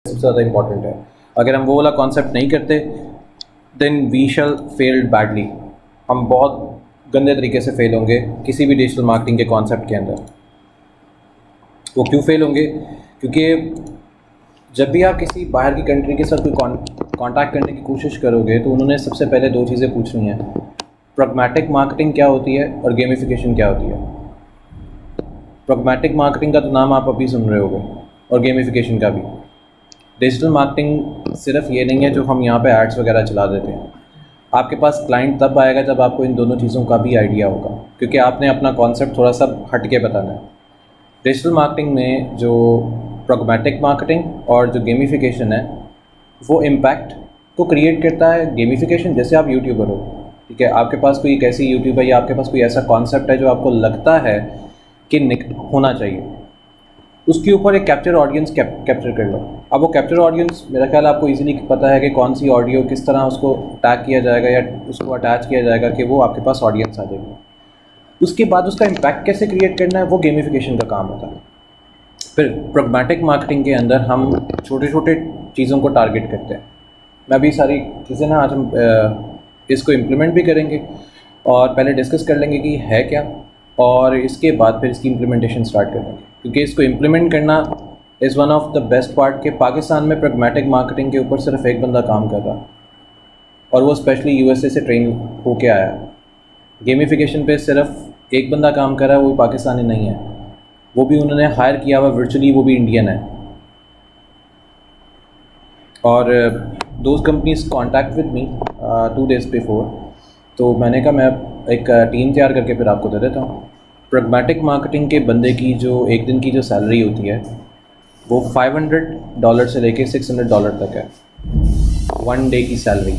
सबसे ज़्यादा इंपॉर्टेंट है। अगर हम वो वाला कॉन्सेप्ट नहीं करते then we shall failed badly. हम बहुत गंदे तरीके से फेल होंगे किसी भी डिजिटल मार्केटिंग के कॉन्सेप्ट के अंदर। वो क्यों फेल होंगे? क्योंकि जब भी आप किसी बाहर की कंट्री के साथ कोई कांटेक्ट करने की कोशिश करोगे तो उन्होंने सबसे पहले दो चीज़ें पूछनी है, प्रैग्मैटिक मार्केटिंग क्या होती है और गेमिफिकेशन क्या होती है। प्रैग्मैटिक मार्केटिंग का तो नाम आप अभी सुन रहे होगे और गेमिफिकेशन का भी। डिजिटल मार्केटिंग सिर्फ ये नहीं है जो हम यहाँ पे एड्स वगैरह चला देते हैं। आपके पास क्लाइंट तब आएगा जब आपको इन दोनों चीज़ों का भी आइडिया होगा, क्योंकि आपने अपना कॉन्सेप्ट थोड़ा सा हट के बताना है। डिजिटल मार्केटिंग में जो प्रैग्मैटिक मार्केटिंग और जो गेमिफिकेशन है वो इम्पैक्ट को क्रिएट करता है। गेमिफिकेशन जैसे आप यूट्यूबर हो, ठीक है, आपके पास कोई एक ऐसी यूट्यूब है या आपके पास कोई ऐसा कॉन्सेप्ट है जो आपको लगता है कि होना चाहिए, उसके ऊपर एक कैप्चर ऑडियंस कैप्चर कर लो। अब वो कैप्चर ऑडियंस मेरा ख्याल आपको इजीली पता है कि कौन सी ऑडियो किस तरह उसको टैग किया जाएगा या उसको अटैच किया जाएगा कि वो आपके पास ऑडियंस आ जाएगी। उसके बाद उसका इम्पैक्ट कैसे क्रिएट करना है वो गेमिफिकेशन का काम होता है। फिर प्रैग्मैटिक मार्केटिंग के अंदर हम छोटे छोटे चीज़ों को टारगेट करते हैं। मैं अभी सारी चीज़ें ना आज हम इसको इम्प्लीमेंट भी करेंगे और पहले डिस्कस कर लेंगे कि है क्या, और इसके बाद फिर इसकी इम्प्लीमेंटेशन स्टार्ट कर देंगे, क्योंकि इसको इम्प्लीमेंट करना is one of the best part. के पाकिस्तान में प्रैग्मैटिक मार्केटिंग के ऊपर सिर्फ एक बंदा काम कर रहा और वो स्पेशली यूएसए से ट्रेन होके आया। गेमिफिकेशन पे सिर्फ एक बंदा काम कर रहा है, वो पाकिस्तानी नहीं है, वो भी उन्होंने हायर किया हुआ वर्चुअली, वो भी इंडियन है। और those companies contact with me 2 days before, तो मैंने कहा मैं एक टीम तैयार करके फिर आपको दे देता हूँ। प्रैग्मैटिक मार्केटिंग के बंदे की जो एक दिन की जो सैलरी होती है वो $500 से लेके $600 तक है, 1 डे की सैलरी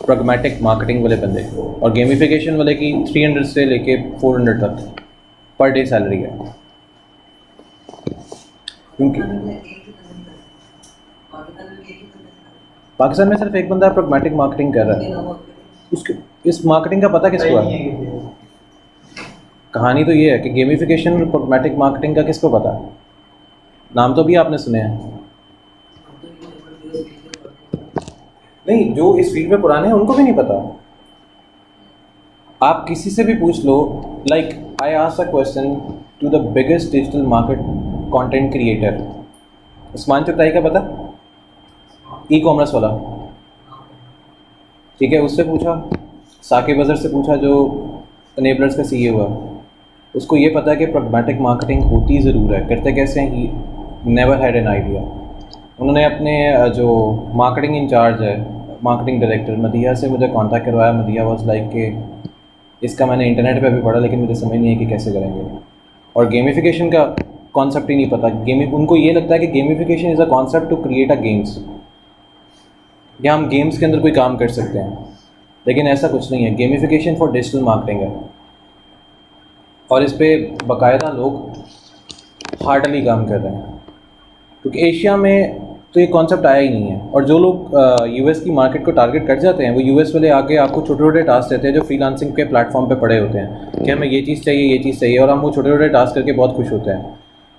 प्रैग्मैटिक मार्केटिंग वाले बंदे की। और गेमिफिकेशन वाले की 300 से लेके 400 तक पर डे सैलरी है। क्योंकि पाकिस्तान में सिर्फ एक बंदा प्रैग्मैटिक मार्केटिंग कर रहा है। उसके इस मार्केटिंग का पता किसको है? कहानी तो ये है कि गेमिफिकेशन और प्रैग्मैटिक मार्केटिंग का किसको पता है? नाम तो भी आपने सुने हैं। नहीं, जो इस फील्ड में पुराने हैं उनको भी नहीं पता। आप किसी से भी पूछ लो, like I asked a question to the biggest digital market content creator, Usman Chughtai का पता, ई कॉमर्स वाला, ठीक है, उससे पूछा, साकिब अजहर से पूछा जो एनेबलर्स का सीईओ है, उसको ये पता है कि प्रैग्मैटिक मार्केटिंग होती ज़रूर है, करते कैसे हैं, he never had an idea. उन्होंने अपने जो मार्केटिंग इंचार्ज है, मार्केटिंग डायरेक्टर मदिया से मुझे कांटेक्ट करवाया। मदिया वाज लाइक कि इसका मैंने इंटरनेट पे भी पढ़ा लेकिन मुझे समझ नहीं है कि कैसे करेंगे। और गेमिफिकेशन का कॉन्सेप्ट ही नहीं पता। उनको ये लगता है कि gamification is a concept to create a games, या हम गेम्स के अंदर कोई काम कर सकते हैं, लेकिन ऐसा कुछ नहीं है। गेमिफिकेशन फॉर डिजिटल मार्केटिंग है और इस पर बाकायदा लोग हार्डली काम कर रहे हैं, क्योंकि एशिया में तो ये कॉन्सेप्ट आया ही नहीं है। और जो लोग यूएस की मार्केट को टारगेट कर जाते हैं वो यूएस वाले आके आपको छोटे छोटे टास्क देते हैं जो फ्रीलांसिंग के प्लेटफॉर्म पे पड़े होते हैं कि हमें ये चीज़ चाहिए, ये चीज़ चाहिए, और हम वो छोटे छोटे टास्क करके बहुत खुश होते हैं।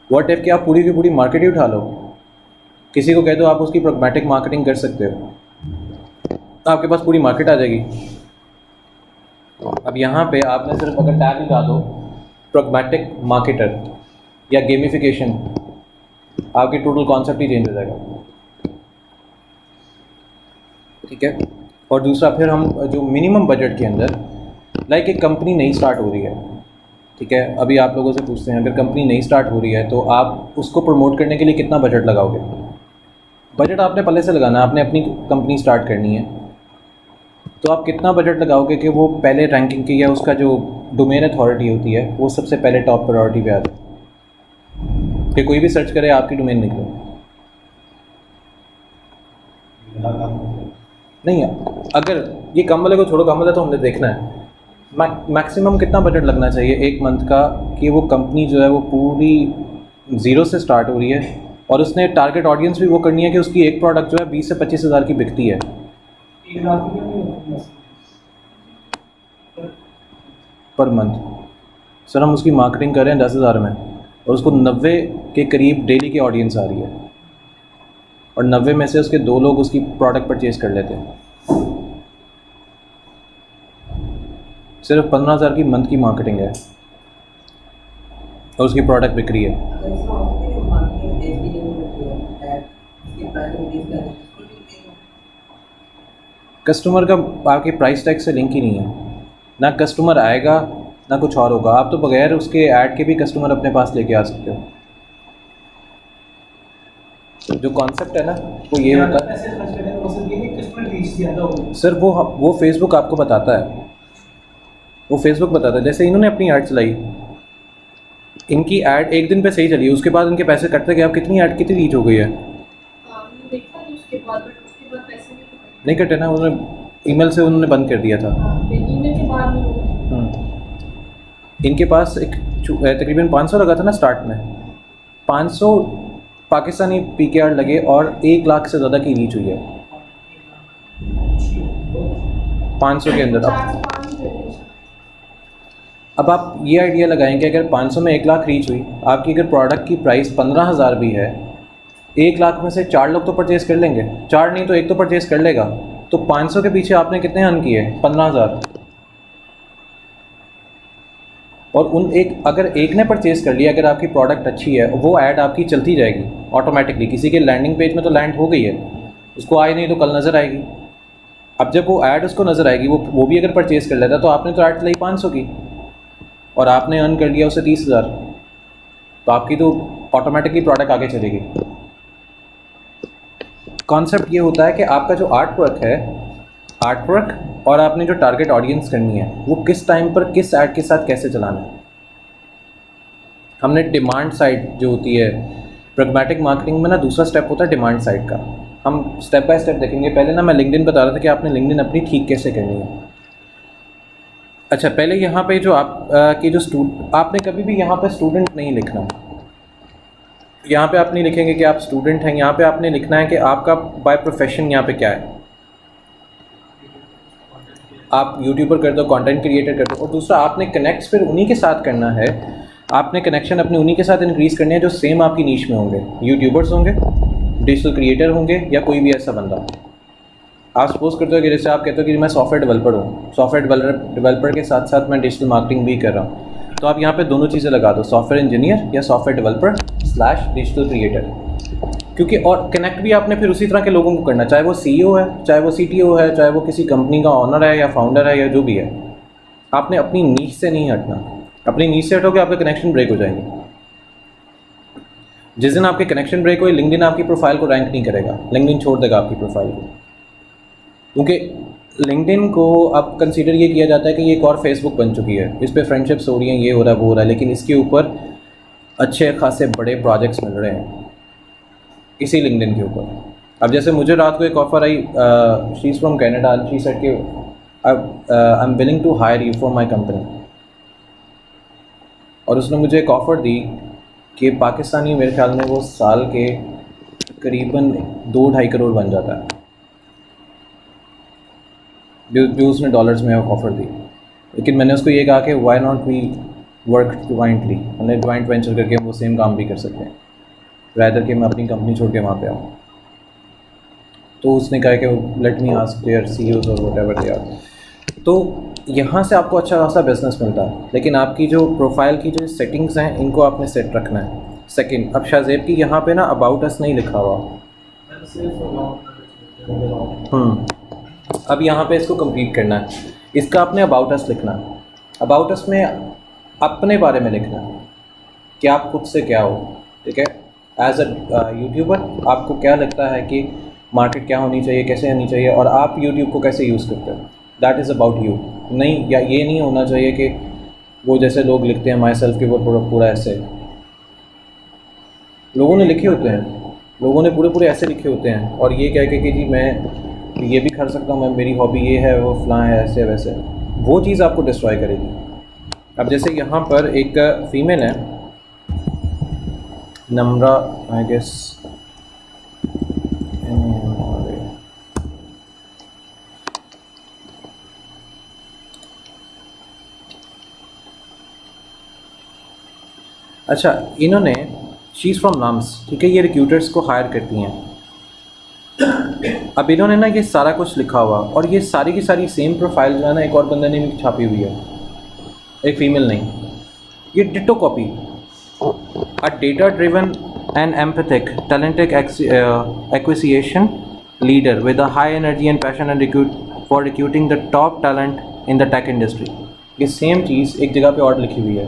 व्हाट इफ कि आप पूरी की पूरी मार्केट ही उठा लो, किसी को कह दो आप उसकी प्रैग्मैटिक मार्केटिंग कर सकते हो, आपके पास पूरी मार्केट आ जाएगी। अब यहाँ पे आपने सिर्फ अगर टैग लगा दो प्रैग्मैटिक मार्केटर या गेमिफिकेशन, आपकी टोटल कॉन्सेप्ट ही चेंज हो जाएगा, ठीक है। और दूसरा फिर हम जो मिनिमम बजट के अंदर, लाइक एक कंपनी नई स्टार्ट हो रही है, ठीक है, अभी आप लोगों से पूछते हैं अगर कंपनी नई स्टार्ट हो रही है तो आप उसको प्रमोट करने के लिए कितना बजट लगाओगे? बजट आपने पहले से लगाना है, आपने अपनी कंपनी स्टार्ट करनी है तो आप कितना बजट लगाओगे कि वो पहले रैंकिंग की या उसका जो डोमेन अथॉरिटी होती है वो सबसे पहले टॉप प्रायोरिटी पे आ जाए, कि कोई भी सर्च करे आपकी डोमेन निकले। नहीं, अगर ये कम वाले को छोड़ो, कम वाले तो हमने देखना है मैक्सिमम कितना बजट लगना चाहिए एक मंथ का कि वो कंपनी जो है वो पूरी ज़ीरो से स्टार्ट हो रही है और उसने टारगेट ऑडियंस भी वो करनी है कि उसकी एक प्रोडक्ट जो है 20 से 25 हज़ार की बिकती है पर मंथ। सर हम उसकी मार्केटिंग कर रहे हैं 10 हज़ार में और उसको 90 के करीब डेली की ऑडियंस आ रही है, और 90 में से उसके 2 लोग उसकी प्रोडक्ट परचेज़ कर लेते हैं। सिर्फ 15,000 की मंथ की मार्केटिंग है और उसकी प्रोडक्ट बिक रही है। कस्टमर का आपके प्राइस टैग से लिंक ही नहीं है, ना कस्टमर आएगा ना कुछ और होगा। आप तो बगैर उसके ऐड के भी कस्टमर अपने पास लेके आ सकते हो। जो कॉन्सेप्ट है ना वो ये होता है सर, वो फेसबुक आपको बताता है, वो फेसबुक बताता है। जैसे इन्होंने अपनी ऐड चलाई, इनकी ऐड एक दिन पे सही चली, उसके बाद इनके पैसे कटते गए। अब कितनी ऐड कितनी रीच हो गई है? नहीं कटे ना, उन्होंने ईमेल से उन्होंने बंद कर दिया था। इनके पास एक तकरीबन 500 लगा था ना स्टार्ट में, 500 पाकिस्तानी PKR लगे और 1 लाख से ज़्यादा की रीच हुई है 500 के अंदर। अब आप ये आइडिया लगाएं कि अगर 500 में 1 लाख रीच हुई, आपकी अगर प्रोडक्ट की प्राइस 15,000 भी है, 1 लाख में से 4 लोग तो परचेज़ कर लेंगे, 4 नहीं तो 1 तो परचेज़ कर लेगा। तो 500 के पीछे आपने कितने अर्न किए? 15,000। और अगर एक ने परचेज़ कर लिया, अगर आपकी प्रोडक्ट अच्छी है, वो ऐड आपकी चलती जाएगी ऑटोमेटिकली। किसी के लैंडिंग पेज में तो लैंड हो गई है, उसको आई नहीं तो कल नज़र आएगी। अब जब वो ऐड उसको नज़र आएगी, वो भी अगर परचेज़ कर लेता, तो आपने तो ऐड चलाई 500 की और आपने अर्न कर लिया उसे 30,000, तो आपकी तो ऑटोमेटिकली प्रोडक्ट आगे चलेगी। कॉन्सेप्ट ये होता है कि आपका जो आर्ट वर्क और आपने जो टारगेट ऑडियंस करनी है, वो किस टाइम पर किस ऐड के साथ कैसे चलाना है। हमने डिमांड साइड जो होती है प्रैग्मैटिक मार्केटिंग में ना, दूसरा स्टेप होता है डिमांड साइड का। हम स्टेप बाय स्टेप देखेंगे। पहले ना मैं लिंक्डइन बता रहा था कि आपने लिंक्डइन अपनी ठीक कैसे करनी है। अच्छा, पहले यहाँ पे जो आप कि जो आपने कभी भी यहाँ पे स्टूडेंट नहीं लिखना। यहाँ पे आप नहीं लिखेंगे कि आप स्टूडेंट हैं, यहाँ पे आपने लिखना है कि आपका बाय प्रोफेशन यहाँ पे क्या है। आप यूट्यूबर कर दो, कंटेंट क्रिएटर कर दो। और दूसरा, आपने कनेक्ट फिर उन्हीं के साथ करना है। आपने कनेक्शन अपने उन्हीं के साथ इंक्रीज़ करने हैं जो सेम आपकी नीश में होंगे। यूट्यूबर्स होंगे, डिजिटल क्रिएटर होंगे, या कोई भी ऐसा बंदा। आप सपोज करते हो कि जैसे आप कहते हो कि मैं सॉफ्टवेयर डेवलपर हूँ, सॉफ्टवेयर डेवलपर के साथ साथ मैं डिजिटल मार्केटिंग भी कर रहा हूँ, तो आप यहाँ पे दोनों चीज़ें लगा दो, सॉफ्टवेयर इंजीनियर या सॉफ्टवेयर डेवलपर / डिजिटल क्रिएटर। क्योंकि और कनेक्ट भी आपने फिर उसी तरह के लोगों को करना, चाहे वो CEO है, चाहे वो CTO है, चाहे वो किसी कंपनी का ऑनर है या फाउंडर है या जो भी है। आपने अपनी नीश से नहीं हटना। अपनी नीश से हटोगे, आपके कनेक्शन ब्रेक हो जाएंगे। जिस दिन आपके कनेक्शन ब्रेक हुए, लिंक्डइन आपकी प्रोफाइल को रैंक नहीं करेगा, लिंक्डइन छोड़ देगा आपकी प्रोफाइल को। क्योंकि लिंक्डइन को अब कंसीडर ये किया जाता है कि ये एक और फेसबुक बन चुकी है, इस पर फ्रेंडशिप्स हो रही हैं, ये हो रहा है, वो हो रहा है, लेकिन इसके ऊपर अच्छे खासे बड़े प्रोजेक्ट्स मिल रहे हैं इसी लिंक्डइन के ऊपर। अब जैसे मुझे रात को एक ऑफ़र आई, she is from Canada, she said कि I am willing to hire you for my company. और उसने मुझे एक ऑफ़र दी कि पाकिस्तानी, मेरे ख्याल में वो साल के करीबन 2-2.5 करोड़ बन जाता है, जो उसने डॉलर्स में ऑफ़र दी। लेकिन मैंने उसको ये कहा कि why not we work jointly, हमने ज्वाइंट वेंचर करके हम वो सेम काम भी कर सकते हैं, रैदर कि मैं अपनी कंपनी छोड़ के वहाँ पे आऊँ। तो उसने कहा कि let me ask their CEOs और व्हाटएवर दे आर। तो यहाँ से आपको अच्छा खासा बिजनेस मिलता है, लेकिन आपकी जो प्रोफाइल की जो सेटिंग्स हैं, इनको आपने सेट रखना है। सेकंड, अब शाहजेब की यहाँ पे ना अबाउट अस नहीं लिखा हुआ। अब यहाँ पे इसको कंप्लीट करना है, इसका आपने अबाउट अस लिखना है। अबाउट अस में अपने बारे में लिखना है कि आप खुद से क्या हो, ठीक है। एज अ यूट्यूबर आपको क्या लगता है कि मार्केट क्या होनी चाहिए, कैसे होनी चाहिए, और आप यूट्यूब को कैसे यूज़ करते हो, दैट इज़ अबाउट यू। नहीं, या ये नहीं होना चाहिए कि वो जैसे लोग लिखते हैं माई सेल्फ के वो पूरा ऐसे लोगों ने लिखे होते हैं, लोगों ने पूरे ऐसे लिखे होते हैं, और ये कह के कि जी मैं ये भी कर सकता हूँ, मैं मेरी हॉबी ये है, वो फलां है, ऐसे वैसे, वो चीज़ आपको डिस्ट्रॉय करेगी। अब जैसे यहाँ पर एक फ़ीमेल है, नम्रा, आई गेस, अच्छा, इन्होंने शी इज़ फ्रॉम नाम्स, ठीक है, ये रिक्रूटर्स को हायर करती हैं। अब इन्होंने ना ये सारा कुछ लिखा हुआ, और ये सारी की सारी सेम प्रोफाइल जो है ना एक और बंदे ने भी छापी हुई है, एक फीमेल नहीं, ये ditto copy. A data driven and empathic talented acquisition leader with a high energy and passion and recruiting the top talent in the tech industry. ये सेम चीज़ एक जगह पे और लिखी हुई है,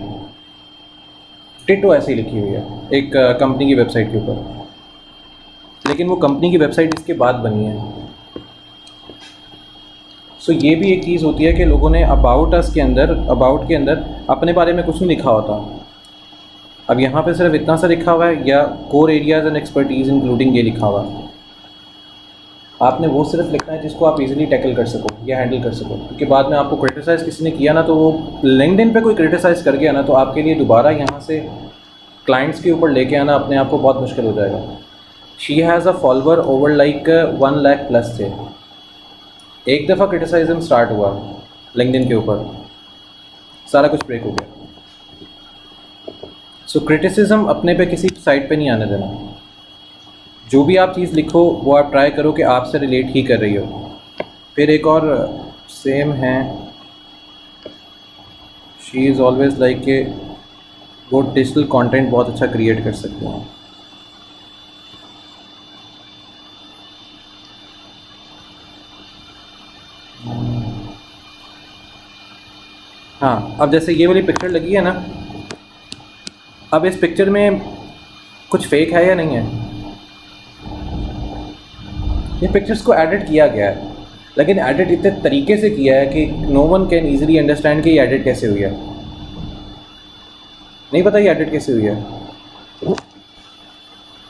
डिटो ऐसे ही लिखी हुई है एक कंपनी की वेबसाइट के ऊपर, लेकिन वो कंपनी की वेबसाइट इसके बाद बनी है। सो ये भी एक चीज़ होती है कि लोगों ने अबाउट के अंदर अपने बारे में कुछ नहीं लिखा होता। अब यहाँ पे सिर्फ इतना सा लिखा हुआ है, या core areas and expertise including ये लिखा हुआ है। आपने वो सिर्फ लिखना है जिसको आप इजीली टैकल कर सको या हैंडल कर सको, क्योंकि बाद में आपको क्रिटिसाइज़ किसी ने किया ना, तो वो लिंक्डइन पे कोई क्रिटिसाइज़ कर गया ना, तो आपके लिए दोबारा यहाँ से क्लाइंट्स के ऊपर लेके आना अपने आप को बहुत मुश्किल हो जाएगा। She has a follower over like 1 lakh plus थे। एक दफ़ा क्रिटिसाइज़म स्टार्ट हुआ लिंक्डइन के ऊपर, सारा कुछ ब्रेक हो गया। सो क्रिटिसिज्म अपने पे किसी साइड पे नहीं आने देना। जो भी आप चीज़ लिखो वो आप ट्राई करो कि आपसे रिलेट ही कर रही हो। फिर एक और सेम है, शी इज़ ऑलवेज लाइक के वो डिजिटल कंटेंट बहुत अच्छा क्रिएट कर सकते हैं। हाँ, अब जैसे ये वाली पिक्चर लगी है ना, अब इस पिक्चर में कुछ फेक है या नहीं है? ये पिक्चर्स को एडिट किया गया है, लेकिन एडिट इतने तरीके से किया है कि no one can easily understand कि ये एडिट कैसे हुई है। नहीं पता ये एडिट कैसे हुई है।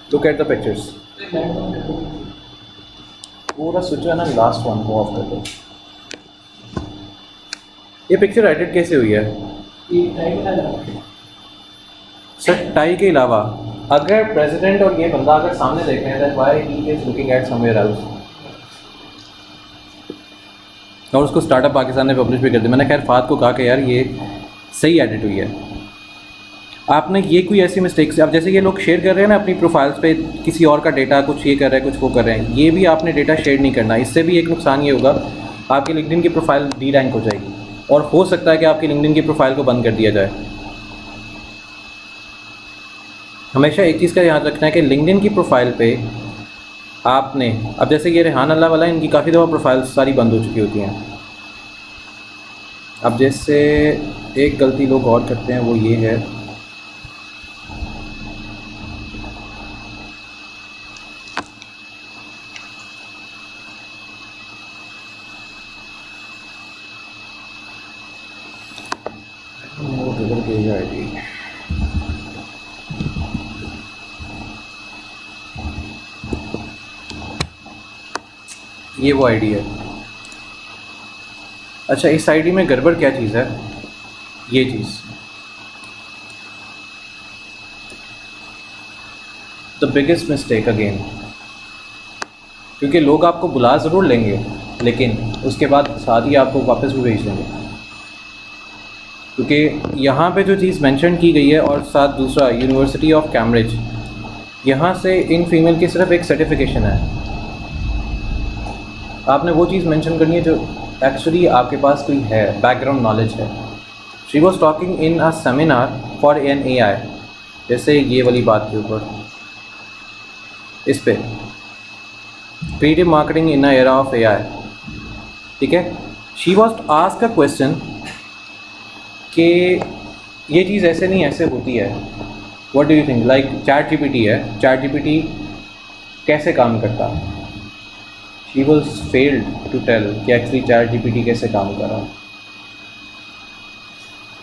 Look at the pictures. पूरा स्विच है ना, लास्ट वन को ऑफ कर दो। ये पिक्चर एडिट कैसे हुई है? सर टाई के अलावा अगर प्रेसिडेंट और ये बंदा अगर सामने देख रहे हैं, that why he is looking at somewhere else, और उसको स्टार्टअप पाकिस्तान ने पब्लिश भी कर दिया। मैंने खैर फात को कहा कि यार ये सही एडिट हुई है। आपने ये कोई ऐसी मिस्टेक्स, अब जैसे ये लोग शेयर कर रहे हैं ना अपनी प्रोफाइल्स पे किसी और का डेटा, कुछ ये कर रहे हैं कुछ वो कर रहे हैं, ये भी आपने डेटा शेयर नहीं करना। इससे भी एक नुकसान ये होगा, आपकी लिंक्डइन की प्रोफाइल डी रैंक हो जाएगी, और हो सकता है कि आपकी लिंक्डइन की प्रोफाइल को बंद कर दिया जाए। हमेशा एक चीज़ का याद रखना है कि लिंक्डइन की प्रोफाइल पे आपने, अब जैसे ये रेहान अल्लाह वाला, इनकी काफ़ी दफ़ा प्रोफाइल सारी बंद हो चुकी होती हैं। अब जैसे एक गलती लोग और करते हैं वो ये है, ये वो आईडी है। अच्छा, इस आईडी में गड़बड़ क्या चीज़ है? ये चीज़, द बिगेस्ट मिस्टेक अगेन, क्योंकि लोग आपको बुला ज़रूर लेंगे लेकिन उसके बाद साथ ही आपको वापस भी भेज देंगे, क्योंकि यहाँ पे जो चीज़ मेंशन की गई है, और साथ दूसरा यूनिवर्सिटी ऑफ कैम्ब्रिज, यहाँ से इन फीमेल की सिर्फ एक सर्टिफिकेशन है। आपने वो चीज़ मेंशन करनी है जो एक्चुअली आपके पास कोई है, बैकग्राउंड नॉलेज है। She was talking in a seminar for an AI, जैसे ये वाली बात के ऊपर, इस पे creative marketing in a era of AI, ठीक है। She was ask a question कि ये चीज़ ऐसे नहीं ऐसे होती है, what do you think, like chat GPT है, चैट GPT कैसे काम करता है। She was failed to tell कि एक्चुअली चैट GPT कैसे काम कर रहा है।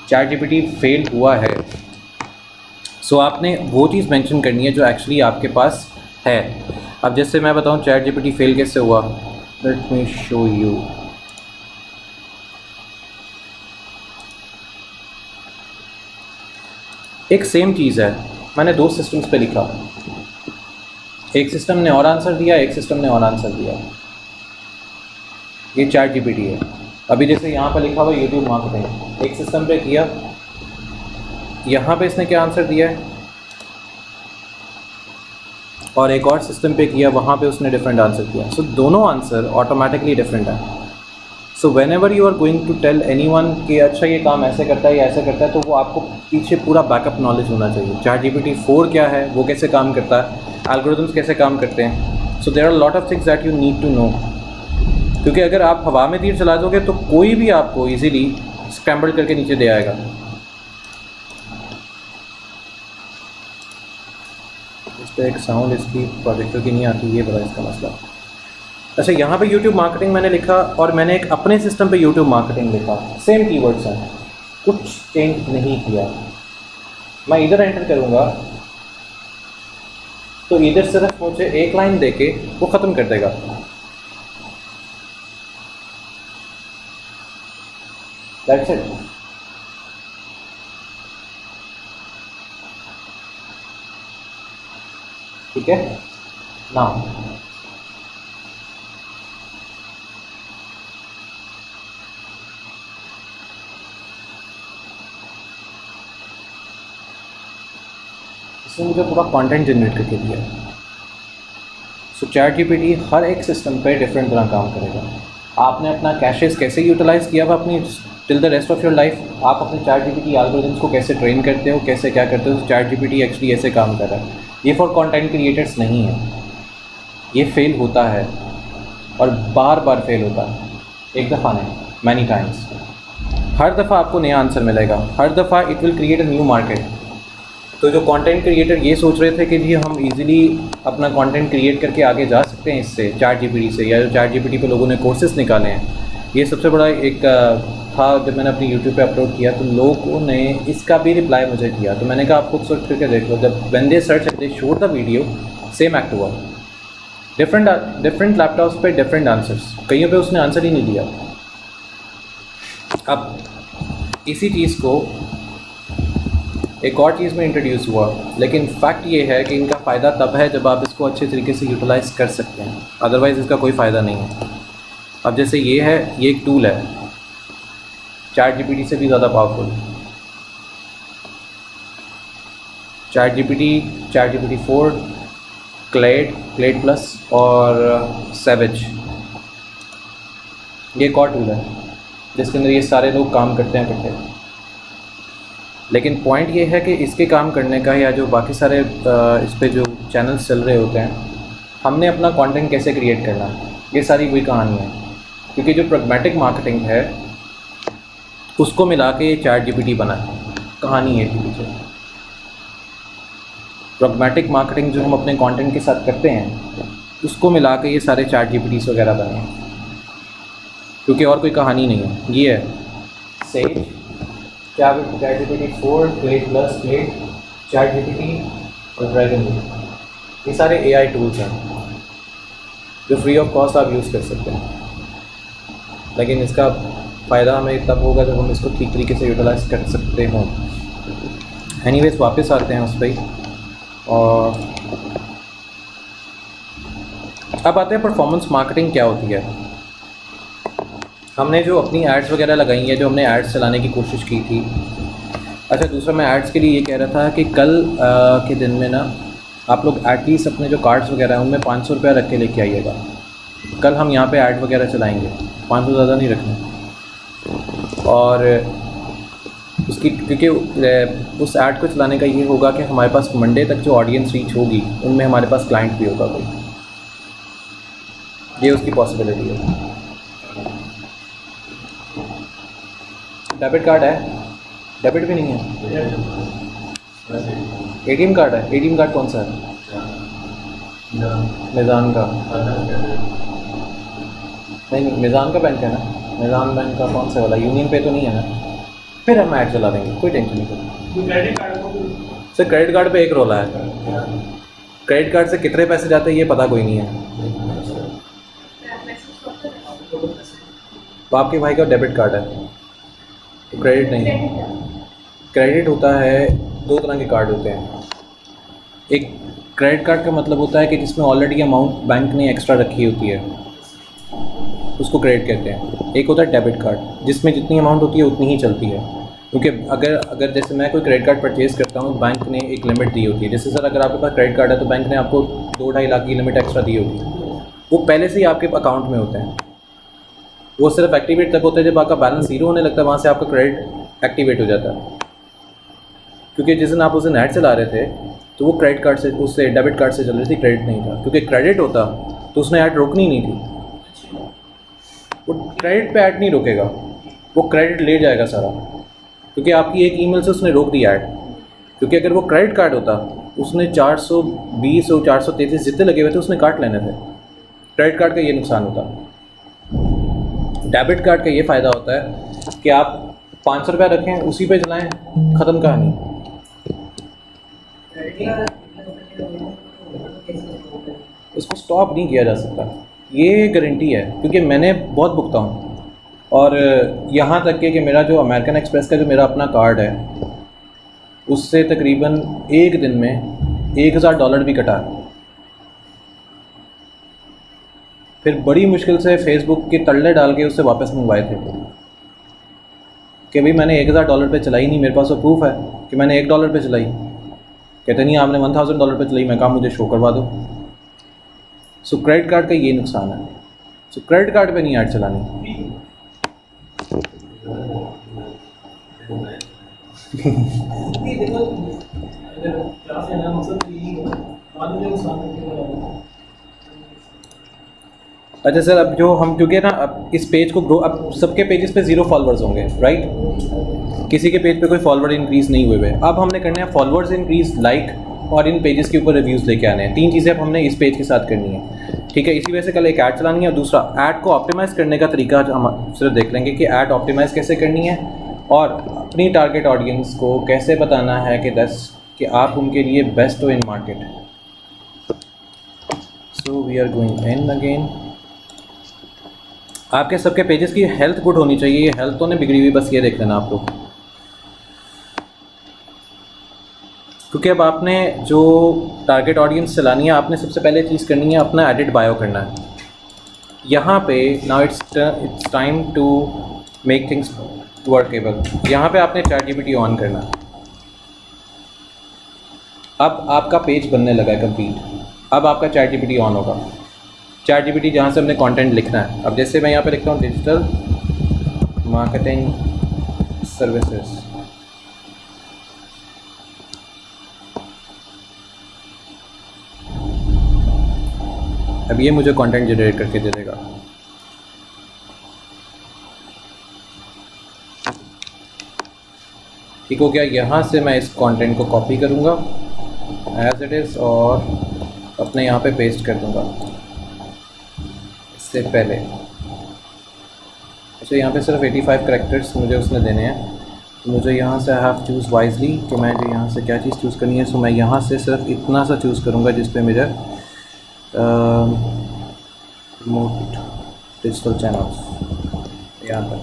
चैट GPT फेल हुआ है, सो आपने वो चीज़ मेंशन करनी है जो एक्चुअली आपके पास है। अब जैसे मैं बताऊँ चैट GPT फेल कैसे हुआ, लेट मी शो यू। एक सेम चीज़ है, मैंने 2 सिस्टम्स पे लिखा, एक सिस्टम ने और आंसर दिया, एक सिस्टम ने और आंसर दिया। ये चैट GPT है। अभी जैसे यहाँ पर लिखा हुआ यूट्यूब मार्केटिंग, एक सिस्टम पे किया, यहाँ पे इसने क्या आंसर दिया है, और एक और सिस्टम पे किया, वहाँ पे उसने डिफरेंट आंसर किया। सो दोनों आंसर ऑटोमेटिकली डिफरेंट हैं। So whenever you are going to tell any one कि अच्छा ये काम ऐसे करता है या ऐसे करता है, तो वो आपको पीछे पूरा बैकअप नॉलेज होना चाहिए। ChatGPT-4 क्या है, वो कैसे काम करता है, एल्गोरिथम्स कैसे काम करते हैं। So there are lot of things that you need to know, क्योंकि अगर आप हवा में तीर चला दोगे तो कोई भी आपको ईजिली स्क्रैम्बल करके नीचे दे आएगा। इस पर एक साउंड इसकी प्रोजेक्टर की नहीं आती, ये बड़ा इसका मसला। अच्छा, यहाँ पे YouTube मार्केटिंग मैंने लिखा और मैंने एक अपने सिस्टम पे YouTube मार्केटिंग लिखा, सेम कीवर्ड्स हैं, कुछ चेंज नहीं किया। मैं इधर एंटर करूँगा तो इधर सिर्फ मुझे एक लाइन देके वो ख़त्म कर देगा। That's it. ठीक है ना। इसने मुझे पूरा कंटेंट जनरेट करके दिया। सो ChatGPT हर एक सिस्टम पे डिफरेंट तरह काम करेगा। आपने अपना कैशेस कैसे यूटिलाइज़ किया हुआ अपनी till the rest of your life, आप अपने ChatGPT एल्गोरिथम्स को कैसे ट्रेन करते हो, कैसे क्या करते हो, ChatGPT एक्चुअली ऐसे काम कर रहा है। ये फॉर कंटेंट क्रिएटर्स नहीं है, ये फेल होता है और बार बार फेल होता है, एक दफ़ा नहीं, मैनी टाइम्स। हर दफ़ा आपको नया आंसर मिलेगा, हर दफ़ा it will create a new market. तो जो कंटेंट क्रिएटर ये सोच रहे थे कि जी हम इजीली अपना कंटेंट क्रिएट करके आगे जा सकते हैं इससे, ChatGPT से, या जो ChatGPT पे लोगों ने कोर्सेज निकाले हैं, ये सबसे बड़ा एक था। जब मैंने अपनी YouTube पे अपलोड किया तो लोगों ने इसका भी रिप्लाई मुझे दिया, तो मैंने कहा आप खुद सर्च करके देख लो। जब when they search they show the video, same act हुआ। डिफरेंट लैपटॉप्स पे डिफरेंट आंसर्स, कईयों पे उसने आंसर ही नहीं दिया। अब इसी चीज़ को एक और चीज़ में इंट्रोड्यूस हुआ, लेकिन फैक्ट ये है कि इनका फ़ायदा तब है जब आप इसको अच्छे तरीके से यूटिलाइज़ कर सकते हैं, अदरवाइज़ इसका कोई फ़ायदा नहीं है। अब जैसे ये है, ये एक टूल है ChatGPT से भी ज़्यादा पावरफुल। ChatGPT-4, क्लेड प्लस और सेवेज, ये एक और टूल है जिसके अंदर ये सारे लोग काम करते हैं इकट्ठे। लेकिन पॉइंट ये है कि इसके काम करने का, या जो बाकी सारे इस पे जो चैनल्स चल रहे होते हैं, हमने अपना कंटेंट कैसे क्रिएट करना है, ये सारी वही कहानी है। क्योंकि जो प्रैग्मैटिक मार्केटिंग है उसको मिला के ये ChatGPT बना है, कहानी है पीछे। प्रैग्मैटिक मार्केटिंग जो हम अपने कंटेंट के साथ करते हैं उसको मिला के ये सारे ChatGPTs वगैरह बने हैं, क्योंकि और कोई कहानी नहीं है। ये है Sage, ChatGPT-4, Claude plus, Claude, ChatGPT और ड्रैगन। ये सारे AI टूल्स हैं जो फ्री ऑफ कॉस्ट आप यूज़ कर सकते हैं, लेकिन इसका फ़ायदा हमें तब होगा जब हम इसको ठीक तरीके से यूटिलाइज़ कर सकते हों। एनीवेज वापस आते हैं उस पर ही, और अब आते हैं परफॉर्मेंस मार्केटिंग क्या होती है। हमने जो अपनी एड्स वगैरह लगाई हैं, जो हमने एड्स चलाने की कोशिश की थी। अच्छा, दूसरा मैं एड्स के लिए ये कह रहा था कि कल के दिन में ना आप लोग एटलीस्ट अपने जो कार्ड्स वगैरह हैं उनमें 500 रुपया रख के लेके आइएगा। कल हम यहाँ पे ऐड वगैरह चलाएंगे, 500 ज़्यादा नहीं रखना। और उसकी, क्योंकि उस ऐड को चलाने का ये होगा कि हमारे पास मंडे तक जो ऑडियंस रीच होगी उनमें हमारे पास क्लाइंट भी होगा कोई, ये उसकी पॉसिबिलिटी है। डेबिट कार्ड है, डेबिट भी नहीं है, ATM कार्ड है। ATM कार्ड कौन सा है? मिज़ान का। नहीं, मिज़ान का बैंक है ना, मिज़ान बैंक का कौन सा वाला, यूनियन पे तो नहीं है ना। फिर हम ऐड चला देंगे, कोई टेंशन नहीं करें। सर क्रेडिट कार्ड पे एक रोला है, क्रेडिट कार्ड से कितने पैसे जाते हैं ये पता कोई नहीं है। तो आपके भाई का डेबिट कार्ड है, तो क्रेडिट नहीं है। क्रेडिट होता है, दो तरह के कार्ड होते हैं। एक क्रेडिट कार्ड का मतलब होता है कि जिसमें ऑलरेडी अमाउंट बैंक ने एक्स्ट्रा रखी होती है, उसको क्रेडिट कहते हैं। एक होता है डेबिट कार्ड, जिसमें जितनी अमाउंट होती है उतनी ही चलती है। क्योंकि अगर जैसे मैं कोई क्रेडिट कार्ड परचेज़ करता हूँ, बैंक ने एक लिमिट दी होती है। जैसे सर अगर आपके पास क्रेडिट कार्ड है तो बैंक ने आपको 2-2.5 लाख की लिमिट एक्स्ट्रा दी होगी, वो पहले से ही आपके अकाउंट में होते हैं। वो सिर्फ एक्टिवेट तब होता है जब आपका बैलेंस ज़ीरो होने लगता है, वहाँ से आपका क्रेडिट एक्टिवेट हो जाता है। क्योंकि जिस दिन आप उस दिन ऐड चला रहे थे तो वो क्रेडिट कार्ड से, उससे डेबिट कार्ड से चल रही थी, क्रेडिट नहीं था। क्योंकि क्रेडिट होता तो उसने ऐड रोकनी नहीं थी। वो क्रेडिट पे ऐड नहीं रोकेगा, वो क्रेडिट ले जाएगा सारा, क्योंकि आपकी एक ईमेल से उसने रोक दिया ऐड। क्योंकि अगर वो क्रेडिट कार्ड होता, उसने 420 और 433 जितने लगे हुए थे उसने काट लेने थे। क्रेडिट कार्ड का ये नुकसान होता। डेबिट कार्ड का ये फ़ायदा होता है कि आप 500 रुपया रखें, उसी पे चलाएं, ख़त्म कहानी। इसको स्टॉप नहीं किया जा सकता, ये गारंटी है। क्योंकि मैंने बहुत भुगता हूँ, और यहाँ तक कि मेरा जो अमेरिकन एक्सप्रेस का जो मेरा अपना कार्ड है, उससे तकरीबन एक दिन में $1000 भी कटा है। फिर बड़ी मुश्किल से फेसबुक के तल्ले डाल के उससे वापस मंगवाए थे कि भाई मैंने $1000 पे चलाई नहीं, मेरे पास तो प्रूफ है कि मैंने $1 पे चलाई। कहते नहीं आपने $1000 पे चलाई। मैं कहा मुझे शो करवा दो। सो क्रेडिट कार्ड का ये नुकसान है। सो क्रेडिट कार्ड पे नहीं ऐड चलानी। अच्छा सर, अब जो हम, क्योंकि ना अब इस पेज को ग्रो, अब सबके पेजेस पे 0 फॉलोअर्स होंगे, राइट? किसी के पेज पे कोई फॉलोअर इंक्रीज़ नहीं हुए हुए। अब हमने करने हैं फॉलोअर्स इंक्रीज़, लाइक, और इन पेजेस के ऊपर रिव्यूज़ लेके आने हैं। 3 चीज़ें अब हमने इस पेज के साथ करनी है, ठीक है? इसी वजह से कल एक ऐड चलानी है, और दूसरा ऐड को ऑप्टिमाइज़ करने का तरीका हम सिर्फ देख लेंगे कि ऐड ऑप्टिमाइज़ कैसे करनी है, और अपनी टारगेट ऑडियंस को कैसे बताना है कि आप उनके लिए बेस्ट हो in market. So we are going in again. आपके सबके पेजेस की हेल्थ गुड होनी चाहिए। ये हेल्थ तो नहीं बिगड़ी हुई, बस ये देख लेना आप लोग। क्योंकि अब आपने जो टारगेट ऑडियंस चलानी है, आपने सबसे पहले चीज़ करनी है अपना एडिट बायो करना है। यहाँ पे now it's time to make things workable. यहाँ पे आपने ChatGPT ऑन करना है। अब आपका पेज बनने लगा है कंप्लीट। अब आपका ChatGPT ऑन होगा। ChatGPT जहाँ से हमने कंटेंट लिखना है। अब जैसे मैं यहाँ पे लिखता हूँ डिजिटल मार्केटिंग सर्विसेज, अब ये मुझे कंटेंट जनरेट करके दे देगा। ठीक हो गया। यहाँ से मैं इस कंटेंट को कॉपी करूँगा एज इट इज़ और अपने यहाँ पे पेस्ट कर दूँगा। इससे पहले अच्छा, यहाँ पे सिर्फ 85 करैक्टर्स मुझे उसने देने हैं, तो मुझे यहाँ से आई हैव चूज़ वाइजली कि मैं जो यहाँ से क्या चीज़ चूज़ करनी है। सो मैं यहाँ से सिर्फ इतना सा चूज़ करूँगा जिस पे मुझे प्रमोट डिजिटल चैनल्स, यहाँ तक।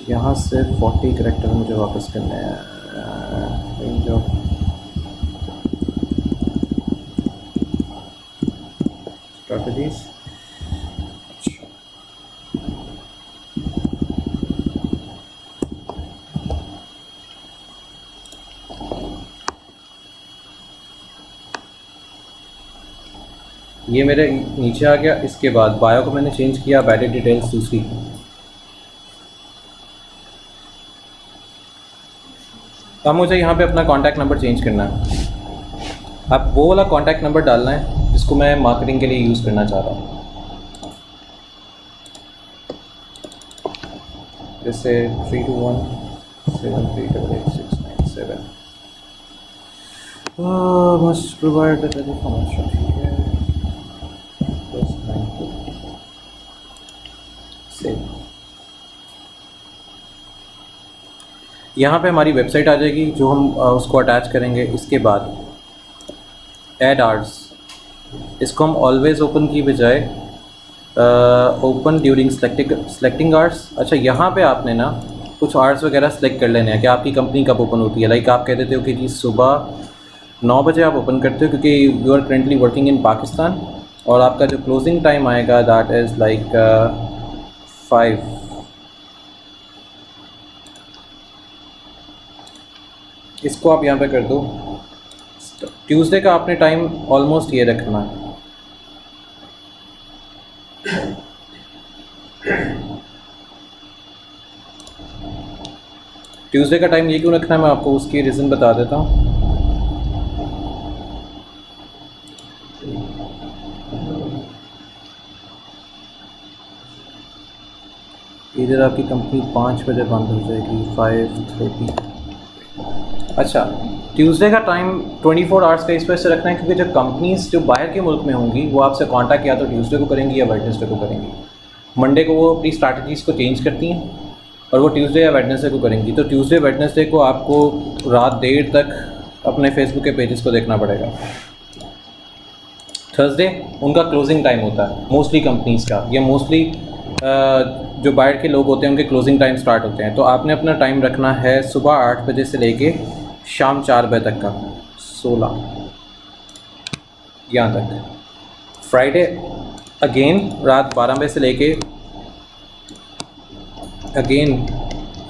यहाँ से 40 करैक्टर मुझे वापस करने हैं। Range of strategies. ये मेरे नीचे आ गया। इसके बाद बायो को मैंने चेंज किया, एडिट डिटेल्स दूसरी। अब मुझे यहाँ पे अपना कॉन्टैक्ट नंबर चेंज करना है। अब वो वाला कॉन्टैक्ट नंबर डालना है जिसको मैं मार्केटिंग के लिए यूज़ करना चाह रहा हूँ। जैसे 32173888697 मस्ट प्रोवाइड द टेलीफोन। ठीक है, यहाँ पे हमारी वेबसाइट आ जाएगी जो हम उसको अटैच करेंगे। इसके बाद ऐड आर्ट्स, इसको हम ऑलवेज ओपन की बजाय ओपन ड्यूरिंग सेलेक्टिंग आर्ट्स। अच्छा, यहाँ पे आपने ना कुछ आर्ट्स वगैरह सेलेक्ट कर लेने हैं कि आपकी कंपनी कब ओपन होती है। लाइक आप कह देते हो कि जी सुबह 9 बजे आप ओपन करते हो क्योंकि you are currently working in Pakistan, और आपका जो क्लोजिंग टाइम आएगा दैट इज़ लाइक 5। इसको आप यहाँ पे कर दो। ट्यूसडे का आपने टाइम ऑलमोस्ट ये रखना है। ट्यूसडे का टाइम ये क्यों रखना है मैं आपको उसकी रीज़न बता देता हूँ। इधर आपकी कंपनी 5 बजे बंद हो जाएगी, 5:30। अच्छा, ट्यूसडे का टाइम 24 आवर्स का इस वजह से रखना है क्योंकि जब कंपनीज जो बाहर के मुल्क में होंगी वो आपसे कांटेक्ट या तो ट्यूसडे को करेंगी या वेडनेसडे को करेंगी। मंडे को वो अपनी स्ट्रैटेजीज़ को चेंज करती हैं और वो ट्यूसडे या वेडनेसडे को करेंगी। तो ट्यूसडे वेडनेसडे को आपको रात देर तक अपने फेसबुक के पेजेस को देखना पड़ेगा। थर्सडे उनका क्लोजिंग टाइम होता है मोस्टली कंपनीज़ का, या मोस्टली जो बाहर के लोग होते हैं उनके क्लोजिंग टाइम स्टार्ट होते हैं। तो आपने अपना टाइम रखना है सुबह 8 बजे से लेके शाम 4 बजे तक का, 16 यहाँ तक। फ्राइडे अगेन रात 12 बजे से लेके अगेन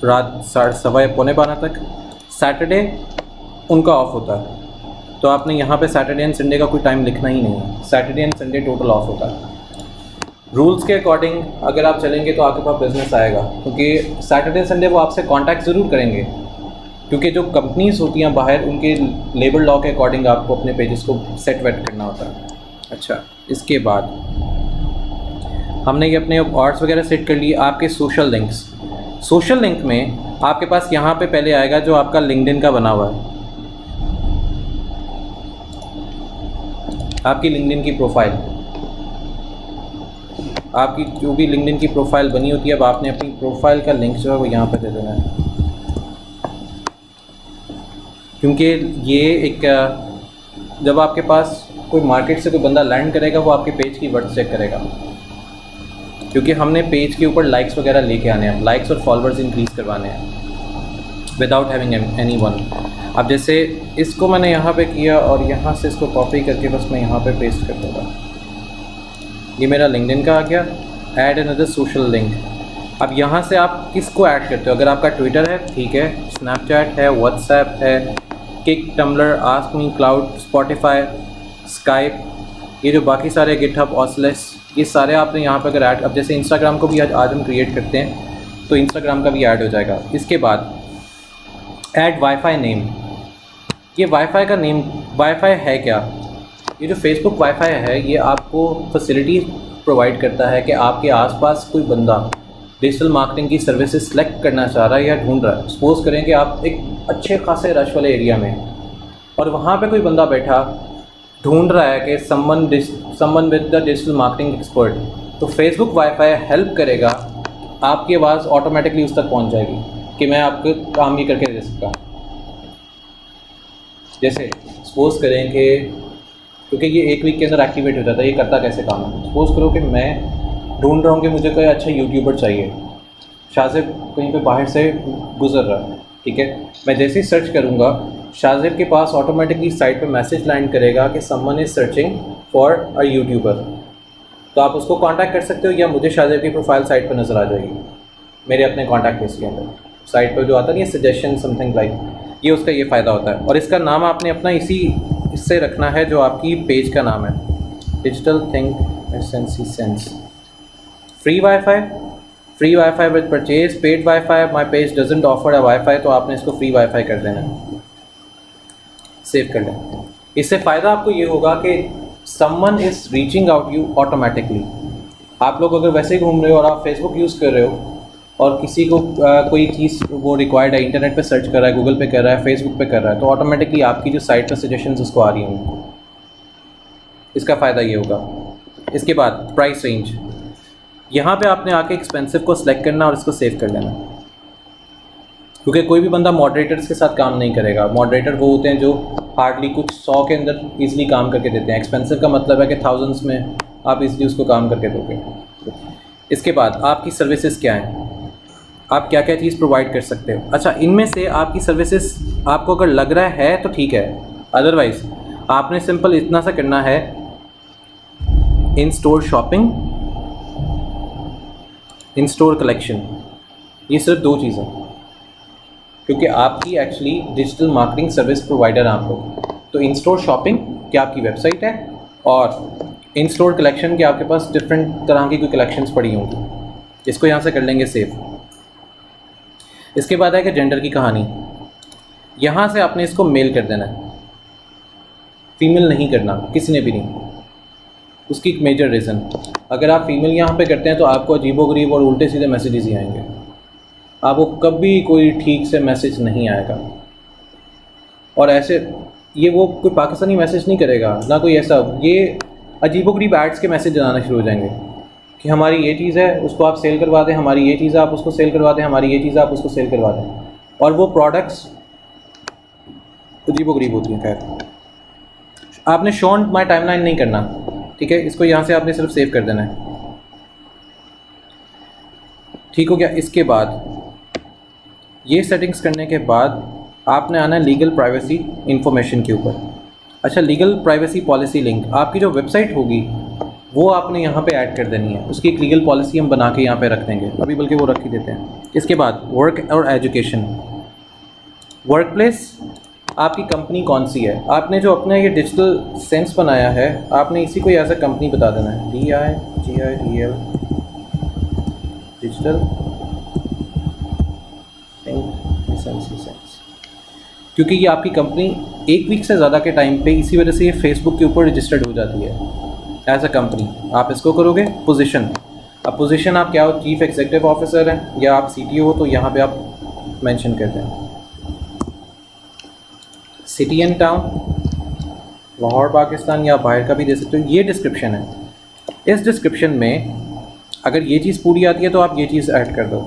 रात 12:15 तक। सैटरडे उनका ऑफ होता है, तो आपने यहाँ पे सैटरडे एंड संडे का कोई टाइम लिखना ही नहीं है। Saturday and Sunday total of होता है। रूल्स के अकॉर्डिंग अगर आप चलेंगे तो आपके पास बिजनेस आएगा, क्योंकि सैटरडे संडे वो आपसे कांटेक्ट ज़रूर करेंगे, क्योंकि जो कंपनीज होती हैं बाहर उनके लेबर लॉ के अकॉर्डिंग आपको अपने पेजेस को सेट वेट करना होता है। अच्छा, इसके बाद हमने ये अपने आर्ट्स वगैरह सेट कर लिए। आपके सोशल लिंक में आपके पास यहाँ पे पहले आएगा जो आपका लिंक्डइन का बना हुआ है, आपकी लिंक्डइन की प्रोफाइल। आपकी जो भी लिंक्डइन की प्रोफाइल बनी होती है, अब आपने अपनी प्रोफाइल का लिंक जो है वो यहाँ पे दे देना है, क्योंकि ये एक जब आपके पास कोई मार्केट से कोई बंदा लैंड करेगा वो आपके पेज की वर्थ चेक करेगा, क्योंकि हमने पेज के ऊपर लाइक्स वगैरह लेके आने हैं, लाइक्स और फॉलोअर्स इंक्रीज़ करवाने हैं विदाउट हैविंग एनी वन। अब जैसे इसको मैंने यहाँ पे किया और यहाँ से इसको कॉपी करके बस मैं यहाँ पे पेस्ट कर दूँगा। ये मेरा लिंक्डइन का आ गया। Add another social link. अब यहाँ से आप किसको ऐड करते हो? अगर आपका ट्विटर है ठीक है, स्नैपचैट है, व्हाट्सएप है, Kik, Tumblr, ask me, cloud, Spotify, Skype, ये जो बाकी सारे गिटहब, ऑसलेस, ये सारे आपने यहाँ पर अगर ऐड, अब जैसे इंस्टाग्राम को भी आज हम क्रिएट करते हैं तो इंस्टाग्राम का भी ऐड हो जाएगा। इसके बाद ऐड वाईफाई नेम। ये वाईफाई का नेम, वाईफाई है क्या? ये जो फेसबुक वाईफाई है ये आपको फैसिलिटी प्रोवाइड करता है कि आपके आसपास कोई बंदा डिजिटल मार्केटिंग की सर्विसेज सेलेक्ट करना चाह रहा है या ढूंढ रहा है। सपोज़ करें कि आप एक अच्छे खासे रश वाले एरिया में और वहाँ पे कोई बंदा बैठा ढूंढ रहा है कि someone with the digital marketing expert, तो फेसबुक वाईफाई हेल्प करेगा, आपकी आवाज़ ऑटोमेटिकली उस तक पहुँच जाएगी कि मैं आपको काम ये करके दे सकता हूँ। जैसे सपोज़ करें कि क्योंकि ये एक वीक के अंदर एक्टिवेट हो जाता है, ये करता कैसे काम है। सपोज़ करो कि मैं ढूंढ रहा हूँ कि मुझे कोई अच्छा यूट्यूबर चाहिए, शाहज़ेब कहीं पे बाहर से गुजर रहा है, ठीक है। मैं जैसे ही सर्च करूँगा शाहज़ेब के पास ऑटोमेटिकली साइट पे मैसेज लैंड करेगा कि someone is searching for a YouTuber. तो आप उसको कांटेक्ट कर सकते हो या मुझे शाहज़ेब की प्रोफाइल साइट पर नज़र आ जाएगी मेरे अपने कॉन्टैक्ट लिस्ट के अंदर। साइट पर जो आता नहीं है सजेशन समथिंग लाइक, ये उसका ये फ़ायदा होता है। और इसका नाम आपने अपना इससे रखना है जो आपकी पेज का नाम है, डिजिटल थिंक एसेंसी sense. Free wifi with purchase, paid wifi, my page doesn't offer a wifi, तो आपने इसको फ्री वाईफाई कर देना है, सेव कर लें। इससे फ़ायदा आपको ये होगा कि someone is reaching out you automatically. आप लोग अगर वैसे ही घूम रहे हो और आप फेसबुक यूज़ कर रहे हो और किसी को कोई चीज़ वो रिक्वायर्ड है, इंटरनेट पे सर्च कर रहा है, गूगल पे कर रहा है, फेसबुक पे कर रहा है, तो ऑटोमेटिकली आपकी जो साइट पर सजेशंस उसको आ रही होंगी। इसका फ़ायदा ये होगा। इसके बाद प्राइस रेंज, यहाँ पे आपने आके एक्सपेंसिव को सिलेक्ट करना और इसको सेव कर लेना, क्योंकि कोई भी बंदा मॉडरेटर्स के साथ काम नहीं करेगा। मॉडरेटर वो होते हैं जो हार्डली कुछ 100 के अंदर ईजिली काम करके देते हैं। एक्सपेंसिव का मतलब है कि थाउजेंड्स में आप ईजिली उसको काम करके दोगे। इसके बाद आपकी सर्विसेज क्या हैं, आप क्या क्या चीज़ प्रोवाइड कर सकते हो। अच्छा, इनमें से आपकी सर्विसेज आपको अगर लग रहा है तो ठीक है, अदरवाइज़ आपने सिंपल इतना सा करना है, इन स्टोर शॉपिंग, इन स्टोर कलेक्शन, ये सिर्फ 2 चीज़ें। क्योंकि आपकी actually digital marketing service provider हैं आप लोग। तो इन स्टोर शॉपिंग क्या आपकी वेबसाइट है, और इन स्टोर कलेक्शन के आपके पास डिफरेंट तरह की कोई कलेक्शंस पड़ी होंगी। इसको यहाँ से कर लेंगे सेव। इसके बाद है कि जेंडर की कहानी, यहाँ से आपने इसको मेल कर देना है, फीमेल नहीं करना, किसी ने भी नहीं। उसकी एक मेजर रीज़न, अगर आप फीमेल यहाँ पे करते हैं तो आपको अजीबोगरीब और उल्टे सीधे मैसेजेस ही आएंगे, आपको कभी कोई ठीक से मैसेज नहीं आएगा। और ऐसे ये वो कोई पाकिस्तानी मैसेज नहीं करेगा ना कोई ऐसा, ये अजीबोगरीब एड्स के मैसेज आना शुरू हो जाएंगे कि हमारी ये चीज़ है उसको आप सेल करवा दें, हमारी ये चीज़ आप उसको सेल करवा दें, हमारी ये चीज़ आप उसको सेल करवा दें, और वो प्रोडक्ट्स अजीबोगरीब होती हैं। खैर, आपने शॉन माई टाइमलाइन नहीं करना, ठीक है। इसको यहाँ से आपने सिर्फ सेव कर देना है, ठीक हो गया। इसके बाद ये सेटिंग्स करने के बाद आपने आना है लीगल प्राइवेसी इंफॉर्मेशन के ऊपर। अच्छा, लीगल प्राइवेसी पॉलिसी लिंक, आपकी जो वेबसाइट होगी वो आपने यहाँ पे ऐड कर देनी है, उसकी एक लीगल पॉलिसी हम बना के यहाँ पे रख देंगे, अभी बल्कि वो रख ही देते हैं। इसके बाद वर्क और एजुकेशन, वर्क प्लेस आपकी कंपनी कौन सी है, आपने जो अपना ये डिजिटल सेंस बनाया है आपने इसी को एज अ कंपनी बता देना है, DIGITL डिजिटल सेंस, क्योंकि ये आपकी कंपनी एक वीक से ज़्यादा के टाइम पे इसी वजह से ये फेसबुक के ऊपर रजिस्टर्ड हो जाती है एज अ कंपनी। आप इसको करोगे पोजीशन, अब पोजीशन आप क्या हो, चीफ एग्जीक्यूटिव ऑफिसर हैं या आप CTO हो, तो यहाँ पे आप मेंशन कर दें city and town, Lahore Pakistan, या बाहर का भी दे सकते हो। ये डिस्क्रिप्शन है, इस डिस्क्रिप्शन में अगर ये चीज़ पूरी आती है तो आप ये चीज़ ऐड कर दो।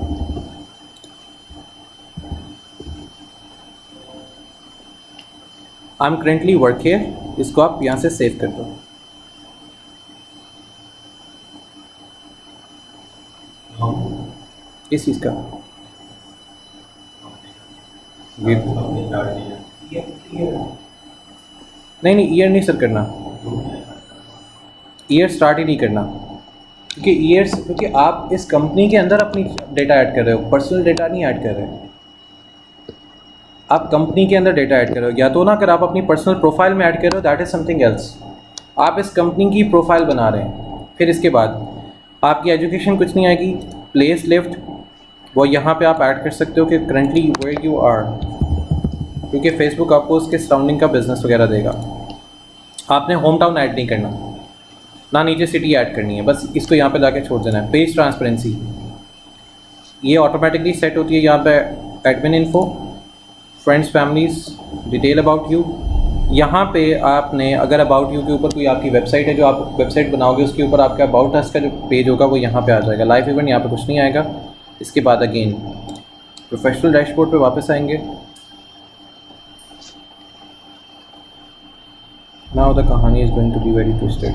I am currently work here, इसको आप यहाँ से सेव कर दो। किस चीज़ का नहीं, ईयर नहीं सर करना, ईयर स्टार्ट ही नहीं करना, क्योंकि आप इस कंपनी के अंदर अपनी डेटा ऐड कर रहे हो, पर्सनल डेटा नहीं ऐड कर रहे हो, आप कंपनी के अंदर डेटा ऐड कर रहे हो। या तो ना, अगर आप अपनी पर्सनल प्रोफाइल में ऐड कर रहे हो दैट इज़ समथिंग एल्स, आप इस कंपनी की प्रोफाइल बना रहे हैं। फिर इसके बाद आपकी एजुकेशन कुछ नहीं आएगी, प्लेस लिव्ड वो यहाँ पे आप ऐड कर सकते हो कि करंटली वेयर यू आर, क्योंकि फेसबुक आपको उसके सराउंडिंग का बिजनेस वगैरह देगा। आपने होम टाउन ऐड नहीं करना, ना नीचे सिटी ऐड करनी है, बस इसको यहाँ पे जाके छोड़ देना है। पेज ट्रांसपेरेंसी ये ऑटोमेटिकली सेट होती है यहाँ पे, admin info, friends families, detail about you. यहाँ पे आपने अगर अबाउट यू के ऊपर कोई आपकी वेबसाइट है, जो आप वेबसाइट बनाओगे उसके ऊपर आपका अबाउट अस का जो पेज होगा वो यहाँ पे आ जाएगा। लाइव इवेंट यहाँ पे कुछ नहीं आएगा। इसके बाद अगेन प्रोफेशनल डैशबोर्ड पे वापस आएंगे। नाउ द कहानी is going to be very twisted.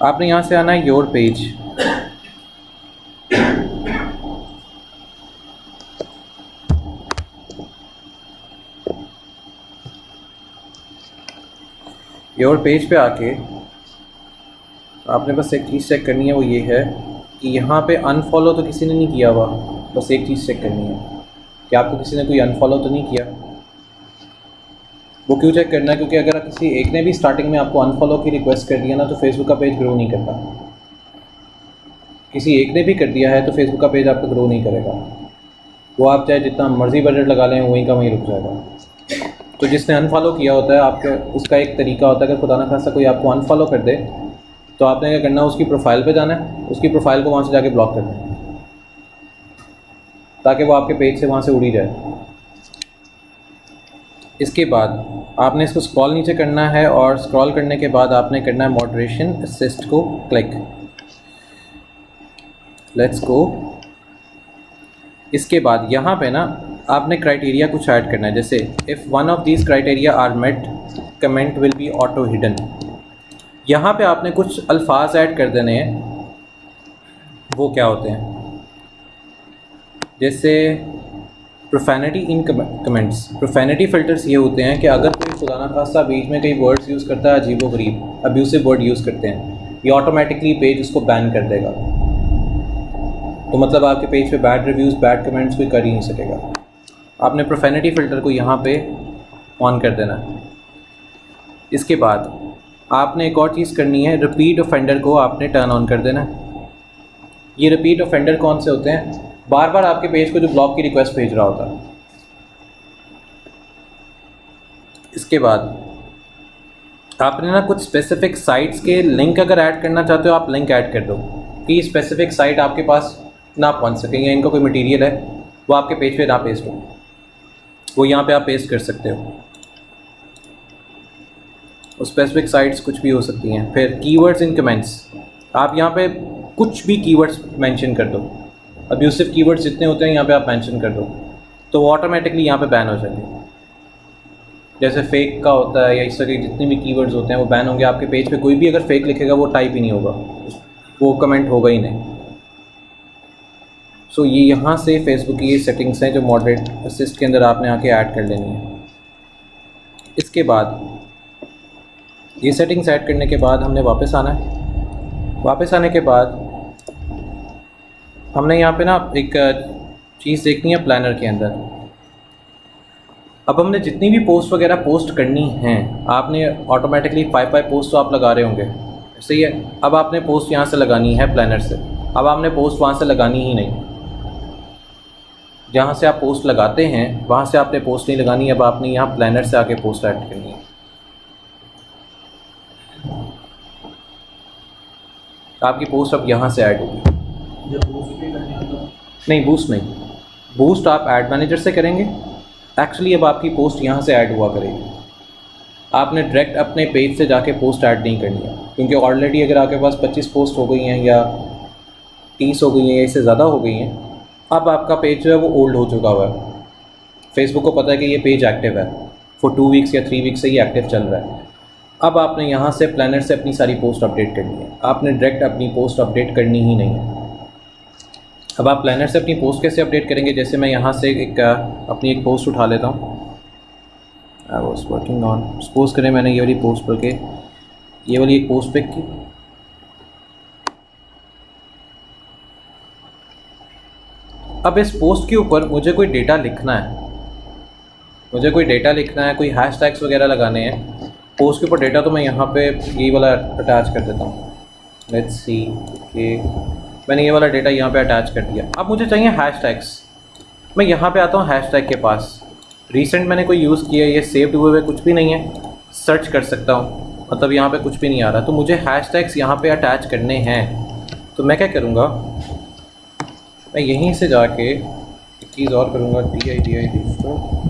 आपने यहाँ से आना है योर पेज, योर पेज पे आके आपने बस एक चीज़ चेक करनी है, वो ये है कि यहाँ पे अनफॉलो तो किसी ने नहीं किया हुआ। बस एक चीज़ चेक करनी है कि आपको किसी ने कोई अनफॉलो तो नहीं किया। वो क्यों चेक करना है? क्योंकि अगर किसी एक ने भी स्टार्टिंग में आपको अनफॉलो की रिक्वेस्ट कर दिया ना, तो फेसबुक का पेज ग्रो नहीं करता। किसी एक ने भी कर दिया है तो फेसबुक का पेज आपका ग्रो नहीं करेगा। वो आप चाहे जितना मर्जी बजट लगा लें वहीं का वहीं रुक जाएगा। तो जिसने अनफॉलो किया होता है आपके, उसका एक तरीका होता है, अगर खुदा ना खास्ता कोई आपको अनफॉलो कर दे तो आपने क्या करना है, उसकी प्रोफाइल पे जाना है, उसकी प्रोफाइल को वहाँ से जाके ब्लॉक करना है ताकि वो आपके पेज से वहाँ से उड़ी जाए। इसके बाद आपने इसको स्क्रॉल नीचे करना है और स्क्रॉल करने के बाद आपने करना है मॉडरेशन असिस्ट को क्लिक। Let's go. इसके बाद यहाँ पे ना आपने क्राइटेरिया कुछ ऐड करना है, जैसे if one of these criteria are met comment will be auto hidden. यहाँ पे आपने कुछ अल्फाज ऐड कर देने हैं। वो क्या होते हैं? जैसे प्रोफेनिटी इन कमेंट्स। प्रोफेनिटी फ़िल्टर्स ये होते हैं कि अगर कोई खुदा ना खास्ता बीच में कई वर्ड्स यूज़ करता है अजीबो गरीब, अब्यूसिव वर्ड यूज़ करते हैं, ये ऑटोमेटिकली पेज उसको बैन कर देगा। तो मतलब आपके पेज पे बैड रिव्यूज़, बैड कमेंट्स कोई कर ही नहीं सकेगा। आपने प्रोफेनिटी फ़िल्टर को यहाँ पे ऑन कर देना है। इसके बाद आपने एक और चीज़ करनी है, रिपीट ऑफेंडर को आपने टर्न ऑन कर देना है। ये रिपीट ऑफेंडर कौन से होते हैं? बार बार आपके पेज को जो ब्लॉक की रिक्वेस्ट भेज रहा होता है। इसके बाद आपने ना कुछ स्पेसिफिक साइट्स के लिंक अगर ऐड करना चाहते हो, आप लिंक ऐड कर दो कि स्पेसिफिक साइट आपके पास ना पहुंच सकें, या इनका कोई मटेरियल है वो आपके पेज पे ना पेस्ट हो, वो यहाँ पे आप पेस्ट कर सकते हो। स्पेसिफिक साइट्स कुछ भी हो सकती हैं। फिर कीवर्ड्स इन कमेंट्स, आप यहाँ पे कुछ भी कीवर्ड्स मेंशन कर दो, अब्यूसिव कीवर्ड्स जितने होते हैं यहाँ पे आप मेंशन कर दो, तो वो ऑटोमेटिकली यहाँ पे बैन हो जाएंगे। जैसे फेक का होता है या इस तरह के जितने भी कीवर्ड्स होते हैं वो बैन होंगे। आपके पेज पे कोई भी अगर फेक लिखेगा वो टाइप ही नहीं होगा, वो कमेंट होगा ही नहीं। सो ये यहाँ से फेसबुक की ये सेटिंग्स हैं जो मॉडरेट असिस्ट के अंदर आपने आके ऐड कर लेनी है। इसके बाद ये सेटिंग्स ऐड करने के बाद हमने वापस आना है। वापस आने के बाद हमने यहाँ पे ना एक चीज़ देखनी है प्लानर के अंदर। अब हमने जितनी भी पोस्ट वगैरह पोस्ट करनी हैं, आपने ऑटोमेटिकली 5 पोस्ट तो आप लगा रहे होंगे, सही है। अब आपने पोस्ट यहाँ से लगानी है प्लानर से। अब आपने पोस्ट वहाँ से लगानी ही नहीं, जहाँ से आप पोस्ट लगाते हैं वहाँ से आपने पोस्ट नहीं लगानी। अब आपने यहाँ प्लानर से आके पोस्ट ऐड करनी है। आपकी पोस्ट अब यहाँ से ऐड होगी। नहीं, बूस्ट नहीं, बूस्ट आप ऐड मैनेजर से करेंगे। एक्चुअली अब आपकी पोस्ट यहाँ से ऐड हुआ करेगी। आपने डायरेक्ट अपने पेज से जाके पोस्ट ऐड नहीं करनी है, क्योंकि ऑलरेडी अगर आपके पास 25 पोस्ट हो गई हैं या 30 हो गई हैं या इससे ज़्यादा हो गई हैं, अब आपका पेज जो है वो ओल्ड हो चुका हुआ है। फेसबुक को पता है कि ये पेज एक्टिव है, फॉर 2 वीक्स या 3 वीक्स से ये एक्टिव चल रहा है। अब आपने यहाँ से प्लानर से अपनी सारी पोस्ट अपडेट करनी है। आपने डायरेक्ट अपनी पोस्ट अपडेट करनी ही नहीं है। अब आप प्लानर से अपनी पोस्ट कैसे अपडेट करेंगे? जैसे मैं यहाँ से अपनी एक पोस्ट उठा लेता हूँ। I was working on, suppose करें मैंने ये वाली पोस्ट पढ़ के ये वाली एक पोस्ट पिक की। अब इस पोस्ट के ऊपर मुझे कोई डेटा लिखना है, कोई हैशटैग्स वगैरह लगाने हैं पोस्ट के ऊपर डेटा, तो मैं यहाँ पे ये वाला अटैच कर देता हूँ। लेट्स सी कि मैंने ये वाला डेटा यहाँ पे अटैच कर दिया। अब मुझे चाहिए हैशटैग्स। मैं यहाँ पे आता हूँ हैशटैग के पास। रिसेंट मैंने कोई यूज़ किया, ये सेव्ड हुए कुछ भी नहीं है, सर्च कर सकता हूँ, मतलब यहाँ पे कुछ भी नहीं आ रहा। तो मुझे हैशटैग्स यहाँ पे अटैच करने हैं, तो मैं क्या करूँगा, मैं यहीं से जाके एक चीज़ और करूँगा, DI डिजिटल।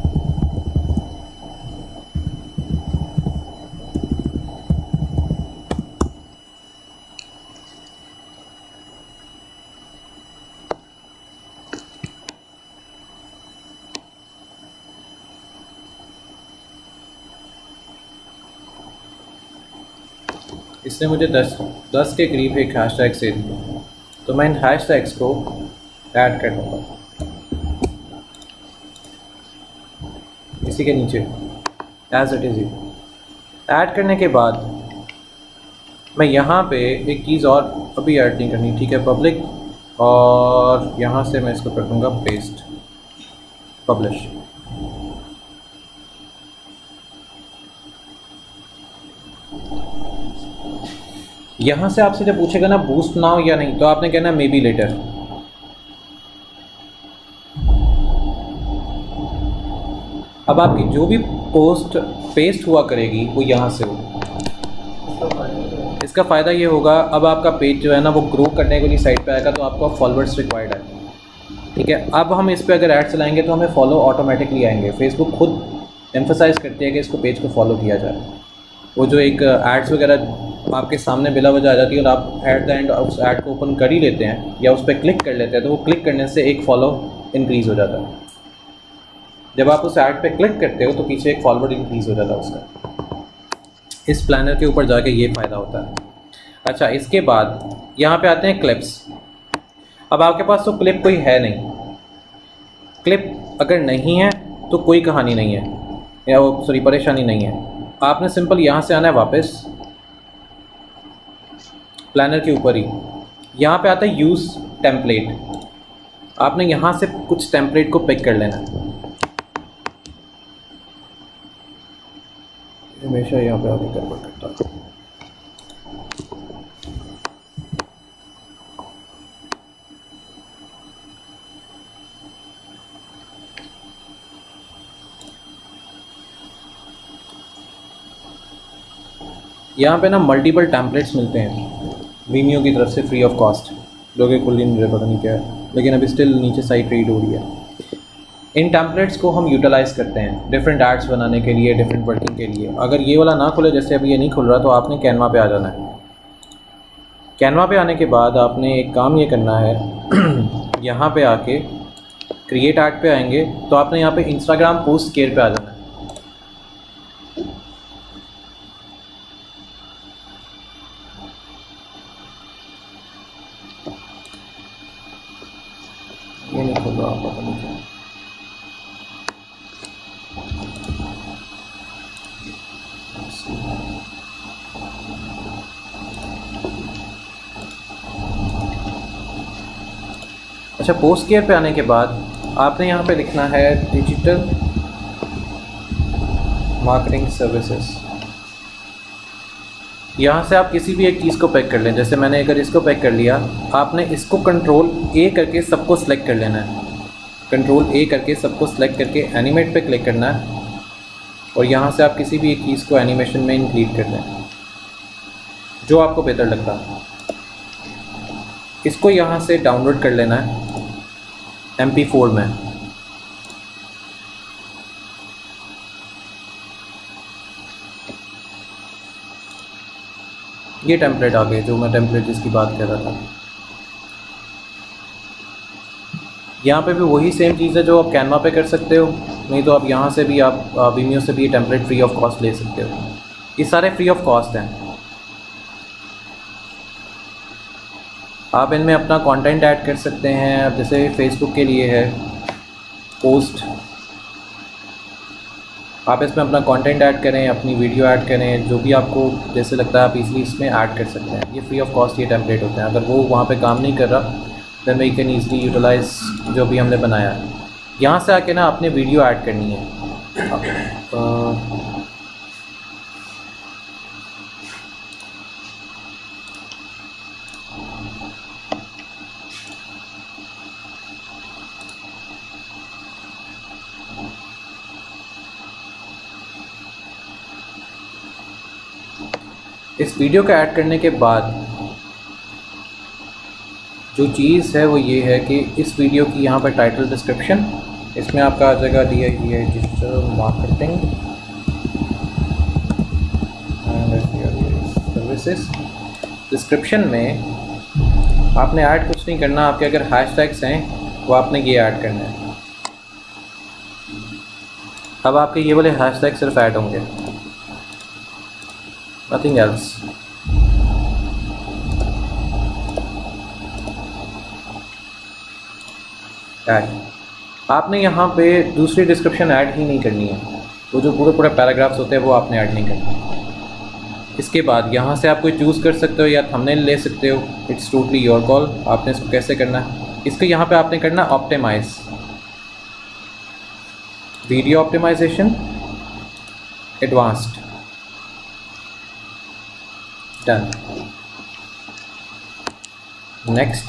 इसने मुझे 10 के करीब एक हैशटैग से दिया, तो मैं इन हैशटैग्स को ऐड कर दूँगा इसी के नीचे एज इट इज़। ऐड करने के बाद मैं यहाँ पे एक चीज़ और अभी ऐड नहीं करनी, ठीक है, पब्लिक, और यहाँ से मैं इसको कर दूँगा पेस्ट, पब्लिश। यहाँ से आपसे जब पूछेगा ना बूस्ट नाउ या नहीं, तो आपने कहना मे बी लेटर। अब आपकी जो भी पोस्ट पेस्ट हुआ करेगी वो यहाँ से होगी। इसका फ़ायदा ये होगा, अब आपका पेज जो है ना वो ग्रो करने वाली साइड पे आएगा, तो आपको फॉलोअर्स रिक्वायर्ड है, ठीक है। अब हम इस पर अगर ऐड चलाएंगे तो हमें फॉलो ऑटोमेटिकली आएंगे। फेसबुक खुद एम्फोसाइज़ करती है कि इसको पेज को फॉलो किया जाए। वो जो एक एड्स वगैरह आपके सामने बिला वजह आ जाती है और आप एट द एंड उस ऐड को ओपन कर ही लेते हैं या उस पर क्लिक कर लेते हैं, तो वो क्लिक करने से एक फॉलो इंक्रीज़ हो जाता है। जब आप उस ऐड पे क्लिक करते हो तो पीछे एक फॉरवर्ड इंक्रीज़ हो जाता है उसका। इस प्लानर के ऊपर जाके ये फ़ायदा होता है। अच्छा, इसके बाद यहाँ पे आते हैं क्लिप्स। अब आपके पास तो क्लिप कोई है नहीं, क्लिप अगर नहीं है तो कोई कहानी नहीं है, या वो सॉरी परेशानी नहीं है। आपने सिंपल यहाँ से आना है वापस, प्लानर के ऊपर ही यहाँ पे आता है यूज़ टेम्पलेट। आपने यहाँ से कुछ टेम्पलेट को पिक कर लेना है। हमेशा यहाँ पे आके गड़बड़ करता है। यहाँ पे ना मल्टीपल टेम्पलेट्स मिलते हैं वीमियो की तरफ से फ्री ऑफ कॉस्ट, जो कि खुल ही नहीं रहा, पता नहीं क्या है, लेकिन अभी स्टिल नीचे साइट रीड हो रही है। इन टेम्पलेट्स को हम यूटिलाइज़ करते हैं डिफरेंट आर्ट्स बनाने के लिए, डिफरेंट वर्किंग के लिए। अगर ये वाला ना खुले, जैसे अभी ये नहीं खुल रहा, तो आपने कैनवा पे आ जाना है। कैनवा पे आने के बाद आपने एक काम ये करना है यहाँ पे आके क्रिएट आर्ट पे आएंगे तो आपने यहाँ पे इंस्टाग्राम पोस्ट केयर पे आ जाना है। ये नहीं खुल रहा, पता नहीं क्या। अच्छा, पोस्ट केयर पे आने के बाद आपने यहाँ पे लिखना है डिजिटल मार्केटिंग सर्विसेज। यहाँ से आप किसी भी एक चीज़ को पैक कर लें। जैसे मैंने अगर इसको पैक कर लिया, आपने इसको कंट्रोल ए करके सबको सिलेक्ट कर लेना है। कंट्रोल ए करके सबको सिलेक्ट करके एनिमेट पे क्लिक करना है और यहाँ से आप किसी भी एक चीज़ को एनिमेशन में इंक्लूड कर लें जो आपको बेहतर लगता है। इसको यहाँ से डाउनलोड कर लेना है MP4 में। ये टेम्पलेट आ गए, जो मैं टेम्पलेट जिसकी बात कर रहा था। यहाँ पे भी वही सेम चीज़ है जो आप कैनवा पे कर सकते हो, नहीं तो आप यहाँ से भी, आप वीमियो से भी ये टेम्पलेट फ्री ऑफ कॉस्ट ले सकते हो। ये सारे फ्री ऑफ कॉस्ट हैं। आप इनमें अपना कंटेंट ऐड कर सकते हैं। अब जैसे फेसबुक के लिए है पोस्ट, आप इसमें अपना कंटेंट ऐड करें, अपनी वीडियो ऐड करें, जो भी आपको जैसे लगता है आप इजीली इसमें ऐड कर सकते हैं। ये फ्री ऑफ कॉस्ट ये टेम्पलेट होते हैं। अगर वो वहाँ पे काम नहीं कर रहा, then we can easily utilize जो भी हमने बनाया है। यहाँ से आके ना आपने वीडियो ऐड करनी है। इस वीडियो का ऐड करने के बाद जो चीज़ है वो ये है कि इस वीडियो की यहाँ पर टाइटल डिस्क्रिप्शन, इसमें आपका आ जाएगा DIY digital marketing services. Description में आपने ऐड कुछ नहीं करना। आपके अगर हैशटैग्स हैं वो आपने ये ऐड करना है। अब आपके ये वाले हैशटैग सिर्फ ऐड होंगे, नथिंग एल्स। ऐड आपने यहाँ पे दूसरी डिस्क्रिप्शन ऐड ही नहीं करनी है। वो जो पूरे पूरे पैराग्राफ्स होते हैं वो आपने ऐड नहीं करना। इसके बाद यहाँ से आप कोई चूज़ कर सकते हो या थंबनेल ले सकते हो। इट्स टोटली योर कॉल, आपने इसको कैसे करना है। इसको यहाँ पे आपने करना optimize, video optimization advanced, done. Next,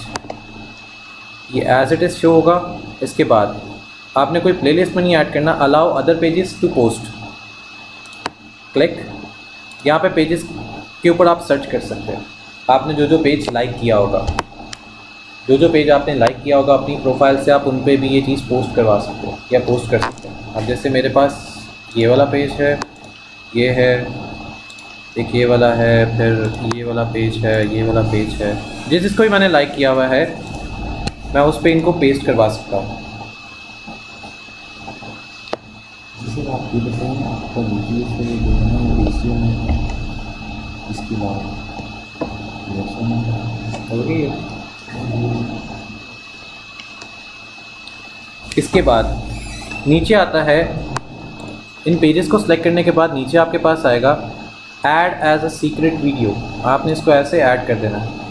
ये एज इट इज़ शो होगा। इसके बाद आपने कोई प्लेलिस्ट में नहीं ऐड करना। Allow other pages to post, click. यहाँ पे पेजेस के ऊपर आप सर्च कर सकते हैं। आपने जो जो पेज लाइक किया होगा, जो जो पेज आपने लाइक किया होगा अपनी प्रोफाइल से, आप उन पे भी ये चीज़ पोस्ट करवा सकते हो या पोस्ट कर सकते हैं। अब जैसे मेरे पास ये वाला पेज है, ये है, एक ये वाला है, फिर ये वाला पेज है, ये वाला पेज है। जिसको भी मैंने लाइक किया हुआ है मैं उस पर इनको पेस्ट करवा सकता हूँ। जैसे आप ये बताएं, आपका वीडियो से जो है ना वो रेशियो में, इसके बाद इसके बाद नीचे आता है, इन पेजेस को सिलेक्ट करने के बाद नीचे आपके पास आएगा add as a secret video. आपने इसको ऐसे ऐड कर देना है।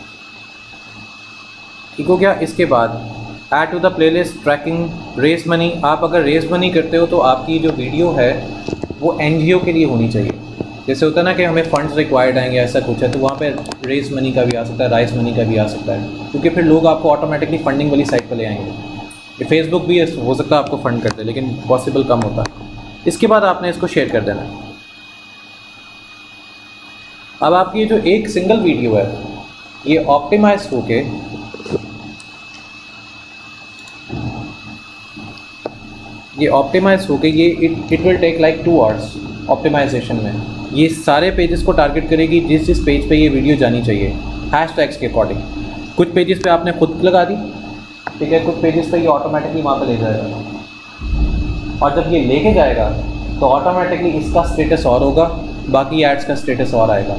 ठीक हो गया। इसके बाद add to the playlist tracking race money. आप अगर रेस मनी करते हो तो आपकी जो वीडियो है वो एनजीओ के लिए होनी चाहिए। जैसे होता है ना कि हमें फंड्स रिक्वायर्ड आएंगे, ऐसा कुछ है, तो वहाँ पे रेस मनी का भी आ सकता है, राइस मनी का भी आ सकता है, क्योंकि फिर लोग आपको ऑटोमेटिकली फंडिंग वाली साइट पर ले आएंगे। ये फेसबुक भी हो सकता है आपको फंड कर दे, लेकिन पॉसिबल कम होता है। इसके बाद आपने इसको शेयर कर देना है। अब आपकी जो एक सिंगल वीडियो है ये ऑप्टिमाइज होके ये it will take like 2 hours optimization में। ये सारे पेजेस को टारगेट करेगी जिस पेज पे ये वीडियो जानी चाहिए हैशटैग्स के अकॉर्डिंग। कुछ पेजेस पे आपने खुद लगा दी, ठीक है, कुछ पेजेस पे ये ऑटोमेटिकली वहाँ पे ले जाएगा, और जब ये लेके जाएगा तो ऑटोमेटिकली इसका स्टेटस और होगा, बाकी एड्स का स्टेटस और आएगा।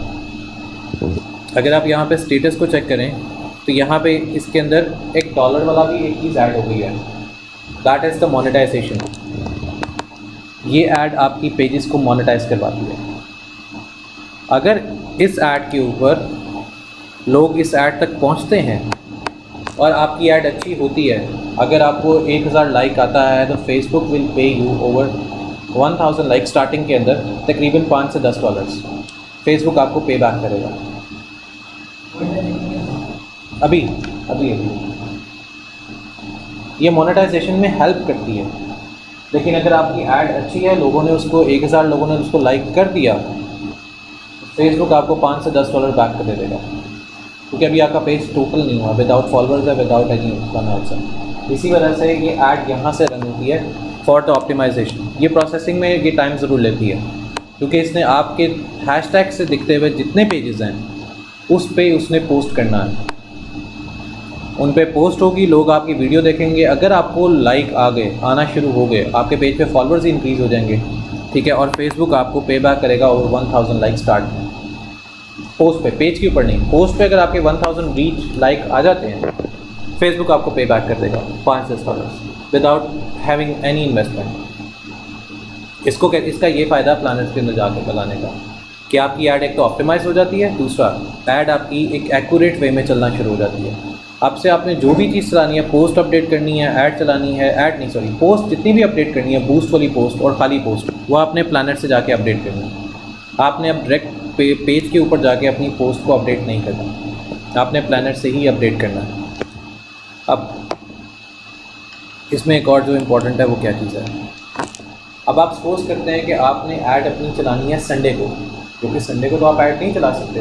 अगर आप यहाँ पे स्टेटस को चेक करें तो यहाँ पे इसके अंदर एक डॉलर वाला भी एक चीज़ ऐड हो गई है, दैट इज़ द मोनेटाइजेशन। ये ऐड आपकी पेजेस को मोनेटाइज करवाती है। अगर इस ऐड के ऊपर लोग इस ऐड तक पहुँचते हैं और आपकी ऐड अच्छी होती है, अगर आपको 1000 लाइक आता है तो Facebook will pay you over 1000 like starting के अंदर तकरीबन 5 से 10 डॉलर्स फेसबुक आपको पे बैक करेगा। अभी ये मोनेटाइजेशन में हेल्प करती है, लेकिन अगर आपकी ऐड अच्छी है, लोगों ने उसको 1000 लोगों ने उसको लाइक कर दिया, फेसबुक आपको 5 से 10 डॉलर बैक कर दे देगा, क्योंकि अभी आपका पेज टोटल नहीं हुआ, विदाउट फॉलोअर्स है, विदाउट एनी इनकम। इसी वजह से ये ऐड यहाँ से रन होती है फॉर द ऑप्टिमाइजेशन। ये प्रोसेसिंग में ये टाइम ज़रूर लेती है, क्योंकि इसने आपके हैशटैग से दिखते हुए जितने पेजेस हैं उस पे उसने पोस्ट करना है, उन पे पोस्ट होगी, लोग आपकी वीडियो देखेंगे। अगर आपको लाइक आना शुरू हो गए, आपके पेज पे फॉलोअर्स ही इंक्रीज़ हो जाएंगे, ठीक है, और फेसबुक आपको पे बैक करेगा ओवर 1000 लाइक स्टार्ट में। पोस्ट पे, पेज के ऊपर नहीं, पोस्ट पे अगर आपके 1000 रीच लाइक आ जाते हैं, फेसबुक आपको पे बैक कर देगा 5-10 dollar without having any investment. इसका ये फ़ायदा प्लानर्स के अंदर जाकर लगाने का कि आपकी ऐड एक तो ऑप्टिमाइज हो जाती है, दूसरा ऐड आपकी एक एक्यूरेट वे में चलना शुरू हो जाती है। आपसे आपने जो भी चीज़ चलानी है, पोस्ट अपडेट करनी है, ऐड चलानी है, पोस्ट जितनी भी अपडेट करनी है, बूस्ट वाली पोस्ट और खाली पोस्ट, वो आपने प्लानर से जाके अपडेट करनी है। आपने अब डायरेक्ट पेज के ऊपर जाके अपनी पोस्ट को अपडेट नहीं करना, आपने प्लानर से ही अपडेट करना है। अब इसमें एक और जो इम्पोर्टेंट है वो क्या चीज़ है, अब आप सपोज करते हैं कि आपने ऐड अपनी चलानी है संडे को, क्योंकि संडे को तो आप ऐड नहीं चला सकते,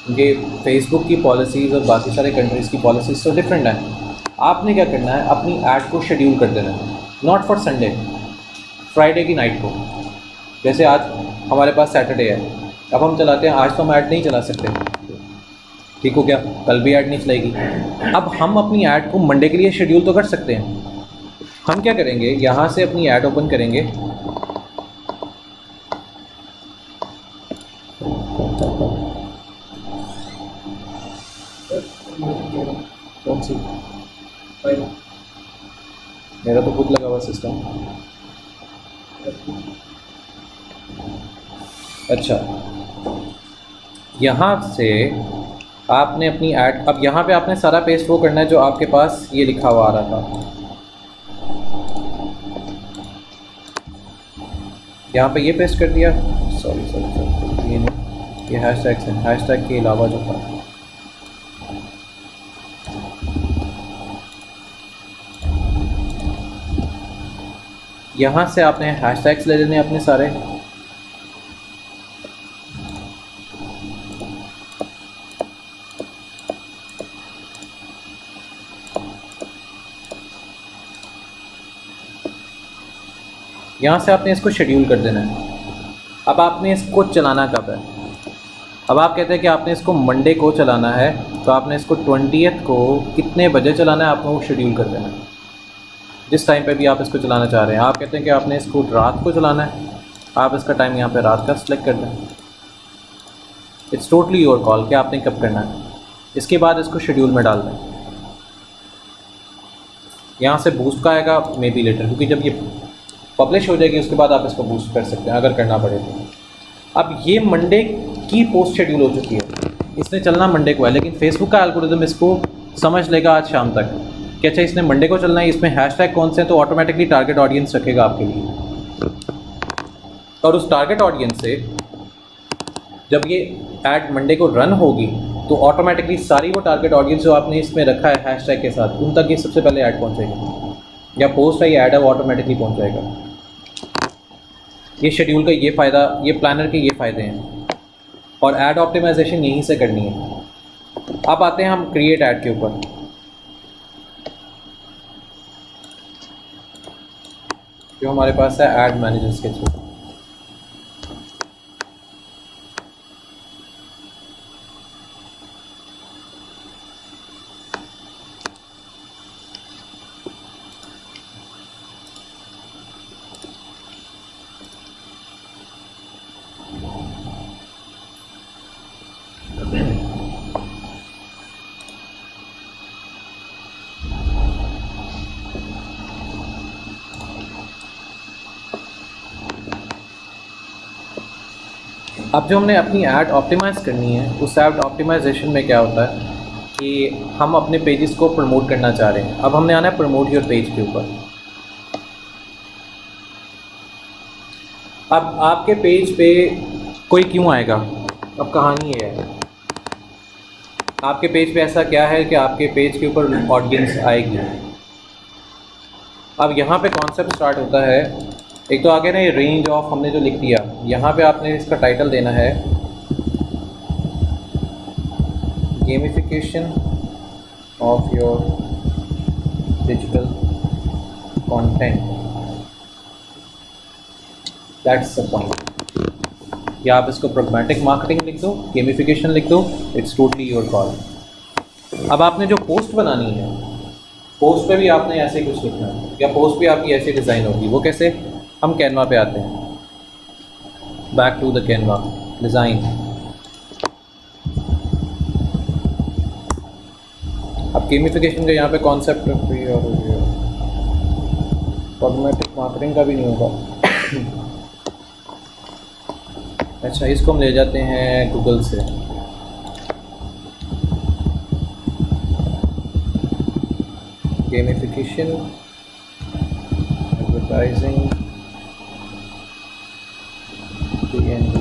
क्योंकि फेसबुक की पॉलिसीज़ और बाकी सारे कंट्रीज़ की पॉलिसीज़ तो डिफरेंट हैं। आपने क्या करना है, अपनी ऐड को शेड्यूल कर देना है, नॉट फॉर संडे, फ्राइडे की नाइट को। जैसे आज हमारे पास सैटरडे है, अब हम चलाते हैं, आज तो हम ऐड नहीं चला सकते, ठीक हो गया, कल भी ऐड नहीं चलेगी। अब हम अपनी ऐड को मंडे के लिए शेड्यूल तो कर सकते हैं। हम क्या करेंगे, यहाँ से अपनी ऐड ओपन करेंगे, कौन सी, मेरा तो खुद लगा हुआ सिस्टम। अच्छा, यहाँ से आपने अपनी ऐड, अब यहाँ पे आपने सारा पेस्ट वो करना है जो आपके पास ये लिखा हुआ आ रहा था। यहाँ पे ये पेस्ट कर दिया, सॉरी ये नहीं, ये हैशटैग्स हैं, हैशटैग के अलावा जो था यहाँ से आपने हैशटैग्स ले लेने अपने सारे। यहाँ से आपने इसको शेड्यूल कर देना है। अब आपने इसको चलाना कब है, अब आप कहते हैं कि आपने इसको मंडे को चलाना है, तो आपने इसको 20th को कितने बजे चलाना है, आपको वो शेड्यूल कर देना है। जिस टाइम पे भी आप इसको चलाना चाह रहे हैं, आप कहते हैं कि आपने इसको रात को चलाना है, आप इसका टाइम यहाँ पे रात का सिलेक्ट कर दें। इट्स टोटली योर कॉल कि आपने कब करना है। इसके बाद इसको शेड्यूल में डाल दें। यहाँ से बूस्ट का आएगा मे बी लेटर, क्योंकि जब ये पब्लिश हो जाएगी उसके बाद आप इसको बूस्ट कर सकते हैं अगर करना पड़े तो। अब ये मंडे की पोस्ट शेड्यूल हो चुकी है, इसने चलना मंडे को है, लेकिन फेसबुक का एल्गोरिथम इसको समझ लेगा आज शाम तक कि अच्छा इसने मंडे को चलना है, इसमें हैशटैग कौन से हैं, तो ऑटोमेटिकली टारगेट ऑडियंस रखेगा आपके लिए। और उस टारगेट ऑडियंस से जब ये ऐड मंडे को रन होगी तो ऑटोमेटिकली सारी वो टारगेट ऑडियंस जो आपने इसमें रखा है हैशटैग के साथ, उन तक ये सबसे पहले ऐड पहुंचेगा, या पोस्ट है या ऐड है वो ऑटोमेटिकली पहुंच जाएगा। ये शेड्यूल का ये फ़ायदा, ये प्लानर के ये फ़ायदे हैं, और ऐड ऑप्टिमाइजेशन यहीं से करनी है। अब आते हैं हम क्रिएट ऐड के ऊपर। जो हमारे पास है ऐड मैनेजर्स के थ्रू। अब जो हमने अपनी ऐड ऑप्टिमाइज़ करनी है, उस ऐड ऑप्टिमाइजेशन में क्या होता है कि हम अपने पेजेस को प्रमोट करना चाह रहे हैं। अब हमने आना है प्रमोट योर पेज के ऊपर। अब आपके पेज पे कोई क्यों आएगा? अब कहानी ये है, आपके पेज पे ऐसा क्या है कि आपके पेज के ऊपर ऑडियंस आएगी। अब यहाँ पे कॉन्सेप्ट स्टार्ट होता है। एक तो आगे ना ये रेंज ऑफ हमने जो लिख दिया, यहाँ पे आपने इसका टाइटल देना है gamification of your digital content, that's the point. या आप इसको प्रोग्मेटिक मार्केटिंग लिख दो, गेमिफिकेशन लिख दो, इट्स टोटली योर कॉल। अब आपने जो पोस्ट बनानी है, पोस्ट पे भी आपने ऐसे कुछ लिखना है, या पोस्ट भी आपकी ऐसी डिज़ाइन होगी। वो कैसे? हम कैनवा पे आते हैं, back to the Canva design. अब गेमिफिकेशन का यहाँ पे कॉन्सेप्ट फ्री और प्रोग्मेटिक मार्केटिंग का भी नहीं होगा। अच्छा, इसको हम ले जाते हैं गूगल से। Gamification advertising PNG।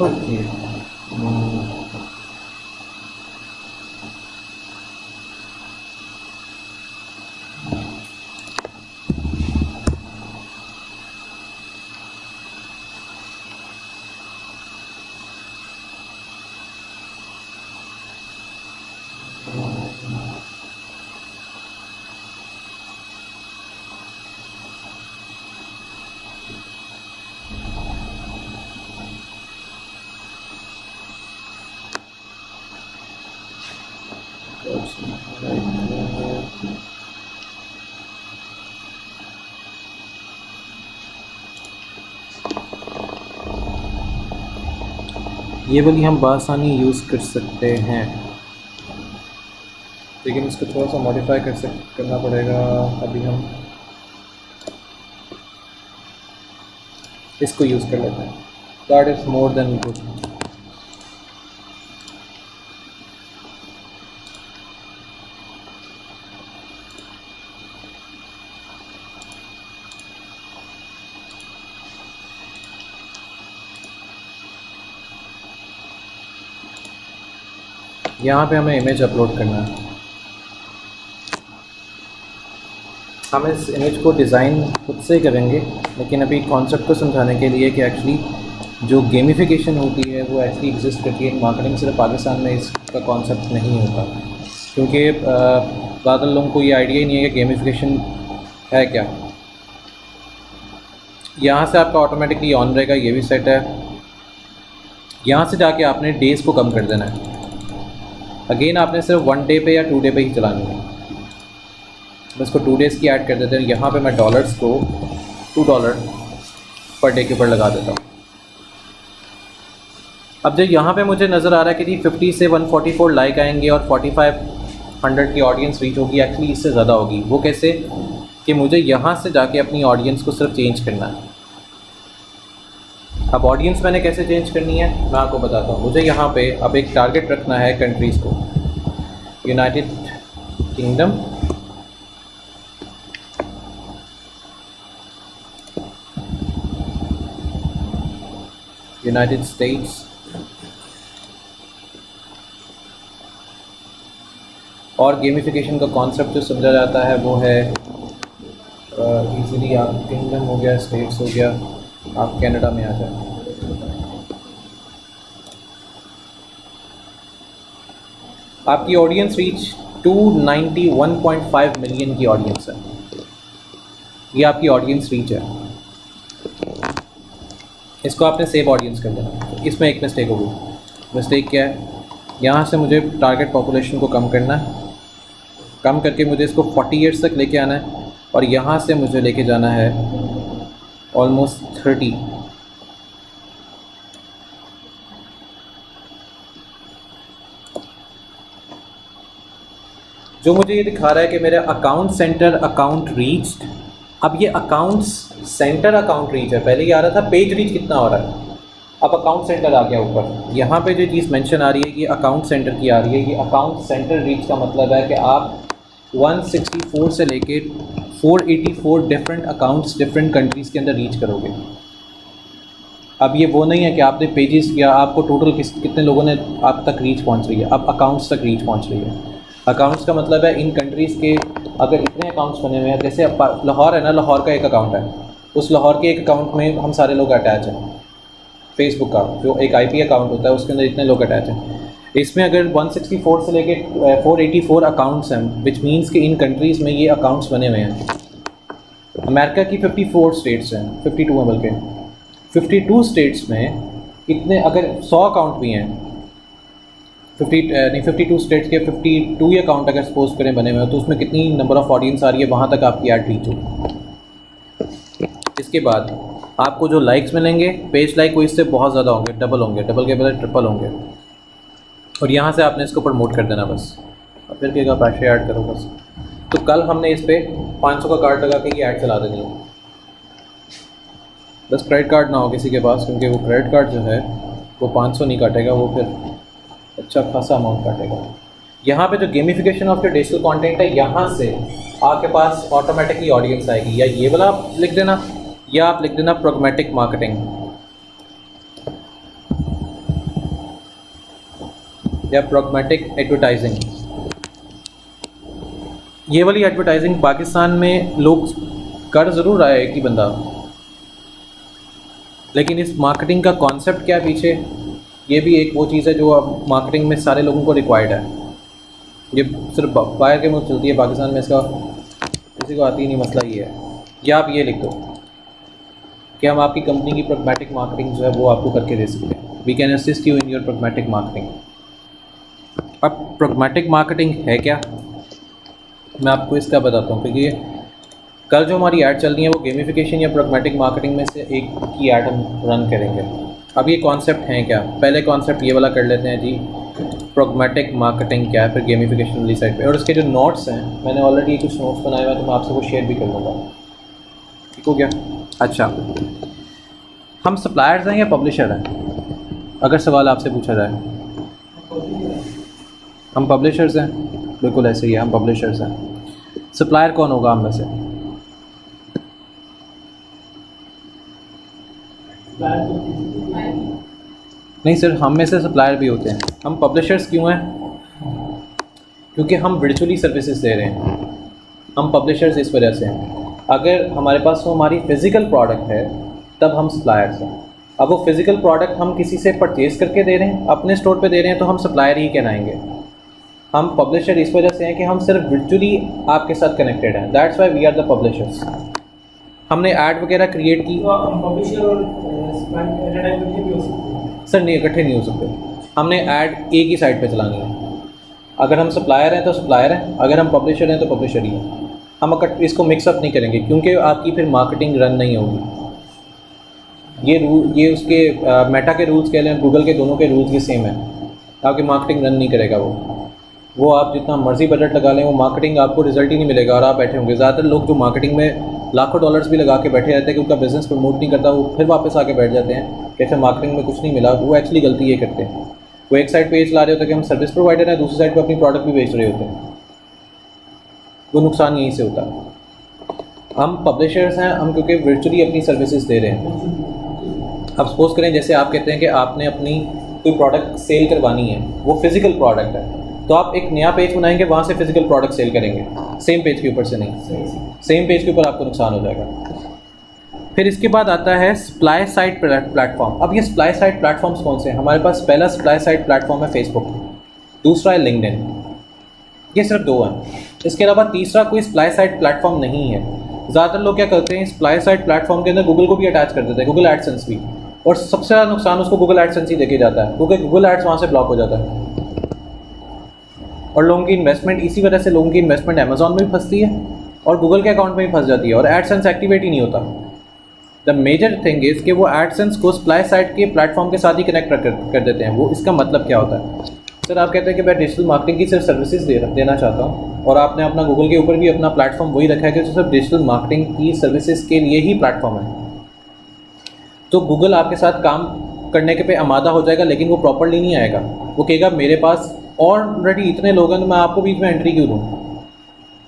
ओके, ये वाली हम बआसानी यूज़ कर सकते हैं, लेकिन इसको थोड़ा सा मॉडिफाई करना पड़ेगा। अभी हम इसको यूज़ कर लेते हैं, that is more than good. यहाँ पे हमें इमेज अपलोड करना है। हम इस इमेज को डिज़ाइन खुद से करेंगे, लेकिन अभी कॉन्सेप्ट को समझाने के लिए कि एक्चुअली जो गेमिफिकेशन होती है वो एक्चुअली एग्जिस्ट करती है। मार्केटिंग सिर्फ पाकिस्तान में इसका कॉन्सेप्ट नहीं होता, क्योंकि ज़्यादा लोगों को ये आइडिया ही नहीं है कि गेमिफिकेशन है क्या। यहाँ से आपका ऑटोमेटिकली ऑन रहेगा, ये भी सेट है। यहाँ से जाके आपने डेज़ को कम कर देना है। अगेन आपने सिर्फ 1 डे पे या 2 डे पे ही चलानी है। मैं इसको 2 डेज़ की ऐड कर देते हैं। यहाँ पे मैं डॉलर्स को $2 पर डे के ऊपर लगा देता हूँ। अब जो यहाँ पे मुझे नज़र आ रहा है कि जी 50 से 144 लाइक आएंगे और 4500 की ऑडियंस रीच होगी, एक्चुअली इससे ज़्यादा होगी। वो कैसे कि मुझे यहाँ से जाके अपनी ऑडियंस को सिर्फ चेंज करना है। अब ऑडियंस मैंने कैसे चेंज करनी है मैं आपको बताता हूँ। मुझे यहाँ पे अब एक टारगेट रखना है कंट्रीज़ को, यूनाइटेड किंगडम, यूनाइटेड स्टेट्स और गेमिफिकेशन का कॉन्सेप्ट जो समझा जाता है वो है इजीली आप किंगडम हो गया, स्टेट्स हो गया, आप कनाडा में आ जाए। आपकी ऑडियंस रीच 291.5 मिलियन की ऑडियंस है, ये आपकी ऑडियंस रीच है। इसको आपने सेव ऑडियंस कर देना। इसमें एक मिस्टेक होगी। मिस्टेक क्या है, यहाँ से मुझे टारगेट पॉपुलेशन को कम करना है, कम करके मुझे इसको 40 ईयर्स तक लेके आना है और यहाँ से मुझे लेके जाना है ऑलमोस्ट 30। जो मुझे ये दिखा रहा है कि मेरा अकाउंट सेंटर अकाउंट रीच्ड, अब ये अकाउंट्स सेंटर अकाउंट रीच है। पहले ये आ रहा था पेज रीच कितना हो रहा है, अब अकाउंट सेंटर आ गया ऊपर। यहाँ पे जो चीज़ मेंशन आ रही है ये अकाउंट सेंटर की आ रही है। ये अकाउंट सेंटर रीच का मतलब है कि आप 164 से लेके 484 डिफरेंट अकाउंट्स डिफरेंट कंट्रीज़ के अंदर रीच करोगे। अब ये वो नहीं है कि आपने पेजेस या आपको टोटल कितने लोगों ने आप तक रीच पहुंच रही है, अब अकाउंट्स तक रीच पहुंच रही है। अकाउंट्स का मतलब है इन कंट्रीज़ के अगर इतने अकाउंट्स बने हुए हैं, जैसे लाहौर है ना, लाहौर का एक अकाउंट है, उस लाहौर के एक अकाउंट में हम सारे लोग अटैच हैं। फेसबुक का जो एक IP अकाउंट होता है उसके अंदर इतने लोग अटैच हैं। इसमें अगर 164 से लेके 484 अकाउंट्स हैं, विच मीन्स कि इन कंट्रीज़ में ये अकाउंट्स बने हुए हैं। अमेरिका की 54 स्टेट्स हैं, 52 हैं बल्कि, 52 स्टेट्स में इतने अगर 100 अकाउंट भी हैं, 52 स्टेट्स के 52 ही अकाउंट अगर सपोज करें बने हुए हैं, तो उसमें कितनी नंबर ऑफ़ ऑडियंस आ रही है, वहाँ तक आपकी ऐड रीच होगी। इसके बाद आपको जो लाइक्स मिलेंगे, पेज लाइक वो इससे बहुत ज़्यादा होंगे, डबल होंगे, डबल के बजाय ट्रिपल होंगे। और यहाँ से आपने इसको प्रमोट कर देना बस, और फिर क्या पैसे ऐड करो बस। तो कल हमने इस पर 500 का कार्ड लगा के ये ऐड चला देनी है। बस क्रेडिट कार्ड ना हो किसी के पास, क्योंकि वो क्रेडिट कार्ड जो है वो 500 नहीं काटेगा, वो फिर अच्छा खासा अमाउंट काटेगा। यहाँ पे जो gamification of your digital content है, यहाँ से आपके पास ऑटोमेटिकली ऑडियंस आएगी। या ये वाला आप लिख देना, या आप लिख देना प्रोग्मेटिक मार्केटिंग, या प्रोग्मेटिक एडवर्टाइजिंग। ये वाली एडवर्टाइजिंग पाकिस्तान में लोग कर ज़रूर रहा है एक ही बंदा, लेकिन इस मार्केटिंग का कॉन्सेप्ट क्या है पीछे, ये भी एक वो चीज़ है जो अब मार्केटिंग में सारे लोगों को रिक्वायर्ड है। ये सिर्फ बाहर के मुल्क चलती है, पाकिस्तान में इसका किसी को आती ही नहीं। मसला ये है। या आप ये लिख दो कि हम आपकी कंपनी की प्रोग्मेटिक मार्केटिंग जो है वो आपको करके दे सकते हैं। We can assist you in your programmatic marketing. अब प्रोग्मेटिक मार्केटिंग है क्या, मैं आपको इसका बताता हूँ, क्योंकि कल जो हमारी ऐड चल रही है वो गेमिफिकेशन या प्रोग्मेटिक मार्केटिंग में से एक की ऐड हम रन करेंगे। अब ये कॉन्सेप्ट हैं क्या, पहले कॉन्सेप्ट ये वाला कर लेते हैं जी, प्रोग्मेटिक मार्केटिंग क्या है, फिर गेमिफिकेशन वाली साइड पे। और उसके जो नोट्स हैं, मैंने ऑलरेडी कुछ नोट्स बनाए हुए हैं, तो मैं आपसे वो शेयर भी कर लूँगा। ठीक हो गया। अच्छा, हम सप्लायर्स हैं या पब्लिशर हैं, अगर सवाल आपसे पूछा जाए। हम पब्लिशर्स हैं, बिल्कुल ऐसे ही है, हम पब्लिशर्स हैं। सप्लायर कौन होगा हम में से? नहीं सर, हम में से सप्लायर भी होते हैं। हम पब्लिशर्स क्यों हैं? क्योंकि हम वर्चुअली सर्विसेज दे रहे हैं। हम पब्लिशर्स इस वजह से हैं। अगर हमारे पास वो हमारी फ़िज़िकल प्रोडक्ट है तब हम सप्लायर्स हैं। अब वो फ़िज़िकल प्रोडक्ट हम किसी से परचेज़ करके दे रहे हैं, अपने स्टोर पे दे रहे हैं, तो हम सप्लायर ही कहलाएंगे। हम पब्लिशर इस वजह से हैं कि हम सिर्फ वर्चुअली आपके साथ कनेक्टेड हैं। That's why we are the publishers. हमने ऐड वगैरह क्रिएट की। पब्लिशर और एडवर्टाइजमेंट भी हो सकते हैं सर नहीं, इकट्ठे नहीं हो सकते। हमने ऐड एक ही साइड पे चलानी है। अगर हम सप्लायर हैं तो सप्लायर हैं, अगर हम पब्लिशर हैं तो पब्लिशर ही हैं। हम इसको मिक्सअप नहीं करेंगे, क्योंकि आपकी फिर मार्केटिंग रन नहीं होगी। ये उसके मेटा के रूल्स कह लें, गूगल के, दोनों के रूल्स ये सेम है। आपकी मार्केटिंग रन नहीं करेगा वो आप जितना मर्जी बजट लगा लें, वो मार्केटिंग आपको रिजल्ट ही नहीं मिलेगा और आप बैठे होंगे। ज़्यादातर लोग जो मार्केटिंग में लाखों डॉलर्स भी लगा के बैठे रहते हैं कि उनका बिज़नेस प्रमोट नहीं करता, वो फिर वापस आके बैठ जाते हैं जैसे मार्केटिंग में कुछ नहीं मिला, वो एक्चुअली गलती ये करते हैं, वो एक साइड पे ला रहे होते हैं कि हम सर्विस प्रोवाइडर हैं, दूसरी साइड पे अपनी प्रोडक्ट भी बेच रहे होते हैं, वो नुकसान यहीं से होता है। हम पब्लिशर्स हैं, हम क्योंकि वर्चुअली अपनी सर्विसेज दे रहे हैं। अब सपोज करें जैसे आप कहते हैं कि आपने अपनी कोई प्रोडक्ट सेल करवानी है, वो फिज़िकल प्रोडक्ट है, तो आप एक नया पेज बनाएंगे, वहाँ से फिज़िकल प्रोडक्ट सेल करेंगे, सेम पेज के ऊपर से नहीं, सेम पेज के ऊपर आपको नुकसान हो जाएगा। फिर इसके बाद आता है सप्लाई साइड प्लेटफॉर्म। अब ये सप्लाई साइड प्लेटफॉर्म्स कौन से हैं? हमारे पास पहला सप्लाई साइड प्लेटफॉर्म है फेसबुक, दूसरा है लिंक्डइन, ये सिर्फ दो हैं। इसके अलावा तीसरा कोई सप्लाई साइड प्लेटफॉर्म नहीं है। ज़्यादातर लोग क्या करते हैं, सप्लाई साइड प्लेटफॉर्म के अंदर गूगल को भी अटैच कर देते हैं, गूगल एडसेंस भी, और सबसे ज़्यादा नुकसान उसको गूगल एडसेंस ही देके जाता है, क्योंकि गूगल एड्स वहाँ से ब्लॉक हो जाता है। और लोगों की इन्वेस्टमेंट, इसी वजह से लोगों की इन्वेस्टमेंट अमेजॉन में भी फंसती है और गूगल के अकाउंट में भी फंस जाती है, और एडसेंस एक्टिवेट ही नहीं होता। द मेजर थिंग इज़ कि वो एडसेंस को सप्लाई साइड के प्लेटफॉर्म के साथ ही कनेक्ट कर देते हैं। वो इसका मतलब क्या होता है? सर आप कहते हैं कि मैं डिजिटल मार्केटिंग की सिर्फ सर्विसेज देना चाहता हूँ, और आपने अपना गूगल के ऊपर भी अपना प्लेटफॉर्म वही रखा है कि सिर्फ डिजिटल मार्केटिंग की सर्विसेज के लिए ही प्लेटफॉर्म है, तो गूगल आपके साथ काम करने के पे आमादा हो जाएगा, लेकिन वो प्रॉपर्ली नहीं आएगा। वो कहेगा मेरे पास ऑलरेडी इतने लोग हैं, तो मैं आपको बीच में एंट्री क्यों दूँ?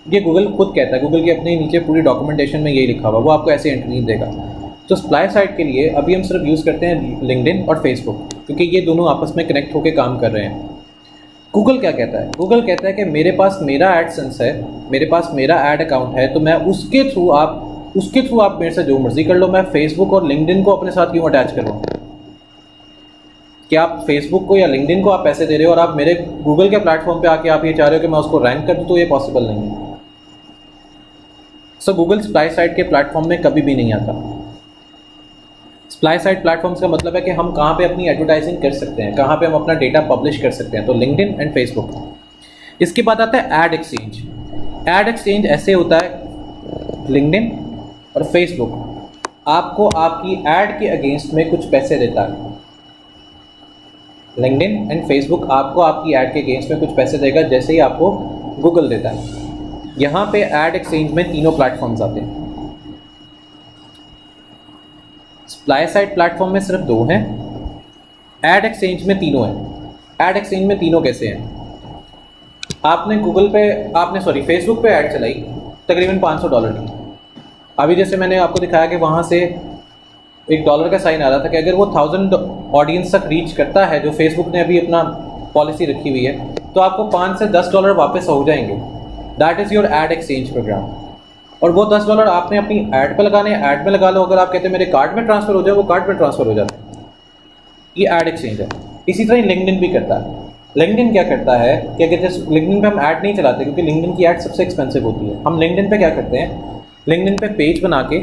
ये गूगल खुद कहता है, गूगल के अपने नीचे पूरी डॉक्यूमेंटेशन में यही लिखा हुआ, वो आपको ऐसे एंट्री नहीं देगा। तो सप्लाई साइड के लिए अभी हम सिर्फ यूज़ करते हैं लिंक्डइन और फेसबुक, क्योंकि ये दोनों आपस में कनेक्ट होकर काम कर रहे हैं। गूगल क्या कहता है? गूगल कहता है कि मेरे पास मेरा एडसेंस है, मेरे पास मेरा ऐड अकाउंट है, तो मैं उसके थ्रू आप मेरे से जो मर्जी कर लो। मैं फेसबुक और लिंक्डइन को अपने साथ क्यों अटैच कर रहा हूँ? कि आप फेसबुक को या लिंक्डइन को आप पैसे दे रहे हो और आप मेरे गूगल के प्लेटफॉर्म पे आके आप ये चाह रहे हो कि मैं उसको रैंक कर दूँ, तो ये पॉसिबल नहीं है। सो गूगल सप्लाई साइड के प्लेटफॉर्म में कभी भी नहीं आता। सप्लाई साइड प्लेटफॉर्म्स का मतलब है कि हम कहाँ पे अपनी एडवर्टाइजिंग कर सकते हैं, कहाँ पे हम अपना डेटा पब्लिश कर सकते हैं, तो लिंक्डइन एंड फेसबुक। इसके बाद आता है एड एक्सचेंज। एड एक्सचेंज ऐसे होता है, लिंक्डइन और फेसबुक आपको आपकी ऐड के अगेंस्ट में कुछ पैसे देता है। लिंक्डइन एंड फेसबुक आपको आपकी ऐड के अगेंस्ट में कुछ पैसे देगा, जैसे ही आपको गूगल देता है। यहाँ पे ऐड एक्सचेंज में तीनों प्लेटफॉर्म्स आते हैं। सप्लाई साइड प्लेटफॉर्म में सिर्फ दो हैं, ऐड एक्सचेंज में तीनों हैं। ऐड एक्सचेंज में तीनों कैसे हैं? आपने फेसबुक पे ऐड चलाई तकरीबन $500 की। अभी जैसे मैंने आपको दिखाया कि वहाँ से $1 का साइन आ रहा था कि अगर वो 1000 ऑडियंस तक रीच करता है, जो फेसबुक ने अभी अपना पॉलिसी रखी हुई है, तो आपको $5 से $10 वापस हो जाएंगे। That is your ad exchange program. और वो $10 आपने अपनी ऐड पे लगाने, ऐड में लगा लो। अगर आप कहते हैं मेरे कार्ड में ट्रांसफ़र हो जाए, वो कार्ड में ट्रांसफ़र हो जाता है। ये ऐड एक्सचेंज है। इसी तरह लिंक्डइन भी करता है। लिंक्डइन क्या करता है कि अगर जैसे लिंक्डइन पे हम ऐड नहीं चलाते, क्योंकि लिंक्डइन की ऐड सबसे एक्सपेंसिव होती है। हम लिंक्डइन पे क्या करते हैं, लिंक्डइन पे पेज बना के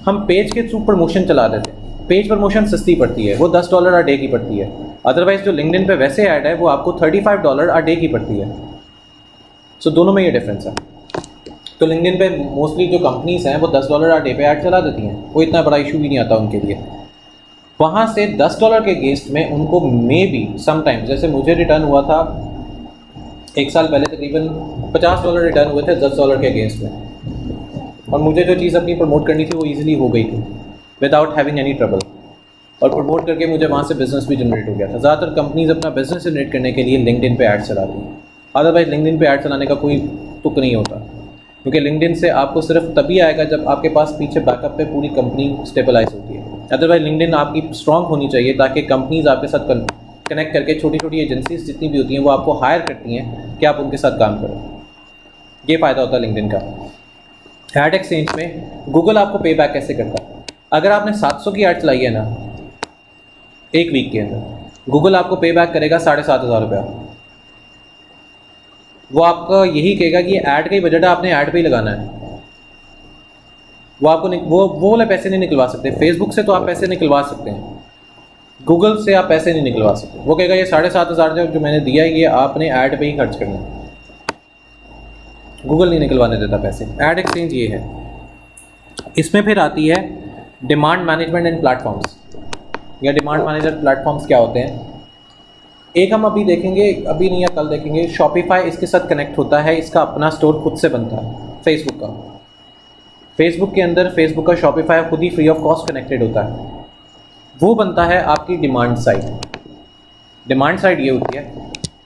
हम पेज के थ्रू प्रमोशन चला देते हैं। पेज प्रमोशन सस्ती पड़ती है, वो $10 अ डे की पड़ती है। अदरवाइज़ जो लिंक्डइन पे वैसे ऐड है, वो आपको $35 अ डे की पड़ती है। सो दोनों में ये डिफरेंस है। तो लिंक्डइन पे मोस्टली जो कंपनीज़ हैं वो $10 अ डे पे ऐड चला देती हैं, वो इतना बड़ा इशू भी नहीं आता उनके लिए। वहाँ से $10 के अगेंस्ट में उनको मे बी समटाइम्स, जैसे मुझे रिटर्न हुआ था 1 साल पहले, तकरीबन $50 रिटर्न हुए थे $10 के अगेंस्ट में, और मुझे जो चीज़ अपनी प्रमोट करनी थी वो ईजिली हो गई थी विदाउट हैविंग एनी ट्रबल। और प्रमोट करके मुझे वहाँ से बिज़नेस भी जनरेट हो गया था। ज़्यादातर कंपनीज अपना बिज़नेस जनरेट करने के लिए लिंक्डइन पे ऐड चलाती हैं, अदरवाइज़ लिंक्डइन पे ऐड चलाने का कोई तुक नहीं होता, क्योंकि लिंक्डइन से आपको सिर्फ तभी आएगा जब आपके पास पीछे बैकअप पे पूरी कंपनी स्टेबलाइज होती है। अदरवाइज लिंक्डइन आपकी स्ट्रॉन्ग होनी चाहिए, ताकि कंपनीज आपके साथ कनेक्ट करके, छोटी छोटी एजेंसीज जितनी भी होती हैं वो आपको हायर करती हैं कि आप उनके साथ काम करो। ये फ़ायदा होता है लिंक्डइन का। ऐड एक्सचेंज में गूगल आपको पे बैक कैसे करता है? अगर आपने 700 की ऐड चलाई है ना एक वीक के अंदर, गूगल आपको पे बैक करेगा ₹7,500। वो आपका यही कहेगा कि ऐड का ही बजट है, आपने ऐड पे ही लगाना है। वो आपको वो वाले पैसे नहीं निकलवा सकते। फेसबुक से तो आप पैसे निकलवा सकते हैं, गूगल से आप पैसे नहीं निकलवा सकते। वो कहेगा ये 7,500 जो मैंने दिया है, ये आपने ऐड पे ही खर्च करना है। गूगल नहीं निकलवाने देता पैसे। ऐड एक्सचेंज ये है। इसमें फिर आती है डिमांड मैनेजमेंट एंड प्लेटफॉर्म्स, या डिमांड मैनेजर प्लेटफॉर्म्स क्या होते हैं। एक हम अभी देखेंगे, अभी नहीं या कल देखेंगे, शॉपिफाई इसके साथ कनेक्ट होता है। इसका अपना स्टोर खुद से बनता है फेसबुक का। फेसबुक के अंदर फेसबुक का शॉपिफाई खुद ही फ्री ऑफ कॉस्ट कनेक्टेड होता है। वो बनता है आपकी डिमांड साइड। डिमांड साइड ये होती है,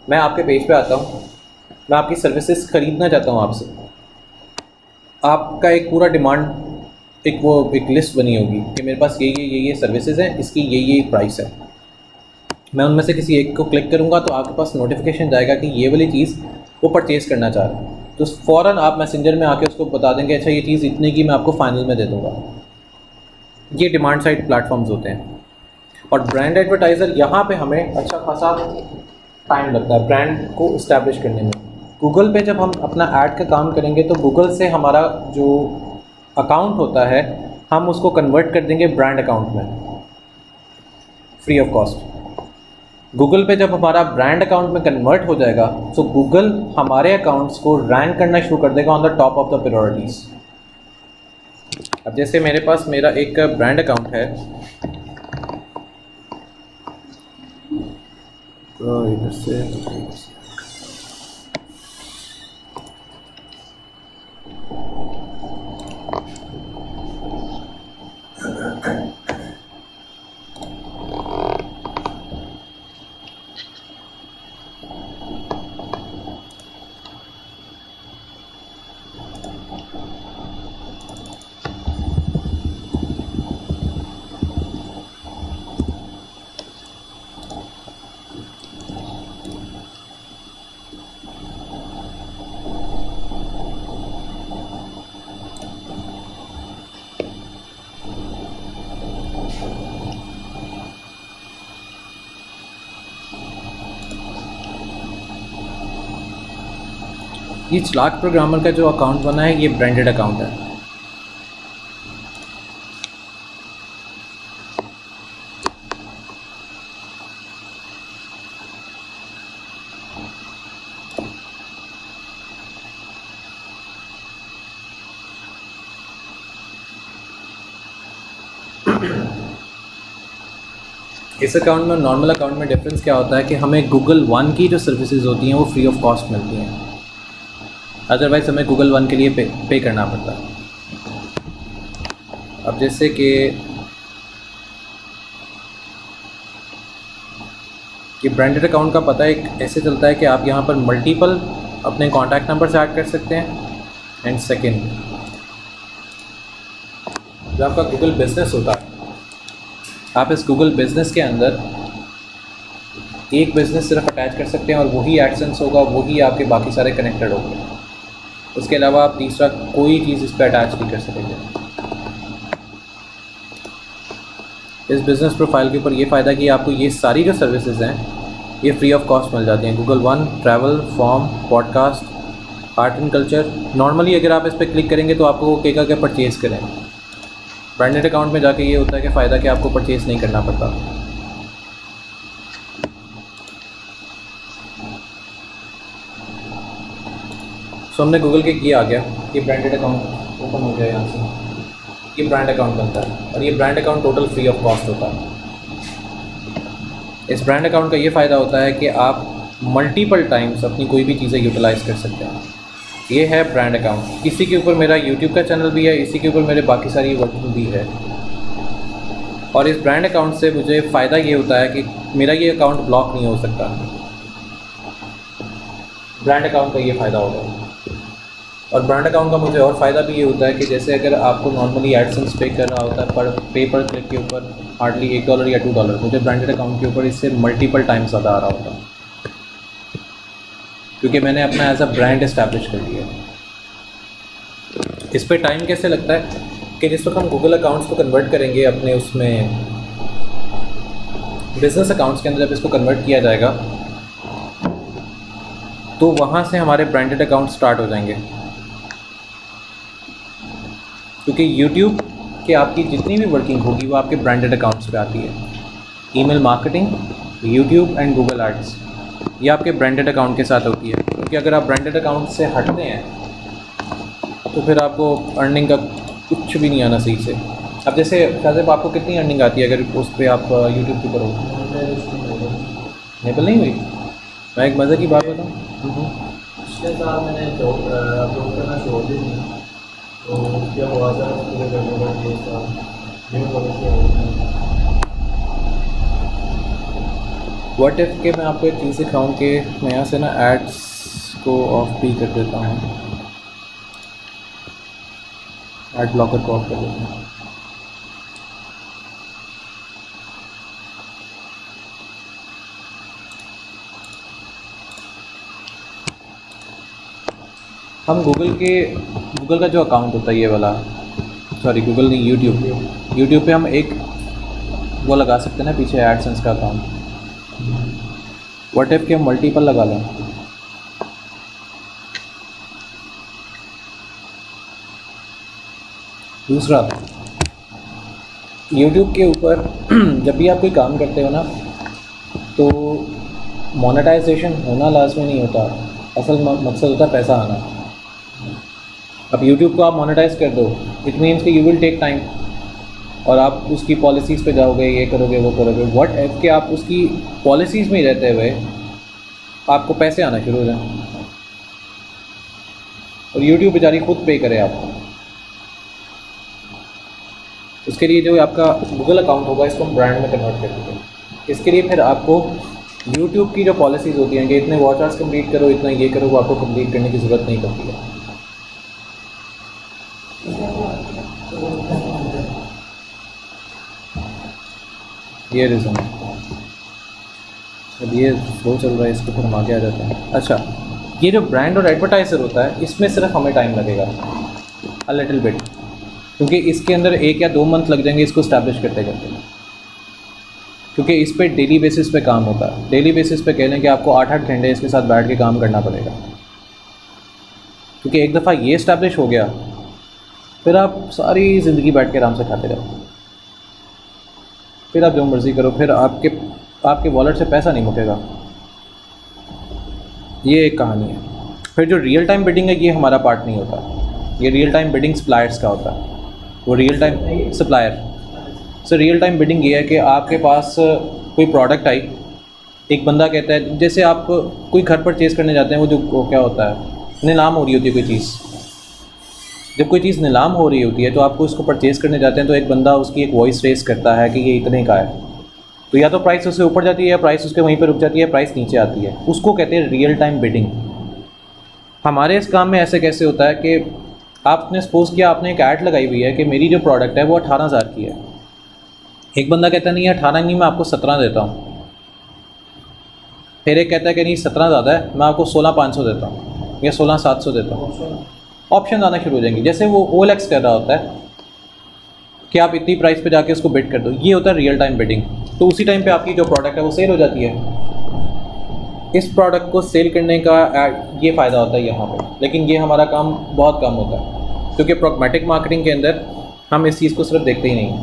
मैं आपके पेज पे आता हूँ, मैं आपकी सर्विसेज ख़रीदना चाहता हूँ आपसे, आपका एक पूरा डिमांड, एक लिस्ट बनी होगी कि मेरे पास ये सर्विसेज हैं, इसकी ये प्राइस है। मैं उनमें से किसी एक को क्लिक करूँगा तो आपके पास नोटिफिकेशन जाएगा कि ये वाली चीज़ वो परचेज़ करना चाह रहा है, तो फ़ौरन आप मैसेंजर में आके उसको बता देंगे अच्छा ये चीज़ इतने की मैं आपको फाइनल में दे दूँगा। ये डिमांड साइड प्लेटफॉर्म्स होते हैं। और ब्रांड एडवर्टाइज़र, यहाँ पे हमें अच्छा खासा टाइम लगता है ब्रांड को इस्टेब्लिश करने में। गूगल पे जब हम अपना ऐड का काम करेंगे तो गूगल से हमारा जो अकाउंट होता है हम उसको कन्वर्ट कर देंगे ब्रांड अकाउंट में फ्री ऑफ कॉस्ट। गूगल पे जब हमारा ब्रांड अकाउंट में कन्वर्ट हो जाएगा तो गूगल हमारे अकाउंट्स को रैंक करना शुरू कर देगा on the top of the priorities. अब जैसे मेरे पास मेरा एक ब्रांड अकाउंट है, तो इधर से ये चालाक प्रोग्रामर का जो अकाउंट बना है ये ब्रांडेड अकाउंट है। इस अकाउंट में नॉर्मल अकाउंट में डिफरेंस क्या होता है कि हमें गूगल वन की जो सर्विसेज होती हैं वो फ्री ऑफ कॉस्ट मिलती हैं, अदरवाइज़ हमें गूगल वन के लिए पे करना पड़ता है। अब जैसे कि ब्रांडेड अकाउंट का पता एक ऐसे चलता है कि आप यहाँ पर मल्टीपल अपने कॉन्टैक्ट नंबर से ऐड कर सकते हैं। एंड सेकेंड, जो आपका गूगल बिजनेस होता है, आप इस गूगल बिजनेस के अंदर एक बिज़नेस सिर्फ अटैच कर सकते हैं और वही एडसेंस होगा, वही आपके बाकी सारे कनेक्टेड होंगे। उसके अलावा आप तीसरा कोई चीज़ इस पर अटैच नहीं कर सकेंगे। इस बिज़नेस प्रोफाइल के ऊपर ये फ़ायदा कि आपको ये सारी जो सर्विसेज हैं ये फ्री ऑफ कॉस्ट मिल जाती हैं। Google one, travel, form, podcast, art and culture. Normally अगर आप इस पर क्लिक करेंगे तो आपको वो कहेगा कि परचेज़ करें। ब्रांडेड अकाउंट में जाके ये होता है कि फ़ायदा कि आपको परचेज़ नहीं करना पड़ता। सो हमने गूगल के ये आ गया, ये ब्रांडेड अकाउंट ओपन हो गया यहाँ से, ये ब्रांड अकाउंट बनता है और ये brand account total free of cost होता है। इस ब्रांड अकाउंट का ये फ़ायदा होता है कि आप मल्टीपल टाइम्स अपनी कोई भी चीज़ें यूटिलाइज़ कर सकते हैं। ये है ब्रांड अकाउंट। इसी के ऊपर मेरा यूट्यूब का चैनल भी है, इसी के ऊपर मेरे बाकी सारी वर्किंग भी है। और इस ब्रांड अकाउंट से मुझे फ़ायदा ये होता है कि मेरा ये अकाउंट ब्लॉक नहीं हो सकता। ब्रांड अकाउंट का ये फ़ायदा होगा। और ब्रांड अकाउंट का मुझे और फ़ायदा भी ये होता है कि जैसे अगर आपको नॉर्मली एडसेंस पे कर रहा होता है पर क्लिक के ऊपर हार्डली $1 या $2, मुझे ब्रांडेड अकाउंट के ऊपर इससे मल्टीपल टाइम्स ज़्यादा आ रहा होता है, क्योंकि मैंने अपना एज अ ब्रांड इस्टेब्लिश कर लिया। इस पर टाइम कैसे लगता है कि जिस वक्त हम गूगल अकाउंट्स को कन्वर्ट करेंगे अपने उसमें बिज़नेस अकाउंट्स के अंदर, जब इसको कन्वर्ट किया जाएगा तो वहाँ से हमारे ब्रांडेड अकाउंट स्टार्ट हो जाएंगे। क्योंकि YouTube के आपकी जितनी भी वर्किंग होगी वो आपके ब्रांडेड अकाउंट्स पे आती है। Email marketing, YouTube and Google ads, ये आपके ब्रांडेड अकाउंट के साथ होती है। क्योंकि अगर आप ब्रांडेड अकाउंट से हटते हैं तो फिर आपको अर्निंग का कुछ भी नहीं आना सही से। अब जैसे शायद आपको कितनी अर्निंग आती है अगर उस पर आप YouTube के ऊपर हो? नेबल नहीं हुई। मैं एक मज़े की बात बताऊँ, पिछले साल मैंने जॉब करना छोड़ दी थी, तो क्या हुआ था पूरे करने का ये साल न्यू पॉलिसी आई थी, व्हाट इफ़ के मैं आपको एक चीज़ सिखाऊँ कि मैं यहाँ से ना एड्स को ऑफ भी कर देता हूँ, एड ब्लॉकर को ऑफ कर देता हूँ। हम गूगल का जो अकाउंट होता है ये वाला, सॉरी गूगल नहीं, यूट्यूब पे हम एक वो लगा सकते हैं ना पीछे एडसेंस का अकाउंट। व्हाट इफ के हम मल्टीपल लगा लें। दूसरा, यूट्यूब के ऊपर जब भी आप कोई काम करते हो ना तो मोनेटाइजेशन होना लाजमी नहीं होता, असल मकसद होता है पैसा आना। अब यूट्यूब को आप मोनेटाइज कर दो, इट मीन्स कि यू विल टेक टाइम और आप उसकी पॉलिसीज़ पे जाओगे, ये करोगे वो करोगे। व्हाट इफ कि आप उसकी पॉलिसीज़ में ही रहते हुए आपको पैसे आना शुरू हो जाए और यूट्यूब बेचारी खुद पे करे आपको। इसके लिए जो आपका गूगल अकाउंट होगा इसको हम ब्रांड में कन्वर्ट कर देंगे। इसके लिए फिर आपको यूट्यूब की जो पॉलिसीज़ होती हैं कि इतने वॉच आवर्स कंप्लीट करो, इतना ये करो, वो आपको कंप्लीट करने की ज़रूरत नहीं पड़ती है। ये रीज़न है। अब ये फ्लो चल रहा है, इसको फिर हम आगे आ जाते हैं। अच्छा, ये जो ब्रांड और एडवर्टाइज़र होता है इसमें सिर्फ हमें टाइम लगेगा अ लिटिल बिट, क्योंकि इसके अंदर 1 या 2 मंथ लग जाएंगे इसको इस्टेब्लिश करते करते, क्योंकि इस पर डेली बेसिस पे काम होता है। डेली बेसिस पे कह लें कि आपको 8-8 घंटे इसके साथ बैठ के काम करना पड़ेगा, क्योंकि एक दफ़ा ये इस्टेब्लिश हो गया फिर आप सारी ज़िंदगी बैठ के आराम से खाते रहो, फिर आप जो मर्ज़ी करो, फिर आपके वॉलेट से पैसा नहीं मुकेगा। ये एक कहानी है। फिर जो रियल टाइम बिडिंग है ये हमारा पार्ट नहीं होता, ये रियल टाइम बिडिंग सप्लायर्स का होता है। वो रियल टाइम सप्लायर से रियल टाइम बिडिंग ये है कि आपके पास कोई प्रोडक्ट आई, एक बंदा कहता है, जैसे आप कोई घर परचेज़ करने जाते हैं, वो क्या होता है, नीलाम हो रही होती है कोई चीज़। जब कोई चीज़ नीलाम हो रही होती है तो आपको उसको परचेज़ करने जाते हैं तो एक बंदा उसकी एक वॉइस रेस करता है कि ये इतने का है, तो या तो प्राइस उससे ऊपर जाती है या प्राइस उसके वहीं पर रुक जाती है, प्राइस नीचे आती है। उसको कहते हैं रियल टाइम बिडिंग। हमारे इस काम में ऐसे कैसे होता है कि आपने सपोज़ किया आपने एक ऐड लगाई हुई है कि मेरी जो प्रोडक्ट है वो 18,000 की है, एक बंदा कहता है नहीं 18 नहीं, मैं आपको 17 देता हूँ। फिर एक कहता है कि नहीं 17 ज़्यादा है, मैं आपको 16,500 देता हूँ या 16,700 देता हूँ। ऑप्शन आना शुरू हो जाएंगे, जैसे वो OLX कर रहा होता है कि आप इतनी प्राइस पे जाके उसको बिड कर दो। ये होता है रियल टाइम बिडिंग। तो उसी टाइम पे आपकी जो प्रोडक्ट है वो सेल हो जाती है। इस प्रोडक्ट को सेल करने का ये फ़ायदा होता है यहाँ पे, लेकिन ये हमारा काम बहुत कम होता है क्योंकि प्रॉग्मेटिक मार्केटिंग के अंदर हम इस चीज़ को सिर्फ देखते ही नहीं हैं।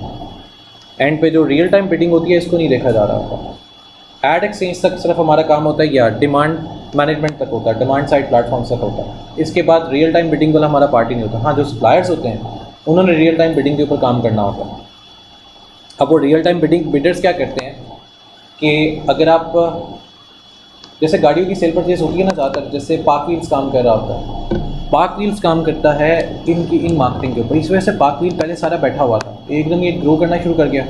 एंड पे जो रियल टाइम बिडिंग होती है इसको नहीं देखा जा रहा होता। एड एक्सचेंज तक सिर्फ हमारा काम होता है या डिमांड मैनेजमेंट तक होता है, डिमांड साइड प्लेटफॉर्म्स तक होता है। इसके बाद रियल टाइम बिडिंग वाला हमारा पार्ट ही नहीं होता। हाँ, जो सप्लायर्स होते हैं उन्होंने रियल टाइम बिडिंग के ऊपर काम करना होता है। अब वो रियल टाइम बिडर्स क्या करते हैं कि अगर आप जैसे गाड़ियों की सेल परचेज होती है ना ज़्यादातर, जैसे पार्क व्हील्स काम कर रहा होता है, पार्क व्हील्स काम करता है इन मार्केटिंग के ऊपर। इस वजह से पार्क व्हील पहले सारा बैठा हुआ था, एकदम ये ग्रो करना शुरू कर गया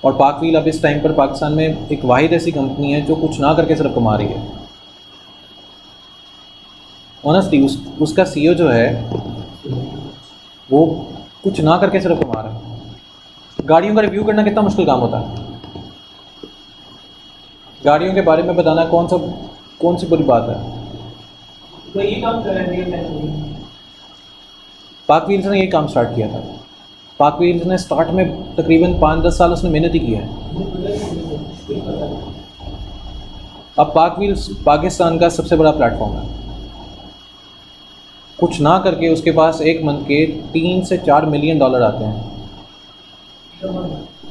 और पार्क व्हील अब इस टाइम पर पाकिस्तान में एक वाहिद ऐसी कंपनी है जो कुछ ना करके सिर्फ कमा रही है। ऑनेस्टली उसका CEO जो है वो कुछ ना करके सिर्फ कमा रहा है। गाड़ियों का रिव्यू करना कितना मुश्किल काम होता है, गाड़ियों के बारे में बताना कौन सी बुरी बात है। तो ये काम कर रहे हैं। पार्क व्हील्स ने ये काम स्टार्ट किया था। पार्क व्हील्स ने स्टार्ट में तकरीबन 5-10 साल उसने मेहनत ही की है। अब पार्क व्हील्स पाकिस्तान का सबसे बड़ा प्लेटफॉर्म है। कुछ ना करके उसके पास एक मंथ के 3 से 4 मिलियन डॉलर आते हैं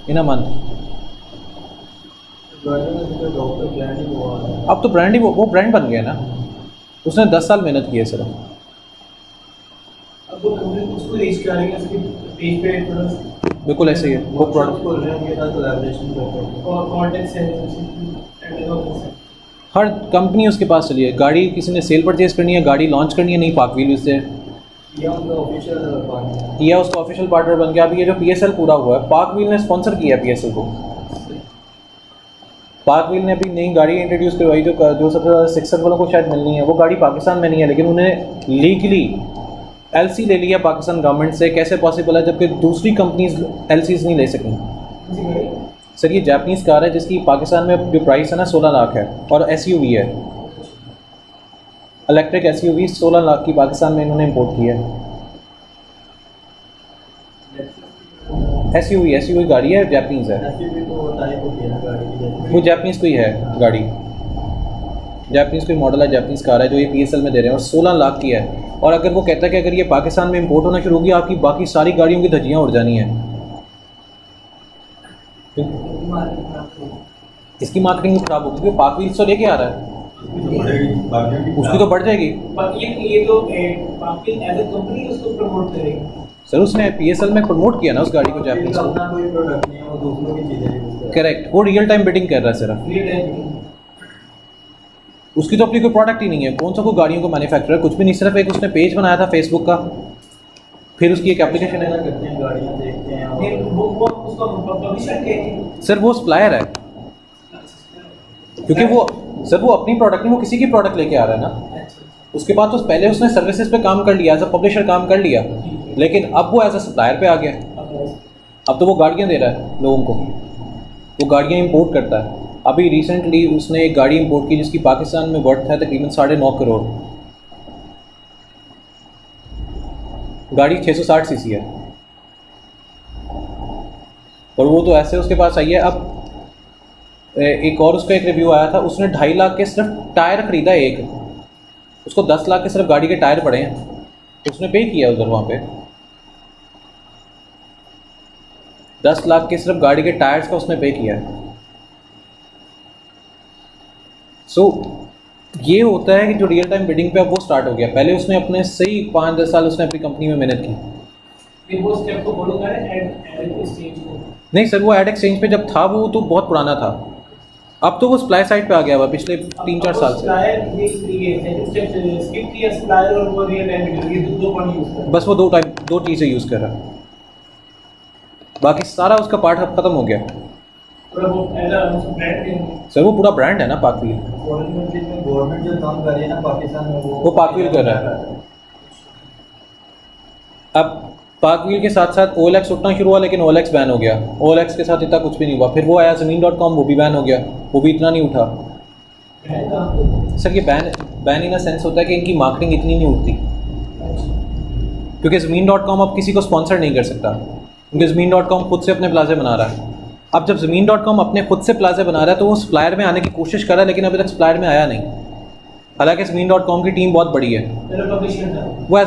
इन अ मंथ। अब तो ब्रांड ही वो ब्रांड बन गया ना, उसने 10 साल मेहनत की है सिर्फ। अब वो कंपनी उसको रीच कर रही है, उसके पेज पे थोड़ा बिल्कुल ऐसे ही है वो प्रोडक्ट। बोल रहे हैं उनके साथ कोलैबोरेशन करते हैं और कॉन्टेक्ट सेंस हर कंपनी उसके पास चली है। गाड़ी किसी ने सेल परचेज करनी है, गाड़ी लॉन्च करनी है, नहीं पार्क व्हील से या उनका ऑफिशियल पार्टनर या उसका ऑफिशियल पार्टनर बन गया। अभी ये जो PSL पूरा हुआ है, पार्क व्हील ने स्पॉन्सर किया है PSL को। पार्क व्हील ने अभी नई गाड़ी इंट्रोड्यूस करवाई जो सबसे ज़्यादा 6 वालों को शायद मिलनी है, वो गाड़ी पाकिस्तान में नहीं है, लेकिन उन्हें लीगली एलसी ले लिया पाकिस्तान गवर्नमेंट से। कैसे पॉसिबल है जबकि दूसरी कंपनीज एलसीज नहीं ले सकें? सर ये जापानीज़ कार है जिसकी पाकिस्तान में जो प्राइस है ना 16 लाख है, और एसयूवी है, इलेक्ट्रिक एसयूवी 16 लाख की पाकिस्तान में इन्होंने इंपोर्ट की है। एसयूवी गाड़ी है, जापानीज़ है, वो जापानीज़ कोई है गाड़ी, जापानीज़ कोई मॉडल है, जापानीज़ कार है जो ये पीएसएल में दे रहे हैं और 16 लाख की है। और अगर वो कहता है कि अगर ये पाकिस्तान में इंपोर्ट होना शुरू होगी आपकी बाकी सारी गाड़ियों की धज्जियाँ उड़ जानी है। इसकी मार्केटिंग खराब होगी क्योंकि पाक व्हील्स तो लेके आ रहा है, उसकी तो बढ़ जाएगी। ये तो बाकी एज ए कंपनी उसको प्रमोट करेगी। सर उसने पीएसएल में प्रमोट किया ना उस गाड़ी को, जापानीज़ को। अपना कोई प्रोडक्ट नहीं है, वो दूसरों की चीज़ें यूज़ कर रहा है। करेक्ट, वो रियल टाइम बिडिंग कर रहा है सिर्फ, उसकी तो अपनी कोई प्रोडक्ट ही नहीं है। कौन सा कोई गाड़ियों को मैन्युफैक्चरर कुछ भी नहीं, सिर्फ एक उसने पेज बनाया था फेसबुक का, फिर उसकी एक एप्लीकेशन है। करते हैं गाड़ियाँ देखते हैं नहीं, और वो उसका पब्लिशर क्या है? सर वो सप्लायर है, क्योंकि वो सर वो अपनी प्रोडक्ट नहीं, वो किसी की प्रोडक्ट लेके आ रहा है ना। उसके बाद तो पहले उसने सर्विसेज पे काम कर लिया, एज अ पब्लिशर काम कर लिया, लेकिन अब वो एज अ सप्लायर पे आ गया। अब तो वो गाड़ियाँ दे रहा है लोगों को, वो गाड़ियाँ इंपोर्ट करता है। अभी रिसेंटली उसने एक गाड़ी इंपोर्ट की जिसकी पाकिस्तान में वर्थ है तकरीबन 9.5 करोड़। गाड़ी 660 सीसी है, और वो तो ऐसे उसके पास आई है। अब एक और उसका एक रिव्यू आया था, उसने 2.5 लाख के सिर्फ टायर खरीदा एक, उसको 10 लाख के सिर्फ गाड़ी के टायर पड़े हैं, उसने पे किया उधर वहाँ पे 10 लाख के सिर्फ गाड़ी के टायर्स का उसने पे किया है। सो ये होता है कि जो रियल टाइम बिडिंग पे अब वो स्टार्ट हो गया। पहले उसने अपने सही 5-10 साल उसने अपनी कंपनी में मेहनत की। वो स्टेप को फॉलो करें एड स्टेज को। नहीं सर, वो एड एक्सचेंज पे जब था वो तो बहुत पुराना था, अब तो वो सप्लाई साइड पे आ गया हुआ पिछले 3-4 साल से। बस वो दो चीज़ें यूज़ कर रहा है, बाकी सारा उसका पार्ट अब ख़त्म हो गया। सर वो पूरा ब्रांड है ना पाक व्हील, गवर्नमेंट जो काम कर रही है ना पाकिस्तान में वो पाक व्हील कर रहा है। अब पाक व्हील के साथ साथ OLX उठना शुरू हुआ, लेकिन OLX बैन हो गया। OLX के साथ इतना कुछ भी नहीं हुआ, फिर वो आया ज़मीन.com, वो भी बैन हो गया, वो भी इतना नहीं उठा। सर ये बैन इन द सेंस होता है कि इनकी मार्केटिंग इतनी नहीं उठती, क्योंकि ज़मीन.com अब किसी को स्पॉन्सर नहीं कर सकता, क्योंकि ज़मीन.com खुद से अपने प्लाजे बना रहा है। अब जब ज़मीन.com अपने खुद से प्लाजे बना रहा है तो वो सप्लायर में आने की कोशिश कर रहा है, लेकिन अभी तक सप्लायर में आया नहीं। हालांकि ज़मीन.com की टीम बहुत बड़ी है, वो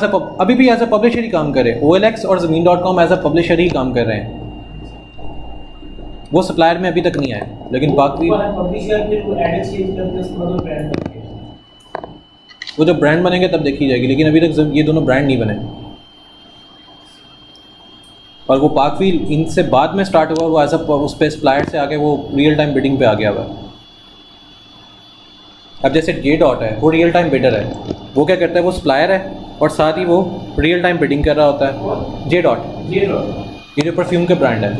अभी भी एज अ पब्लिशर ही काम कर रहे हैं। OLX और ज़मीन.com एज अ पब्लिशर ही काम कर रहे हैं, वो सप्लायर में अभी तक नहीं आए। लेकिन बाकी वो जब ब्रांड बनेंगे तब देखी जाएगी, लेकिन अभी तक ये दोनों ब्रांड नहीं बने। और वो पाक व्हील इनसे बाद में स्टार्ट हुआ, वो एज अ उस पे सप्लायर से आके वो रियल टाइम बिडिंग पे आ गया हुआ है। अब जैसे J.Dot है, वो रियल टाइम बिडर है, वो क्या करता है, वो सप्लायर है और साथ ही वो रियल टाइम बिडिंग कर रहा होता है। J.Dot ये जो परफ्यूम के ब्रांड है,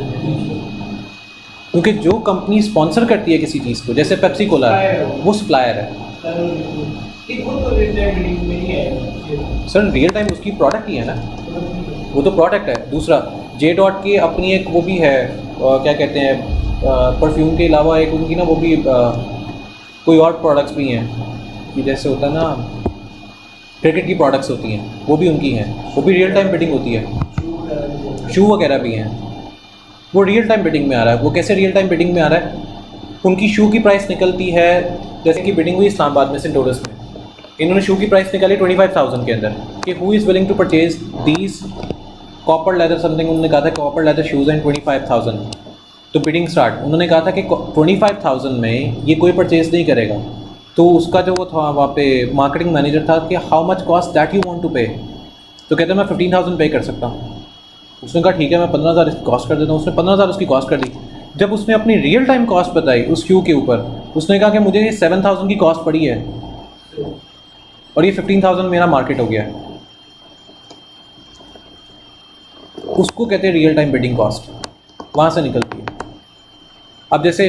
क्योंकि जो कंपनी स्पॉन्सर करती है किसी चीज़ को, जैसे पेप्सी कोला है, वो सप्लायर है। सर रियल टाइम उसकी प्रोडक्ट ही है ना, वो तो प्रोडक्ट है। दूसरा J.Dot की अपनी एक वो भी है, क्या कहते हैं, परफ्यूम के अलावा एक उनकी ना वो भी कोई और प्रोडक्ट्स भी हैं कि जैसे होता है ना क्रिकेट की प्रोडक्ट्स होती हैं, वो भी उनकी हैं, वो भी रियल टाइम बिडिंग होती है। शू वगैरह भी हैं, वो रियल टाइम बिडिंग में आ रहा है। वो कैसे रियल टाइम बिडिंग में आ रहा है, उनकी शू की प्राइस निकलती है, जैसे कि बिडिंग हुई इस्लामाबाद में सेंट टोरस में, इन्होंने शू की प्राइस निकाली 25,000 के अंदर कि who is willing to purchase these copper leather something. उन्होंने कहा था कॉपर लेदर शूज़ एंड 25,000, तो बिडिंग स्टार्ट। उन्होंने कहा था कि 25,000 में ये कोई परचेज नहीं करेगा। तो उसका जो वो था वहाँ पे मार्केटिंग मैनेजर था कि how much cost that you want to pay, तो कहते हैं मैं 15,000 पे कर सकता हूँ। उसने कहा ठीक है मैं 15,000 इसकी कॉस्ट कर देता हूँ। उसने 15,000 उसकी कॉस्ट कर दी। जब उसने अपनी रियल टाइम कॉस्ट बताई उस क्यू के ऊपर, उसने कहा कि मुझे ये 7,000 की कॉस्ट पड़ी है और ये 15,000 मेरा मार्केट हो गया है। उसको कहते हैं रियल टाइम बिडिंग कॉस्ट, वहाँ से निकलती है। अब जैसे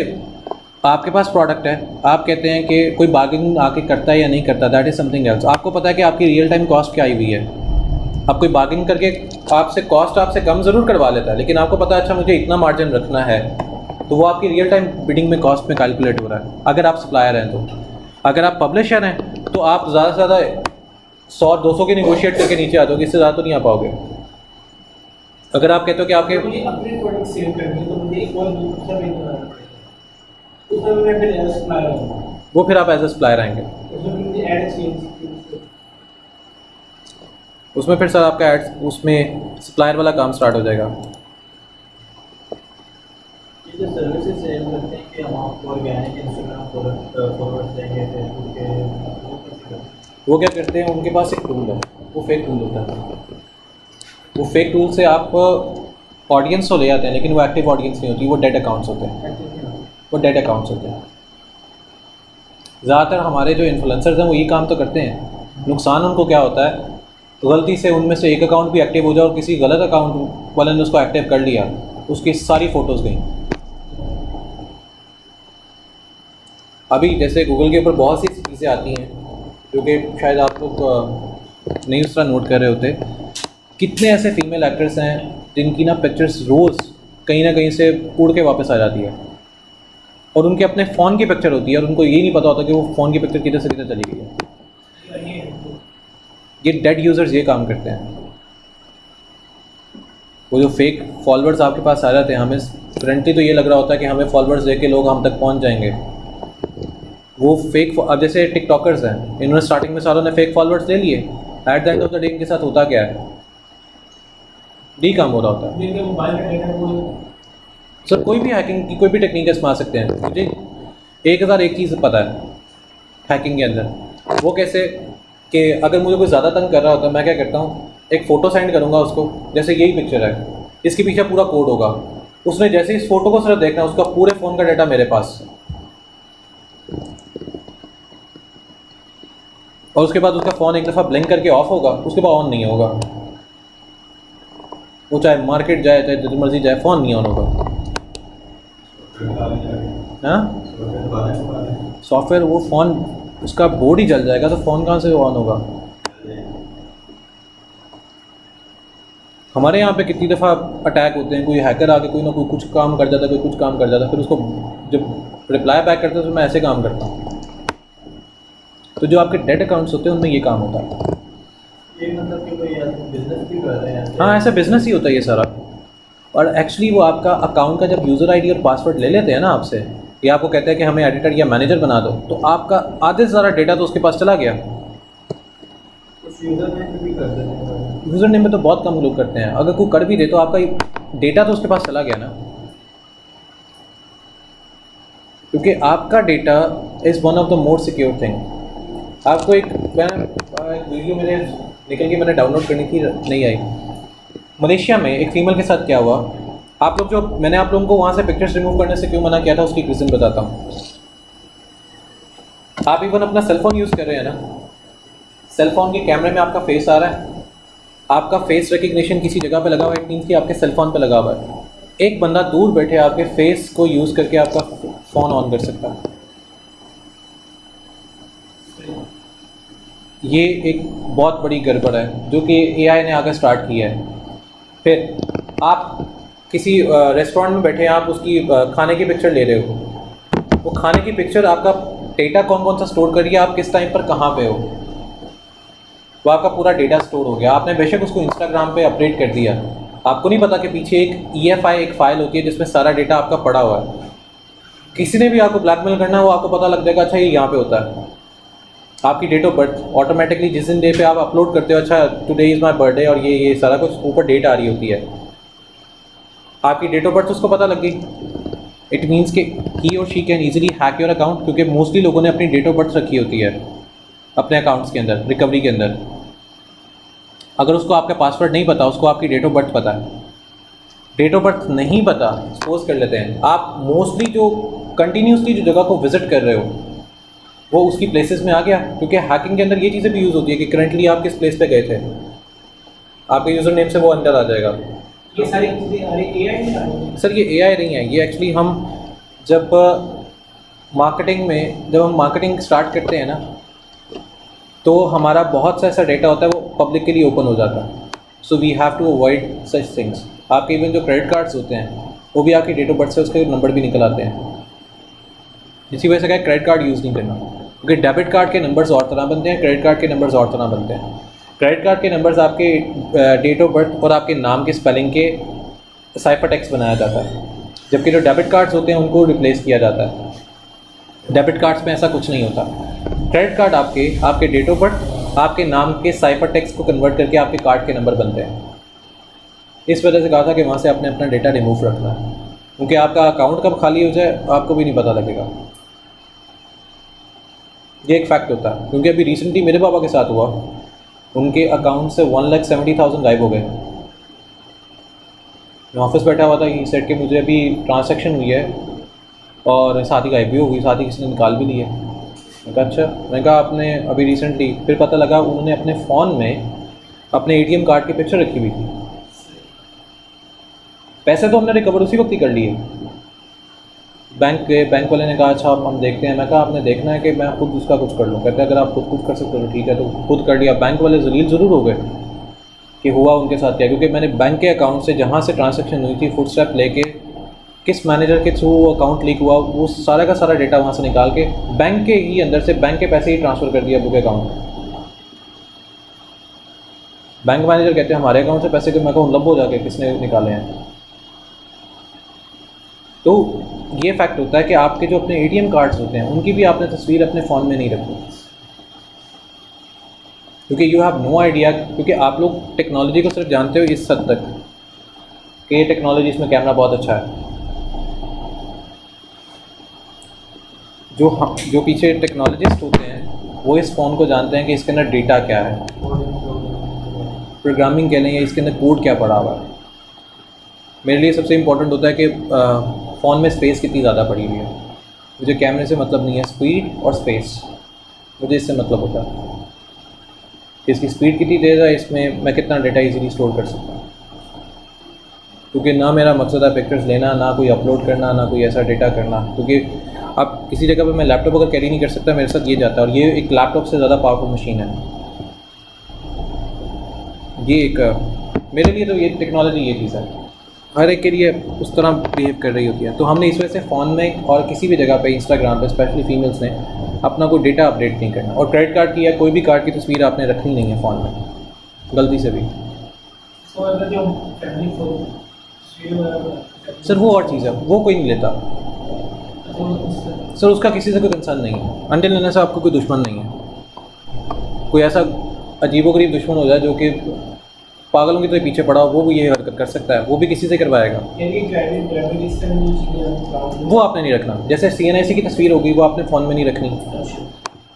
आपके पास प्रोडक्ट है, आप कहते हैं कि कोई बार्गेनिंग आके करता है या नहीं करता, दैट इज़ समथिंग एल्स। आपको पता है कि आपकी रियल टाइम कॉस्ट क्या आई हुई है, आप कोई बार्गेनिंग करके आपसे कॉस्ट आपसे कम ज़रूर करवा लेता है, लेकिन आपको पता है अच्छा मुझे इतना मार्जिन रखना है, तो वो आपकी रियल टाइम बिडिंग में कॉस्ट में कैलकुलेट हो रहा है अगर आप सप्लायर हैं। तो अगर आप पब्लिशर हैं तो आप ज़्यादा से ज़्यादा 100-200 के निगोशिएट करके नीचे आ जाओगे, इससे ज़्यादा तो नहीं आ पाओगे। अगर आप कहते हो कि आपके मुझे अपने प्रोडक्ट सेल करनी है तो मुझे एक और दूसरा भी बनाना पड़ेगा, उसमें मैं फिर एज सप्लायर हूँ, वो फिर आप एज ए सप्लायर आएंगे उसमें मुझे ऐड चाहिए, उसमें फिर सर आपका एड्स उसमें सप्लायर वाला काम स्टार्ट हो जाएगा। ये जो सर्विसेज सेल करते हैं कि हम आपको ऑर्गेनिक इंस्टाग्राम फॉरवर्ड देंगे फेसबुक के, वो कैसे करते हैं? वो क्या करते हैं, उनके पास एक टूल है, वो फेक टूल होता है। वो फेक टूल से आप ऑडियंस तो ले आते हैं, लेकिन वो एक्टिव ऑडियंस नहीं होती, वो डेड अकाउंट्स होते हैं, वो डेड अकाउंट्स होते हैं। ज़्यादातर हमारे जो इन्फ्लुएंसर्स हैं वो ये काम तो करते हैं। नुकसान उनको क्या होता है, गलती से उनमें से एक अकाउंट भी एक्टिव हो जाए और किसी गलत अकाउंट वाले ने उसको एक्टिव कर लिया, उसकी सारी फ़ोटोज़ गई। अभी जैसे गूगल के ऊपर बहुत सी चीज़ें आती हैं जो कि शायद आप लोग नहीं उस तरह नोट कर रहे होते। कितने ऐसे फीमेल एक्टर्स हैं जिनकी ना पिक्चर्स रोज़ कहीं ना कहीं से उड़ के वापस आ जाती है, और उनके अपने फ़ोन की पिक्चर होती है और उनको ये नहीं पता होता कि वो फ़ोन की पिक्चर किधर से किधर चली गई है। ये डेड यूज़र्स ये काम करते हैं। वो जो फेक फॉलोअर्स आपके पास आ जाते हैं, हमें करंटली तो ये लग रहा होता है कि हमें फॉलोअर्स देके लोग हम तक पहुंच जाएंगे। वो फेक, अब जैसे टिकटॉकर्स हैं, इन्होंने स्टार्टिंग में सारों ने फेक फॉलोअर्स ले लिए, at the end of the day इनके साथ होता क्या है, डी काम हो रहा होता है। जिनके मोबाइल में डेटा को सर कोई भी हैकिंग की कोई भी टेक्निक इस्तेमाल सकते हैं। मुझे 1000 एक चीज़ पता है हैकिंग के अंदर, वो कैसे कि अगर मुझे कोई ज़्यादा तंग कर रहा होता है, मैं क्या करता हूँ, एक फ़ोटो सेंड करूँगा उसको, जैसे यही पिक्चर है, इसके पीछे पूरा कोड होगा, उसने जैसे इस फ़ोटो को सिर्फ देखना है, उसका पूरे फ़ोन का डाटा मेरे पास, और उसके बाद उसका फ़ोन एक दफ़ा ब्लिंक करके ऑफ होगा, उसके बाद ऑन नहीं होगा। वो चाहे मार्केट जाए चाहे जितनी मर्जी जाए, फ़ोन नहीं ऑन होगा। हाँ, सॉफ्टवेयर वो फ़ोन उसका बोर्ड ही जल जाएगा तो फ़ोन कहाँ से ऑन होगा। हमारे यहाँ पे कितनी दफ़ा अटैक होते हैं, कोई हैकर आके कोई ना कोई कुछ काम कर जाता है, कोई कुछ काम कर जाता है, फिर उसको जब रिप्लाई बैक करते हैं तो मैं ऐसे काम करता हूँ। तो जो आपके डेड अकाउंट्स होते हैं उनमें ये काम होता है। ये मतलब कि कोई बिजनेस भी कर रहे हैं? हाँ, ऐसा बिजनेस ही होता है ये सारा। और एक्चुअली वो आपका अकाउंट का जब यूज़र आईडी और पासवर्ड ले लेते हैं ना आपसे, या आपको कहते हैं कि हमें एडिटर या मैनेजर बना दो, तो आपका आधे से ज़्यादा डेटा तो उसके पास चला गया। कुछ यूज़र नेम भी कर देते हैं। यूज़र नेम में तो बहुत कम लोग करते हैं, अगर कोई कर भी दे तो आपका डेटा तो उसके पास चला गया ना, क्योंकि आपका data is one of the more secure thing. आपको एक वीडियो मेरे निकल के मैंने डाउनलोड करनी थी, नहीं आई। मलेशिया में एक फ़ीमेल के साथ क्या हुआ, आप लोग जो मैंने आप लोगों को वहाँ से पिक्चर्स रिमूव करने से क्यों मना किया था, उसकी रीज़न बताता हूँ। आप इवन अपना सेलफोन यूज़ कर रहे हैं ना, सेलफोन के कैमरे में आपका फेस आ रहा है, आपका फेस रिकग्निशन किसी जगह पे लगा हुआ है, इट मीन्स कि आपके सेलफोन पे लगा हुआ है। एक बंदा दूर बैठे आपके फेस को यूज़ करके आपका फ़ोन ऑन कर सकता है। ये एक बहुत बड़ी गड़बड़ है जो कि एआई ने आकर स्टार्ट किया है। फिर आप किसी रेस्टोरेंट में बैठे हैं, आप उसकी खाने की पिक्चर ले रहे हो, वो खाने की पिक्चर आपका डेटा कौन कौन सा स्टोर कर रही है, आप किस टाइम पर कहाँ पे हो, वो आपका पूरा डेटा स्टोर हो गया। आपने बेशक उसको इंस्टाग्राम पे अपडेट कर दिया, आपको नहीं पता कि पीछे एक EFI एक फ़ाइल होती है जिसमें सारा डेटा आपका पड़ा हुआ है। किसी ने भी आपको ब्लैकमेल करना है, वो आपको पता लग जाएगा, अच्छा ये यहाँ पे होता है। आपकी डेट ऑफ बर्थ ऑटोमेटिकली जिस दिन डे पे आप अपलोड करते हो, अच्छा टुडे इज़ माय बर्थडे, और ये सारा कुछ ऊपर डेट आ रही होती है, आपकी डेट ऑफ बर्थ उसको पता लग गई। इट मीन्स कि ही और she can easily hack your account, क्योंकि मोस्टली लोगों ने अपनी डेट ऑफ बर्थ रखी होती है अपने अकाउंट्स के अंदर, रिकवरी के अंदर। अगर उसको आपका पासवर्ड नहीं पता, उसको आपकी डेट ऑफ बर्थ पता है। डेट ऑफ बर्थ नहीं पता, सपोज कर लेते हैं आप मोस्टली जो कंटिन्यूसली जो जगह को विजिट कर रहे हो वो उसकी प्लेसेस में आ गया, क्योंकि हैकिंग के अंदर ये चीज़ें भी यूज़ होती है कि करंटली आप किस प्लेस पे गए थे, आपके यूज़र नेम से वो अंदर आ जाएगा। ये सारी चीज़ें अरे AI नहीं आ रही। सर ये AI नहीं है, ये एक्चुअली हम जब मार्केटिंग में जब हम मार्केटिंग स्टार्ट करते हैं ना, तो हमारा बहुत सा ऐसा डेटा होता है वो पब्लिक के लिए ओपन हो जाता है। So we have to avoid such things. आपके इवन जो क्रेडिट कार्ड्स होते हैं वो भी आपकी डेट ऑफ बर्थ से उसके नंबर भी निकल आते हैं। इसी वजह से क्या क्रेडिट कार्ड यूज़ नहीं करना, क्योंकि डेबिट कार्ड के नंबर्स और तरह बनते हैं, क्रेडिट कार्ड के नंबर्स और तरह बनते हैं। क्रेडिट कार्ड के नंबर्स आपके डेट ऑफ बर्थ और आपके नाम के स्पेलिंग के साइफर टेक्स्ट बनाया जाता है, जबकि जो डेबिट कार्ड्स होते हैं उनको रिप्लेस किया जाता है। डेबिट कार्ड्स में ऐसा कुछ नहीं होता। क्रेडिट कार्ड आपके डेट ऑफ बर्थ, आपके नाम के साइफर टेक्स्ट को कन्वर्ट करके आपके कार्ड के नंबर बनते हैं। इस वजह से कहा था कि वहाँ से आपने अपना डेटा रिमूव रखना है, क्योंकि आपका अकाउंट कब खाली हो जाए आपको भी नहीं पता लगेगा। ये एक फैक्ट होता है, क्योंकि अभी रिसेंटली मेरे पापा के साथ हुआ, उनके अकाउंट से 1,70,000 गायब हो गए। मैं ऑफिस बैठा हुआ था, ये सेट के मुझे अभी ट्रांजैक्शन हुई है और साथ ही गायब भी हो गई, साथ ही किसी ने निकाल भी लिए। मैं कहा अच्छा, मैंने कहा आपने अभी रिसेंटली, फिर पता लगा उन्होंने अपने फ़ोन में अपने एटीएम कार्ड की पिक्चर रखी हुई थी। पैसे तो हमने रिकवर उसी वक्त ही कर लिए। बैंक वाले ने कहा अच्छा हम देखते हैं। मैं कहा आपने देखना है कि मैं खुद उसका कुछ कर लूँ? कहते हैं अगर आप खुद कर सकते हो तो ठीक है, तो खुद कर लिया। बैंक वाले जलील ज़रूर हो गए कि हुआ उनके साथ क्या, क्योंकि मैंने बैंक के अकाउंट से जहाँ से ट्रांजैक्शन हुई थी फुटस्टेप लेके किस मैनेजर के थ्रू वो अकाउंट लीक हुआ, वो सारा का सारा डेटा वहाँ से निकाल के बैंक के ही अंदर से बैंक के पैसे ही ट्रांसफ़र कर दिया बुक अकाउंट। बैंक मैनेजर कहते हैं हमारे अकाउंट से पैसे के, मैं कहूँ लब हो जाके किसने निकाले हैं। तो ये फैक्ट होता है कि आपके जो अपने एटीएम कार्ड्स होते हैं उनकी भी आपने तस्वीर अपने फ़ोन में नहीं रखी, क्योंकि यू हैव नो आइडिया, क्योंकि आप लोग टेक्नोलॉजी को सिर्फ जानते हो इस हद तक कि ये टेक्नोलॉजी, इसमें कैमरा बहुत अच्छा है। जो पीछे टेक्नोलॉजिस्ट होते हैं वो इस फ़ोन को जानते हैं कि इसके अंदर डेटा क्या है, प्रोग्रामिंग कह लें या इसके अंदर कोड क्या पड़ा हुआ है। मेरे लिए सबसे इम्पोर्टेंट होता है कि फ़ोन में स्पेस कितनी ज़्यादा पड़ी हुई है। मुझे कैमरे से मतलब नहीं है, स्पीड और स्पेस मुझे इससे मतलब होता है कि इसकी स्पीड कितनी तेज़ है, इसमें मैं कितना डेटा इजीली स्टोर कर सकता हूँ। क्योंकि ना मेरा मकसद है पिक्चर्स लेना, ना कोई अपलोड करना, ना कोई ऐसा डेटा करना, क्योंकि अब किसी जगह पे मैं लैपटॉप अगर कैरी नहीं कर सकता, मेरे साथ ये जाता है, और ये एक लैपटॉप से ज़्यादा पावरफुल मशीन है। ये एक मेरे लिए तो ये टेक्नोलॉजी ये चीज़ है, हर एक के लिए उस तरह बिहेव कर रही होती है। तो हमने इस वजह से फ़ोन में और किसी भी जगह पे, इंस्टाग्राम पे स्पेशली फीमेल्स ने अपना कोई डेटा अपडेट नहीं करना, और क्रेडिट कार्ड की या कोई भी कार्ड की तस्वीर आपने रखनी नहीं है फ़ोन में गलती से भी। सर वो और चीज़ है, वो कोई नहीं लेता सर, उसका किसी से कोई कंसर्न नहीं है। अनटिल लेने से आपको कोई दुश्मन नहीं है। कोई ऐसा अजीबोगरीब दुश्मन हो जाए जो कि पागलों की तो पीछे पड़ा हो, वो भी ये हरकत कर सकता है, वो भी किसी से करवाएगा। वो आपने नहीं रखना। जैसे CNIC की तस्वीर होगी वो आपने फ़ोन में नहीं रखनी,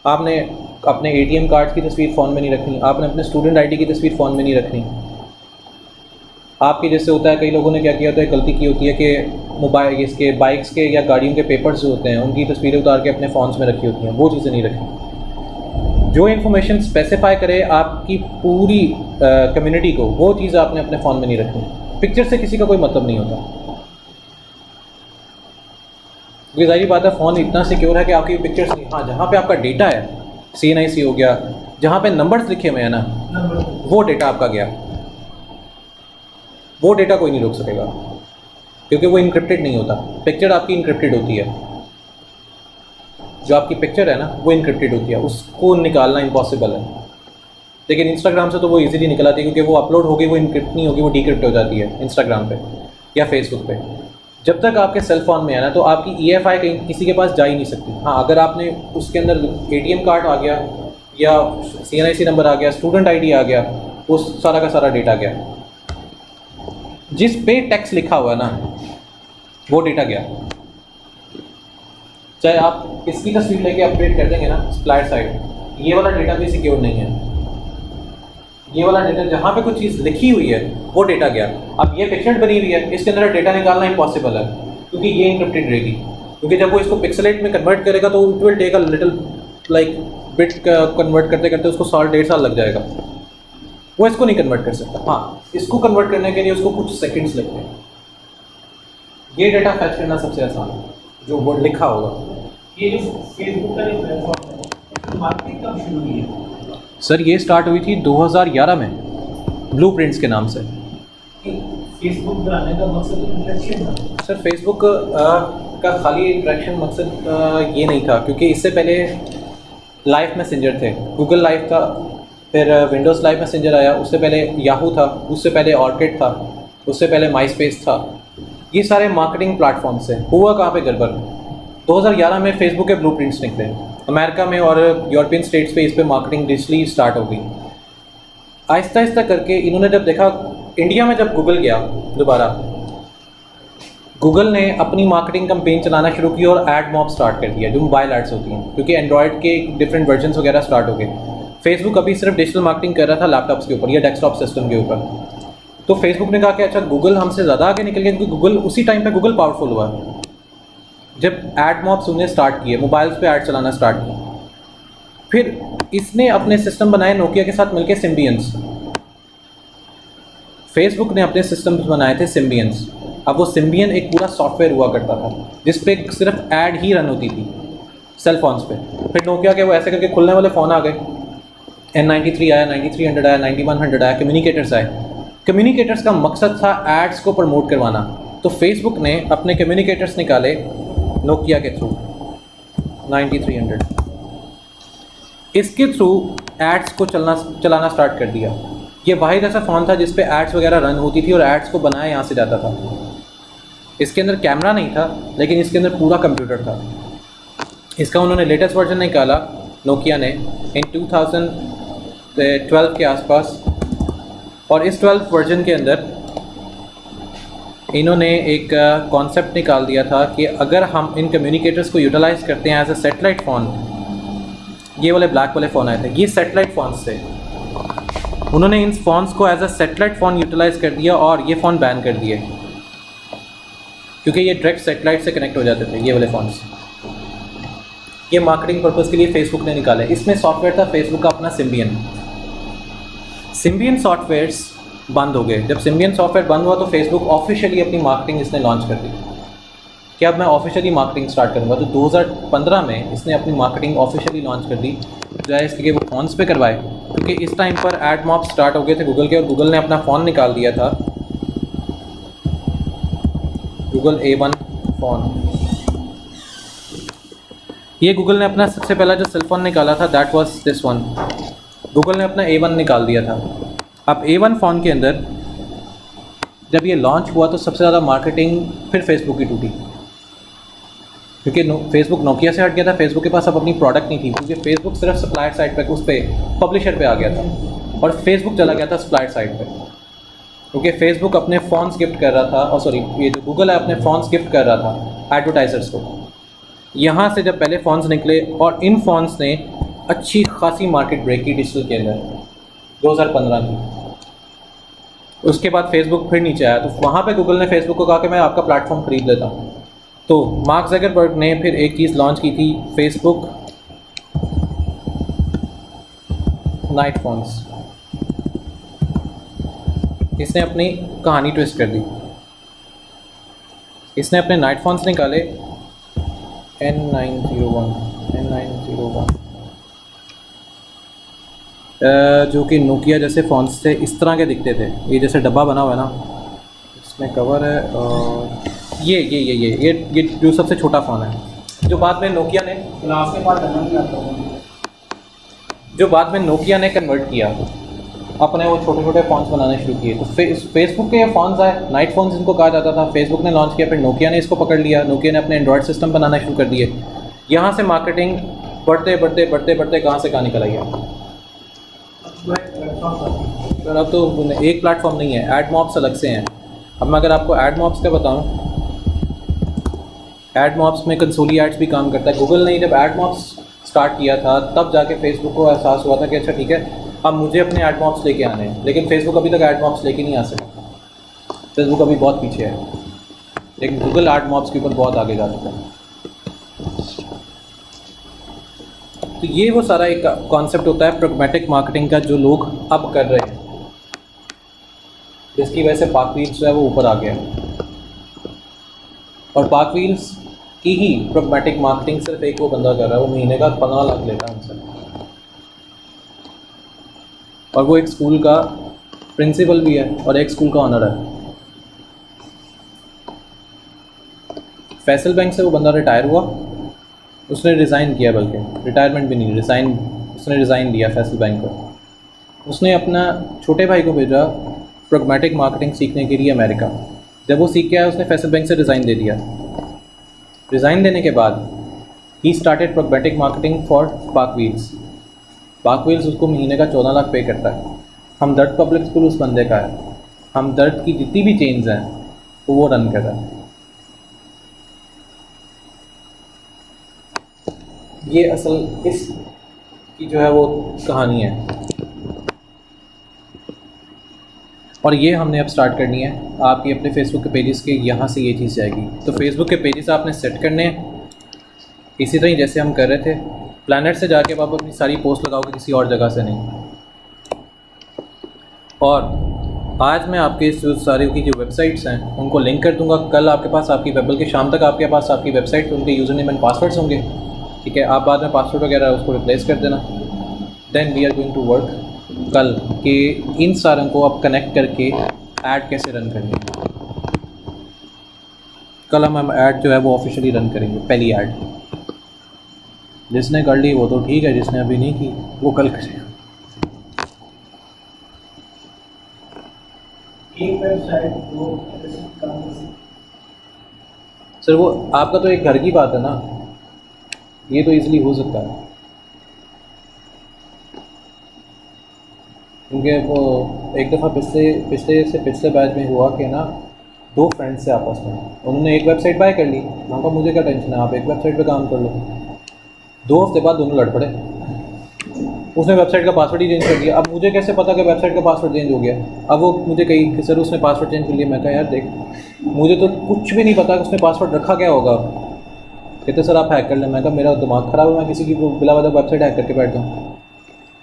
आपने अपने ATM कार्ड की तस्वीर फ़ोन में नहीं रखनी, आपने अपने स्टूडेंट ID की तस्वीर फ़ोन में नहीं रखनी। आपके जैसे होता है, कई लोगों ने क्या किया होता है, गलती की होती है कि मोबाइल इसके बाइक्स के या गाड़ियों के पेपर्स जो होते हैं उनकी तस्वीरें उतार के अपने फ़ोन्स में रखी होती हैं, वो चीज़ें नहीं रखी। जो इन्फॉर्मेशन स्पेसिफाई करे आपकी पूरी कम्युनिटी को, वो चीज़ आपने अपने फ़ोन में नहीं रखनी। पिक्चर से किसी का कोई मतलब नहीं होता, क्योंकि जाहिर बात है फ़ोन इतना सिक्योर है कि आपकी पिक्चर्स नहीं, हाँ जहाँ पे आपका डेटा है, CNIC हो गया, जहाँ पे नंबर्स लिखे हुए हैं ना, वो डेटा आपका गया, वो डेटा कोई नहीं रोक सकेगा, क्योंकि वो इनक्रिप्टेड नहीं होता। पिक्चर आपकी इनक्रिप्टेड होती है, जो आपकी पिक्चर है ना वो इनक्रिप्टेड होती है, उसको निकालना इम्पॉसिबल है। लेकिन इंस्टाग्राम से तो वो इजीली निकल आती है, क्योंकि वो अपलोड होगी, वो इनक्रिप्ट नहीं होगी, वो डिक्रिप्ट हो जाती है इंस्टाग्राम पे या फेसबुक पे। जब तक आपके सेल फोन में है ना, तो आपकी EFI कहीं किसी के पास जा ही नहीं सकती। हाँ, अगर आपने उसके अंदर ATM कार्ड आ गया या CNIC नंबर आ गया, स्टूडेंट ID आ गया, वो सारा का सारा डेटा गया। जिस पे टैक्स लिखा हुआ है ना, वो डेटा गया। चाहे आप इसकी तस्वीर लेके अपडेट कर देंगे ना स्प्लैट साइड, ये वाला डेटा भी सिक्योर नहीं है। ये वाला डेटा जहाँ पे कुछ चीज़ लिखी हुई है वो डेटा गया। अब ये पिक्चर बनी हुई है, इसके अंदर डेटा निकालना इम्पॉसिबल है, क्योंकि ये इनक्रिप्टेड रहेगी। क्योंकि जब वो इसको पिक्सेलेट में कन्वर्ट करेगा तो it will take a little like bit convert करते करते उसको 1.5 साल लग जाएगा। वो इसको नहीं कन्वर्ट कर सकता। हाँ, इसको कन्वर्ट करने के लिए उसको कुछ सेकंड्स लगते हैं। ये डेटा फैच करना सबसे आसान है, जो वर्ड लिखा होगा। ये जो फेसबुक का जो प्लेटफॉर्म है, मार्केटिंग कब शुरू हुई है? सर ये स्टार्ट हुई थी 2011 में ब्लूप्रिंट्स के नाम से। फेसबुक बनाने का मकसद इंटरेक्शन था। सर फेसबुक का खाली इंटरेक्शन मकसद ये नहीं था, क्योंकि इससे पहले लाइव मैसेंजर थे, गूगल लाइव था, फिर विंडोज़ लाइव मैसेंजर आया, उससे पहले याहू था, उससे पहले ऑर्किड था, उससे पहले माईस्पेस था। ये सारे मार्केटिंग प्लेटफॉर्म्स हैं। हुआ कहाँ पे गड़बड़, 2011 में फेसबुक के ब्लूप्रिंट्स निकले अमेरिका में और यूरोपियन स्टेट्स पे। इस पे मार्केटिंग डिजिटली स्टार्ट हो गई। आहिस्ता आहिस्ता करके इन्होंने जब देखा, इंडिया में जब गूगल गया दोबारा, गूगल ने अपनी मार्केटिंग कैंपेन चलाना शुरू की और एड मॉब स्टार्ट कर दिया, जो मोबाइल एड्स होती हैं, क्योंकि एंड्रॉयड के डिफरेंट वर्जन्स वगैरह स्टार्ट हो गए। फेसबुक अभी सिर्फ डिजिटल मार्केटिंग कर रहा था लैपटॉप्स के ऊपर या डेस्कटॉप सिस्टम के ऊपर। तो फेसबुक ने कहा कि अच्छा गूगल हमसे ज़्यादा आगे निकल गया, क्योंकि गूगल उसी टाइम पे गूगल पावरफुल हुआ जब एड मॉब्स उन्हें स्टार्ट किए, मोबाइल्स पे ऐड चलाना स्टार्ट किया। फिर इसने अपने सिस्टम बनाए नोकिया के साथ मिलकर, सिम्बियंस। फेसबुक ने अपने सिस्टम्स बनाए थे सिम्बियंस। अब वो सिम्बियन एक पूरा सॉफ्टवेयर हुआ करता था जिस पे सिर्फ ऐड ही रन होती थी सेल फोन्स पे। फिर नोकिया के वो ऐसे करके खुलने वाले फ़ोन आ गए, N93 आया, 9300 आया, 9100 आया, कम्युनिकेटर्स आए। कम्युनिकेटर्स का मकसद था एड्स को प्रमोट करवाना। तो फेसबुक ने अपने कम्युनिकेटर्स निकाले नोकिया के थ्रू 9300, इसके थ्रू एड्स को चलाना स्टार्ट कर दिया। ये वाहिद ऐसा फ़ोन था जिस पे एड्स वगैरह रन होती थी और एड्स को बनाया यहाँ से जाता था। इसके अंदर कैमरा नहीं था, लेकिन इसके अंदर पूरा कंप्यूटर था। इसका उन्होंने लेटेस्ट वर्जन निकाला नोकिया ने इन 2012 के आसपास, और इस 12 वर्जन के अंदर इन्होंने एक कॉन्सेप्ट निकाल दिया था कि अगर हम इन कम्युनिकेटर्स को यूटिलाइज़ करते हैं एज अ सेटेलाइट फ़ोन, ये वाले ब्लैक वाले फ़ोन आए थे, ये सेटेलाइट फ़ोन्स थे। उन्होंने इन फ़ोन्स को as a satellite phone utilize कर दिया और ये फ़ोन बैन कर दिए, क्योंकि ये डायरेक्ट सेटेलाइट से कनेक्ट हो जाते थे ये वाले फ़ोन्स। ये मार्केटिंग पर्पज़ के लिए फेसबुक ने निकाले। इसमें सॉफ्टवेयर था फेसबुक का अपना सिम्बियन। सिम्बियन सॉफ्टवेयर्स बंद हो गए। जब सिम्बियन सॉफ्टवेयर बंद हुआ तो फेसबुक ऑफिशियली अपनी मार्केटिंग इसने लॉन्च कर दी कि अब मैं ऑफिशियली मार्केटिंग स्टार्ट करूँगा। तो 2015 में इसने अपनी मार्केटिंग ऑफिशियली लॉन्च कर दी, जो इसके वो फ़ोन्स पे करवाए, क्योंकि इस टाइम पर एड मॉब स्टार्ट हो गए थे गूगल के, और गूगल ने अपना फ़ोन निकाल दिया था, गूगल A1 फ़ोन। ये गूगल ने अपना सबसे पहला जो सेल फ़ोन निकाला था, that was this one. Google ने अपना A1 निकाल दिया था। अब A1 फ़ोन के अंदर जब ये लॉन्च हुआ तो सबसे ज़्यादा मार्केटिंग फिर फेसबुक की टूटी, क्योंकि फेसबुक नोकिया से हट गया था। फेसबुक के पास अब अपनी प्रोडक्ट नहीं थी, क्योंकि फेसबुक सिर्फ सप्लायर साइड पे, उस पर पब्लिशर पे आ गया था, और फेसबुक चला गया था सप्लायर साइड पे, क्योंकि फेसबुक अपने फ़ोन्स गिफ्ट कर रहा था, और सॉरी ये जो गूगल है अपने फ़ोन्स गिफ्ट कर रहा था एडवर्टाइज़र्स को। यहाँ से जब पहले फ़ोन्स निकले और इन फ़ोन्स ने अच्छी खासी मार्केट ब्रेक की डिजिटल के अंदर 2015 की। उसके बाद फेसबुक फिर नीचे आया, तो वहाँ पे गूगल ने फेसबुक को कहा कि मैं आपका प्लेटफॉर्म ख़रीद लेता हूँ। तो मार्क ज़करबर्ग ने फिर एक चीज़ लॉन्च की थी, फेसबुक नाइट फ़ोन्स। इसने अपनी कहानी ट्विस्ट कर दी। इसने अपने नाइट फ़ोन्स निकाले N901 जो कि नोकिया जैसे फ़ोन्स से इस तरह के दिखते थे। ये जैसे डब्बा बना हुआ है ना, इसमें कवर है, और ये जो सबसे छोटा फ़ोन है, जो बाद में नोकिया ने क्लास के बाद डरना नहीं आता होगा। जो बाद में नोकिया ने कन्वर्ट किया, अपने वो छोटे छोटे फ़ोन्स बनाने शुरू किए। तो फेसबुक के ये फ़ोन्स आए, नाइट फ़ोन्स इनको कहा जाता था। फेसबुक ने लॉन्च किया, फिर नोकिया ने इसको पकड़ लिया। नोकिया ने अपने एंड्रॉयड सिस्टम बनाना शुरू कर दिए। यहाँ से मार्केटिंग बढ़ते बढ़ते बढ़ते बढ़ते कहाँ से कहाँ निकल आई है। सर अब तो एक प्लेटफॉर्म नहीं है, एड मॉब्स अलग से हैं। अब मैं अगर आपको एड मॉब्स का बताऊँ, एड मॉब्स में कंसोली एड्स भी काम करता है। गूगल ने जब एड मॉब्स स्टार्ट किया था तब जाके फेसबुक को एहसास हुआ था कि अच्छा ठीक है, अब मुझे अपने एड मॉब्स लेके आने हैं। लेकिन फेसबुक अभी तक एड मॉब्स लेके नहीं आ सका। फेसबुक अभी बहुत पीछे है, लेकिन गूगल एड मॉब्स के ऊपर बहुत आगे जा चुका है। तो ये वो सारा एक कॉन्सेप्ट होता है प्रोग्मेटिक मार्केटिंग का, जो लोग अब कर रहे हैं, जिसकी वजह से पाक व्हील्स जो है वो ऊपर आ गया है। और पाक व्हील्स की ही प्रॉब्लमेटिक मार्केटिंग सिर्फ एक वो बंदा कर रहा है, वो महीने का 15 लाख लेता है उनसे, और वो एक स्कूल का प्रिंसिपल भी है और एक स्कूल का ऑनर है। फैसल बैंक से वो बंदा रिटायर हुआ, उसने रिज़ाइन किया, बल्कि रिटायरमेंट भी नहीं, उसने रिज़ाइन दिया फैसल बैंक को। उसने अपना छोटे भाई को भेजा प्रॉब्लमेटिक मार्केटिंग सीखने के लिए अमेरिका। जब वो सीख के आया, उसने फैसल बैंक से रिज़ाइन दे दिया। रिज़ाइन देने के बाद he started problematic marketing for park wheels. Park wheels उसको महीने का 14 लाख पे करता है। हमदर्द पब्लिक स्कूल उस बंदे का है। हमदर्द की जितनी भी चेन्स हैं वो रन कर रहा है। ये असल इस की जो है वो कहानी है, और ये हमने अब स्टार्ट करनी है आपकी अपने फेसबुक के पेजेस के। यहाँ से ये चीज़ जाएगी, तो फेसबुक के पेजेस आपने सेट करने हैं इसी तरह जैसे हम कर रहे थे। प्लैनेट से जाके आप अपनी सारी पोस्ट लगाओगे, किसी और जगह से नहीं। और आज मैं आपके इस सारी की जो वेबसाइट्स हैं उनको लिंक कर दूंगा। कल आपके पास आपकी वेब, बल्कि शाम तक आपके पास आपकी वेबसाइट, उनके यूज़र नेम एंड पासवर्ड्स होंगे, ठीक है। आप बाद में पासवर्ड वगैरह उसको रिप्लेस कर देना। Then we are going to work कल कि इन सारों को आप कनेक्ट करके ऐड कैसे रन करनी है। कल हम ऐड जो है वो ऑफिशियली रन करेंगे। पहली ऐड जिसने कर ली वो तो ठीक है, जिसने अभी नहीं की वो कल करेगा। एक वेबसाइट वो कैसे काम कर सकती सर वो आपका तो एक घर की बात है ना, ये तो इजीली हो सकता है, क्योंकि वो एक दफ़ा पिछले बैच में हुआ कि ना, दो फ्रेंड्स से आपस में उन्होंने एक वेबसाइट बाय कर ली। मैंने कहा मुझे क्या टेंशन है, आप एक वेबसाइट पे काम कर लो। 2 हफ्ते बाद दोनों लड़ पड़े। उसने वेबसाइट का पासवर्ड ही चेंज कर दिया। अब मुझे कैसे पता कि वेबसाइट का पासवर्ड चेंज हो गया। अब वो मुझे कही कि सर उसने पासवर्ड चेंज कर लिया। मैं कहा यार देख, मुझे तो कुछ भी नहीं पता कि उसने पासवर्ड रखा क्या होगा। कहते सर आप हैक कर लें। मैं कहा मेरा दिमाग ख़राब है, मैं किसी की बिला वजह वेबसाइट हैक करके बैठ जाऊँ।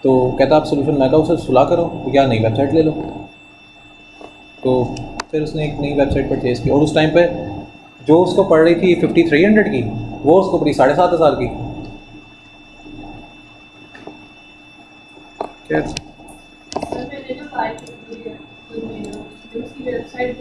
तो कहता आप सोल्यूशन, मैं कहा उसे सुलह करो या नई वेबसाइट ले लो। तो फिर उसने एक नई वेबसाइट परचेज़ की, और उस टाइम पे जो उसको पड़ रही थी 5300 की, वो उसको पड़ी 7500 की। सर मैंने ना बाय की है, तो उसकी वेबसाइट